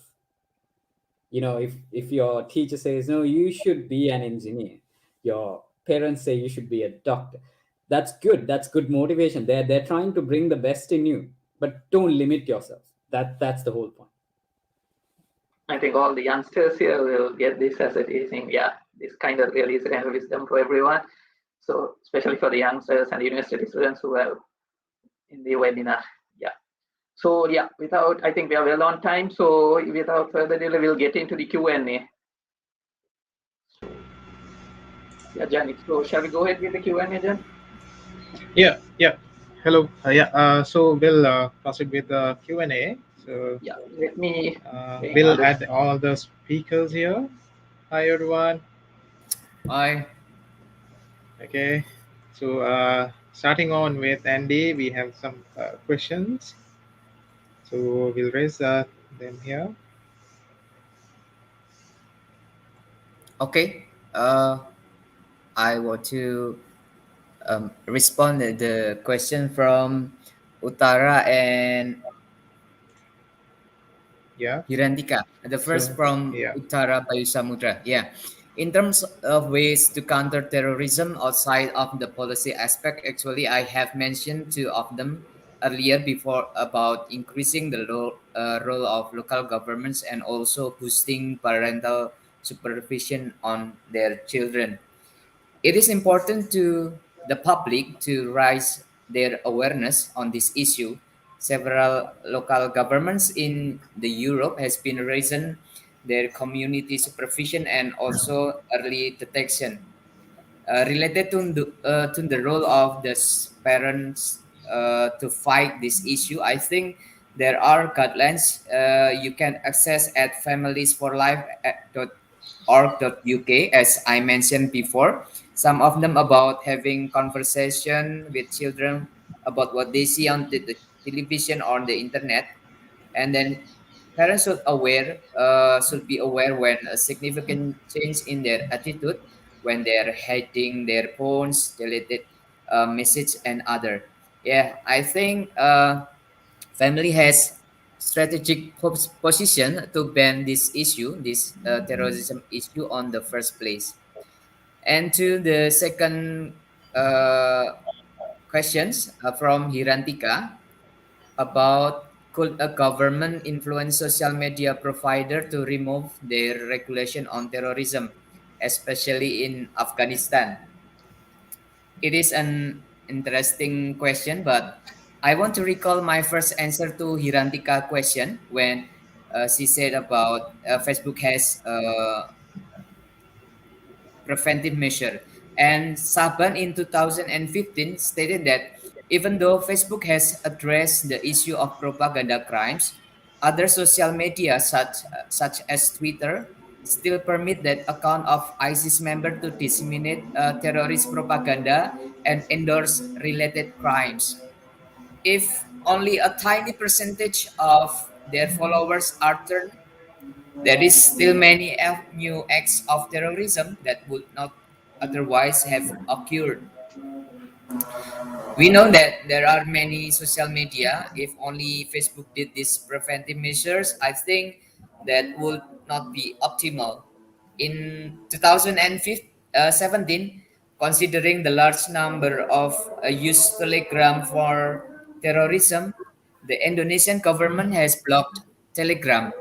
If your teacher says, no, you should be an engineer, your parents say you should be a doctor, that's good motivation. They're trying to bring the best in you, but don't limit yourself. That's the whole point. I think all the youngsters here will get this as a teaching. Yeah, this kind of really is a kind of wisdom for everyone. So especially for the youngsters and university students who are in the webinar. Yeah. So yeah, I think we are well on time. So without further delay, we'll get into the Q&A. Yeah, Janik. So shall we go ahead with the Q&A, Jan? Yeah. Hello. So we'll proceed with the Q&A. So yeah, let me. We'll add all the speakers here. Hi, everyone. Hi. Okay. So starting on with Andy, we have some questions. So we'll raise them here. Okay. I want to respond to the question from Uttara and Hirantika. The first from Uttara Bayu Samudra. Yeah. In terms of ways to counter terrorism outside of the policy aspect, actually, I have mentioned two of them earlier before about increasing the role of local governments and also boosting parental supervision on their children. It is important to the public to raise their awareness on this issue. Several local governments in the Europe has been raising their community supervision and also early detection. Related to the role of the parents to fight this issue, I think there are guidelines you can access at familiesforlife.org.uk, as I mentioned before. Some of them about having conversation with children about what they see on the television or on the internet, and then parents should be aware when a significant change in their attitude when they're hiding their phones, deleted message, and other. Yeah, I think family has strategic position to ban this issue, this terrorism issue, on the first place. And to the second questions from Hirantika about could a government influence social media provider to remove their regulation on terrorism, especially in Afghanistan? It is an interesting question, but I want to recall my first answer to Hirantika question when she said about Facebook has preventive measure. And Saban in 2015 stated that even though Facebook has addressed the issue of propaganda crimes, other social media such as Twitter still permit that account of ISIS member to disseminate terrorist propaganda and endorse related crimes. If only a tiny percentage of their followers are turned, there is still many new acts of terrorism that would not otherwise have occurred. We know that there are many social media. If only Facebook did these preventive measures, I think that would not be optimal. In 2017, considering the large number of used Telegram for terrorism, the Indonesian government has blocked Telegram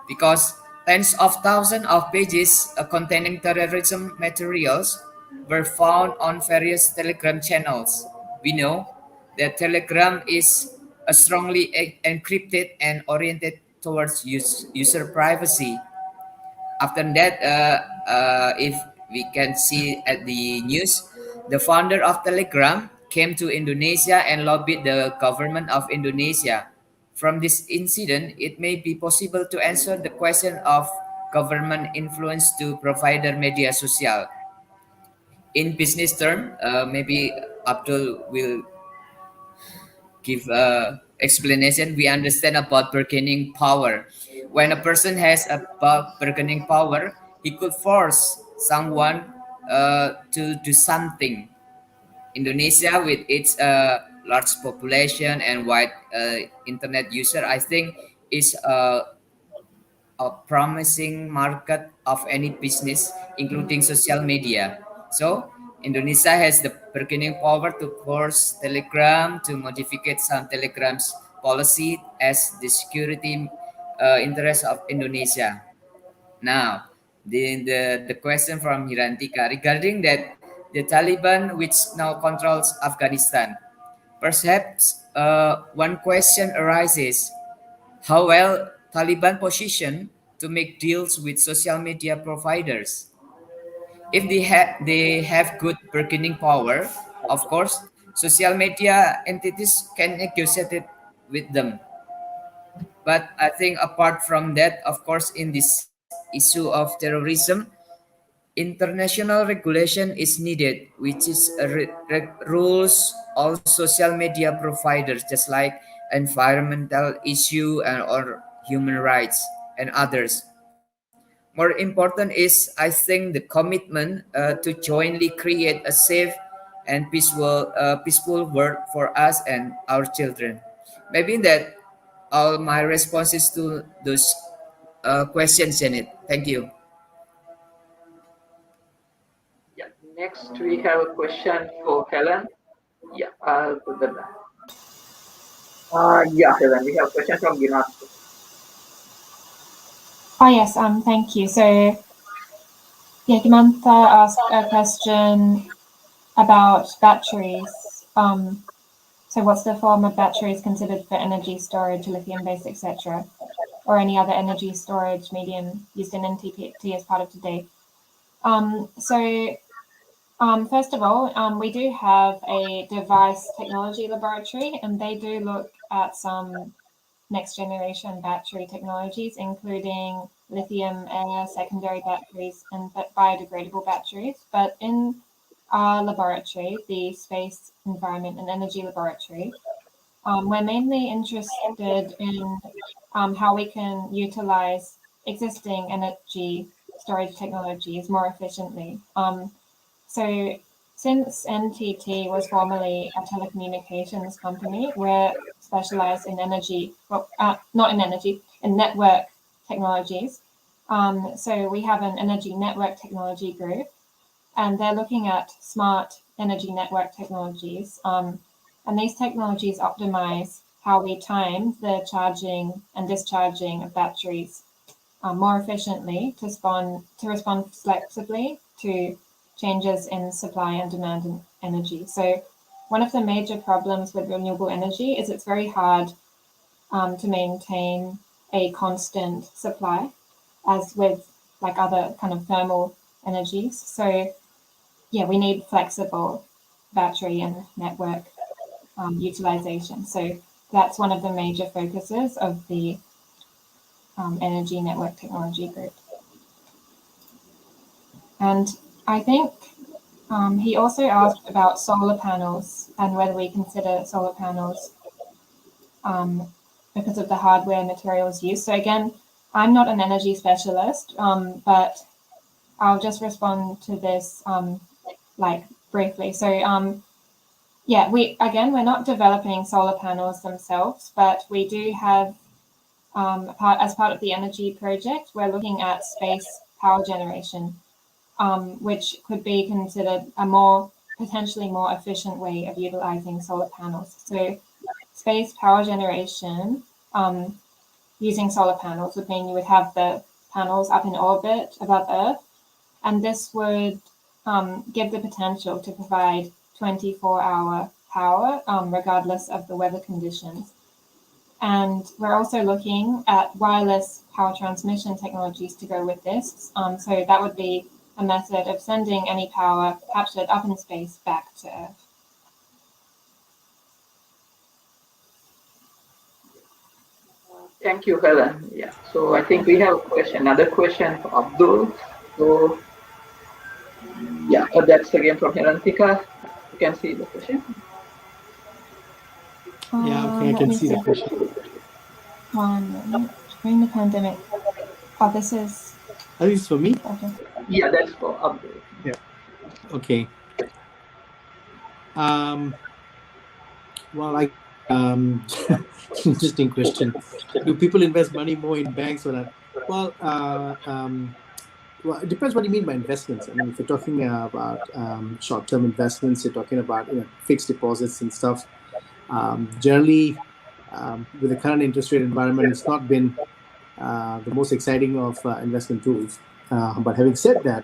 because tens of thousands of pages containing terrorism materials were found on various Telegram channels. We know that Telegram is strongly encrypted and oriented towards user privacy. After that, if we can see at the news, the founder of Telegram came to Indonesia and lobbied the government of Indonesia. From this incident, it may be possible to answer the question of government influence to provider media social. In business term, maybe Abdul will give explanation. We understand about bargaining power. When a person has a bargaining power, he could force someone to do something. Indonesia, with its large population and wide internet user, I think is a promising market of any business, including social media. So Indonesia has the bargaining power to force Telegram to modify some Telegram's policy as the security interest of Indonesia. Now, the question from Hirantika regarding that the Taliban, which now controls Afghanistan, perhaps one question arises: how well Taliban position to make deals with social media providers? If they have good bargaining power, of course, social media entities can negotiate it with them. But I think apart from that, of course, in this issue of terrorism, international regulation is needed, which is rules all social media providers, just like environmental issue and or human rights and others. More important is, I think, the commitment to jointly create a safe and peaceful world for us and our children. Maybe that all my responses to those questions, Janet. Thank you. Yeah. Next, we have a question for Helen. Yeah, I'll put that down. Yeah, Helen, we have a question from Ginat. Oh yes, thank you. So yeah, Gimantha asked a question about batteries. So what's the form of batteries considered for energy storage, lithium-based, etc., or any other energy storage medium used in NTPT as part of today? First of all, we do have a device technology laboratory, and they do look at some next generation battery technologies, including lithium air secondary batteries and biodegradable batteries. But in our laboratory, the Space, Environment and Energy Laboratory, we're mainly interested in how we can utilize existing energy storage technologies more efficiently. So since NTT was formerly a telecommunications company, we're specialized in energy, well, not in energy, in network technologies. So we have an energy network technology group, and they're looking at smart energy network technologies. And these technologies optimize how we time the charging and discharging of batteries more efficiently to respond flexibly to changes in supply and demand in energy. So one of the major problems with renewable energy is it's very hard to maintain a constant supply, as with like other kind of thermal energies. So yeah, we need flexible battery and network utilization. So that's one of the major focuses of the Energy Network Technology Group. And I think he also asked about solar panels and whether we consider solar panels because of the hardware materials used. So again, I'm not an energy specialist, but I'll just respond to this like briefly. So yeah, we're not developing solar panels themselves, but we do have as part of the energy project, we're looking at space power generation, which could be considered a potentially more efficient way of utilizing solar panels. So space power generation using solar panels would mean you would have the panels up in orbit above Earth, and this would give the potential to provide 24-hour power regardless of the weather conditions. And we're also looking at wireless power transmission technologies to go with this. So that would be a method of sending any power captured up in space back to Earth. Thank you, Helen. Yeah, so I think we have another question for Abdul. So yeah, that's again from Hirantika. You can see the question. Yeah, okay, I can see the question. 1 minute. During the pandemic. Oh, this is... Are these for me? Okay. Yeah, that's for Abdul. Yeah. Okay. Well, interesting question. Do people invest money more in banks or not? Well, it depends what you mean by investments. I mean, if you're talking about short-term investments, you're talking about fixed deposits and stuff. Generally, with the current interest rate environment, it's not been the most exciting of investment tools. But having said that,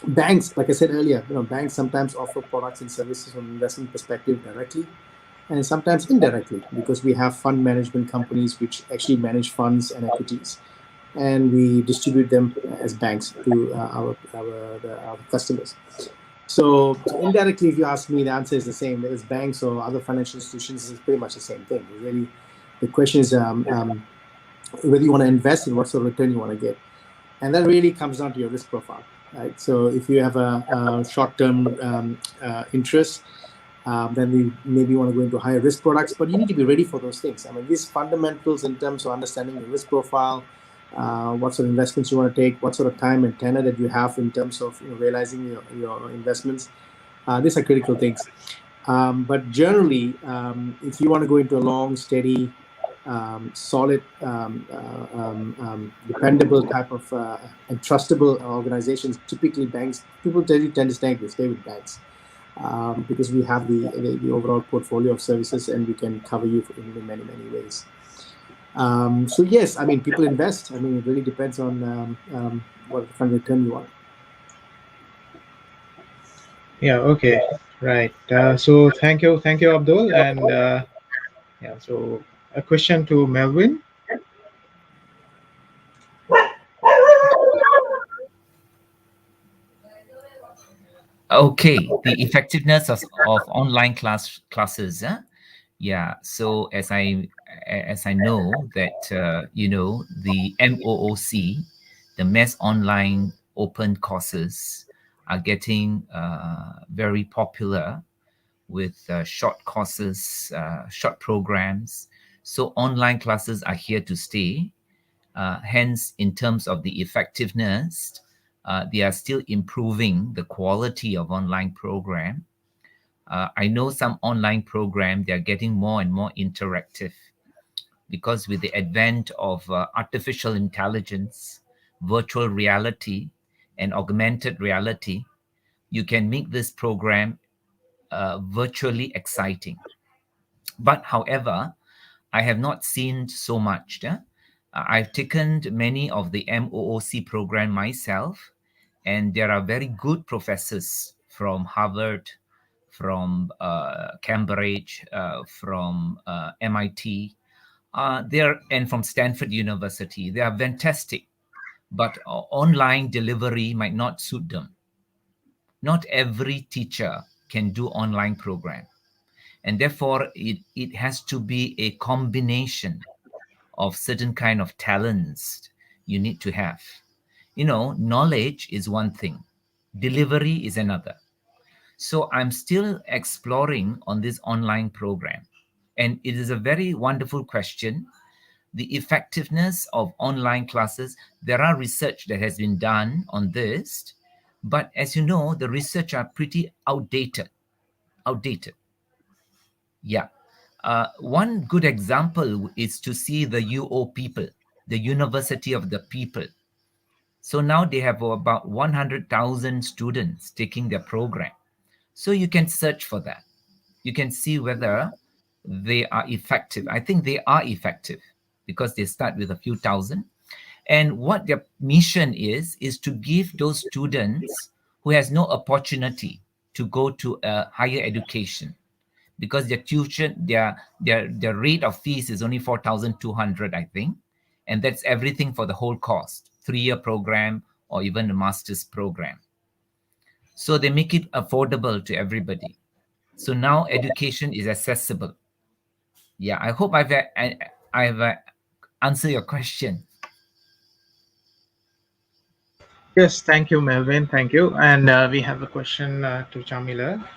banks, like I said earlier, banks sometimes offer products and services from an investment perspective directly, and sometimes indirectly, because we have fund management companies which actually manage funds and equities, and we distribute them as banks to our customers. So indirectly, if you ask me, the answer is the same. Whether it's banks or other financial institutions, is pretty much the same thing. Really, the question is whether you want to invest and what sort of return you want to get, and that really comes down to your risk profile, right? So if you have a short-term interest, then we maybe want to go into higher risk products, but you need to be ready for those things. I mean, these fundamentals in terms of understanding the risk profile, what sort of investments you want to take, what sort of time and tenor that you have in terms of realizing your investments. These are critical things. But generally, if you want to go into a long, steady, solid, dependable type of and trustable organizations, typically banks, people tend to stay with banks. Because we have the overall portfolio of services and we can cover you in many, many ways. So yes, I mean, people invest. I mean, it really depends on what kind of return you want. Yeah, okay, right. So thank you, Abdul. And yeah, so a question to Melvin. Okay, the effectiveness of online classes. Huh? Yeah. So as I know that the MOOC, the Mass Online Open Courses, are getting very popular with short courses, short programs. So online classes are here to stay. Hence, in terms of the effectiveness, they are still improving the quality of online program. I know some online program, they are getting more and more interactive because with the advent of artificial intelligence, virtual reality, and augmented reality, you can make this program virtually exciting. But however, I have not seen so much. I've taken many of the MOOC program myself, and there are very good professors from Harvard, from Cambridge, from MIT, and from Stanford University. They are fantastic, but online delivery might not suit them. Not every teacher can do online program. And therefore, it has to be a combination of certain kind of talents you need to have. Knowledge is one thing, delivery is another. So I'm still exploring on this online program. And it is a very wonderful question. The effectiveness of online classes, there are research that has been done on this, but as you know, the research are pretty outdated. Yeah. One good example is to see the UO people, the University of the People. So now they have about 100,000 students taking their program. So you can search for that. You can see whether they are effective. I think they are effective because they start with a few thousand. And what their mission is to give those students who has no opportunity to go to a higher education, because their tuition, their rate of fees is only 4,200, I think. And that's everything for the whole cost, 3-year program or even a master's program. So they make it affordable to everybody. So now education is accessible. Yeah, I hope I've answered your question. Yes, thank you, Melvin. Thank you. And we have a question to Jamila.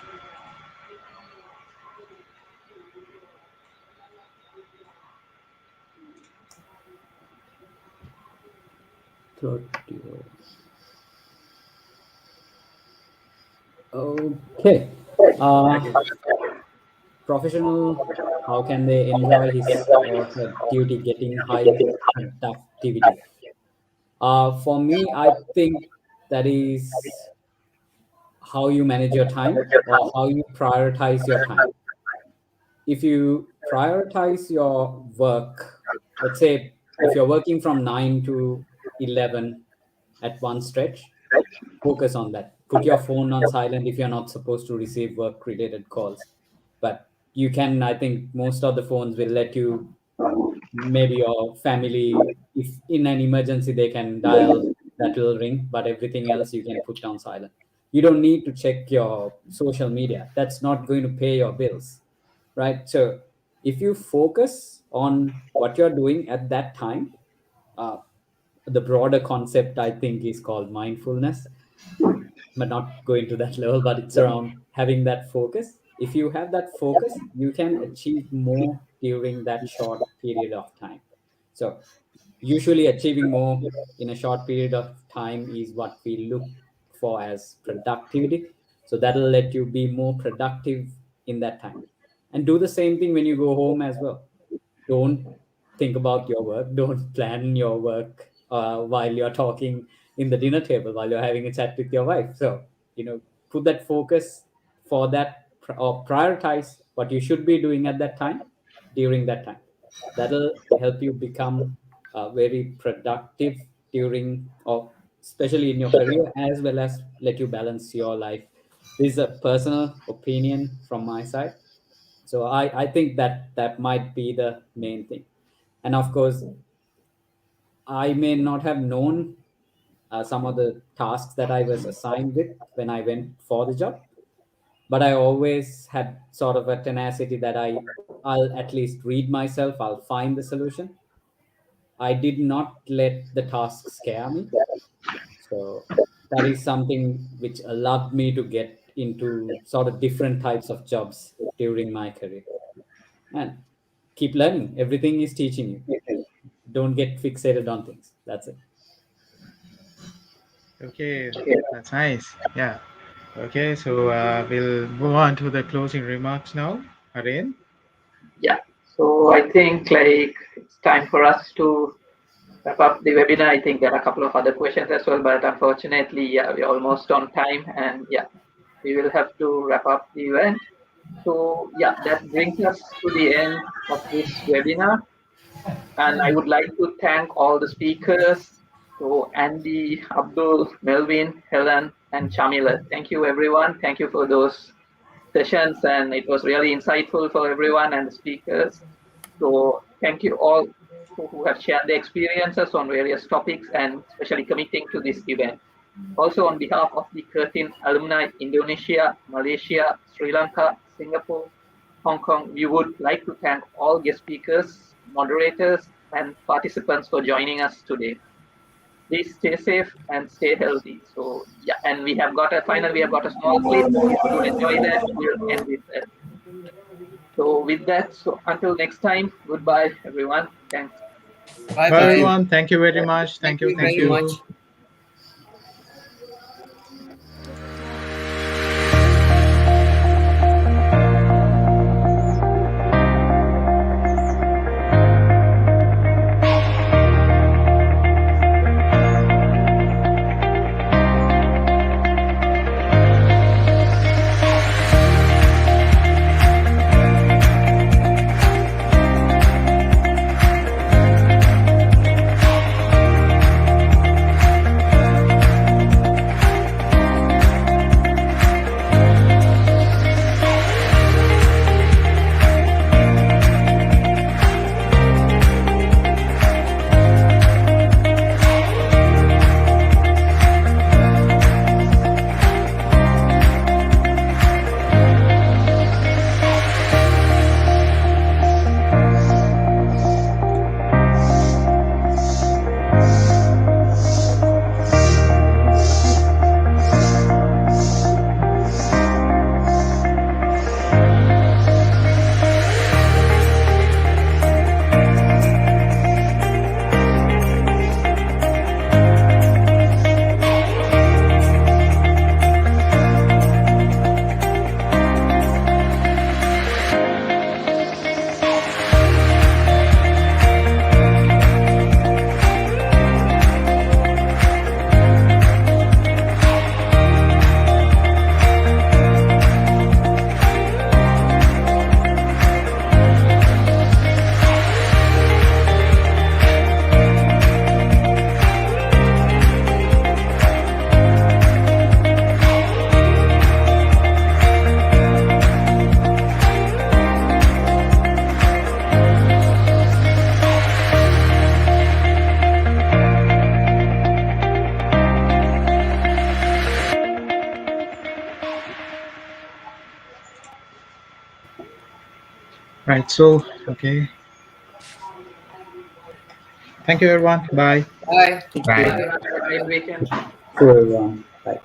Okay. Professional, how can they enjoy his or her duty getting high productivity? For me, I think that is how you manage your time or how you prioritize your time. If you prioritize your work let's say if you're working from 9 to 11 at one stretch, focus on that. Put your phone on silent if you're not supposed to receive work related calls. But you can, I think most of the phones will let you, maybe your family, if in an emergency they can dial, that will ring, but everything else you can put down silent. You don't need to check your social media. That's not going to pay your bills, right? So if you focus on what you're doing at that time, the broader concept I think is called mindfulness, but not going to that level, but it's around having that focus. If you have that focus, you can achieve more during that short period of time. So usually achieving more in a short period of time is what we look for as productivity. So that'll let you be more productive in that time. And do the same thing when you go home as well. Don't think about your work. Don't plan your work while you're talking in the dinner table, while you're having a chat with your wife. So, put that focus for that, or prioritize what you should be doing at that time during that time. That'll help you become very productive during, or especially in your career, as well as let you balance your life. This is a personal opinion from my side. So I think that might be the main thing. And of course, I may not have known some of the tasks that I was assigned with when I went for the job, but I always had sort of a tenacity that I'll at least read myself, I'll find the solution. I did not let the task scare me. So that is something which allowed me to get into sort of different types of jobs during my career. And keep learning. Everything is teaching you. Don't get fixated on things. That's it. Okay, that's nice. Yeah. Okay, so we'll move on to the closing remarks now. Harin? Yeah. So I think it's time for us to wrap up the webinar. I think there are a couple of other questions as well, but unfortunately, we're almost on time, and we will have to wrap up the event. So that brings us to the end of this webinar. And I would like to thank all the speakers, so Andy, Abdul, Melvin, Helen, and Chamila. Thank you, everyone. Thank you for those sessions, and it was really insightful for everyone and the speakers. So thank you all who have shared their experiences on various topics and especially committing to this event. Also, on behalf of the Curtin Alumni, Indonesia, Malaysia, Sri Lanka, Singapore, Hong Kong, we would like to thank all guest speakers, moderators, and participants for joining us today. Please stay safe and stay healthy. So and we have got a small clip. If you enjoy that, we'll end with that. So with that, until next time, goodbye, everyone. Thanks. Bye, everyone. Thank you very much. Thank you very much. Right. So, okay. Thank you, everyone. Bye. Bye. Bye. Have a great weekend. See you everyone. Bye.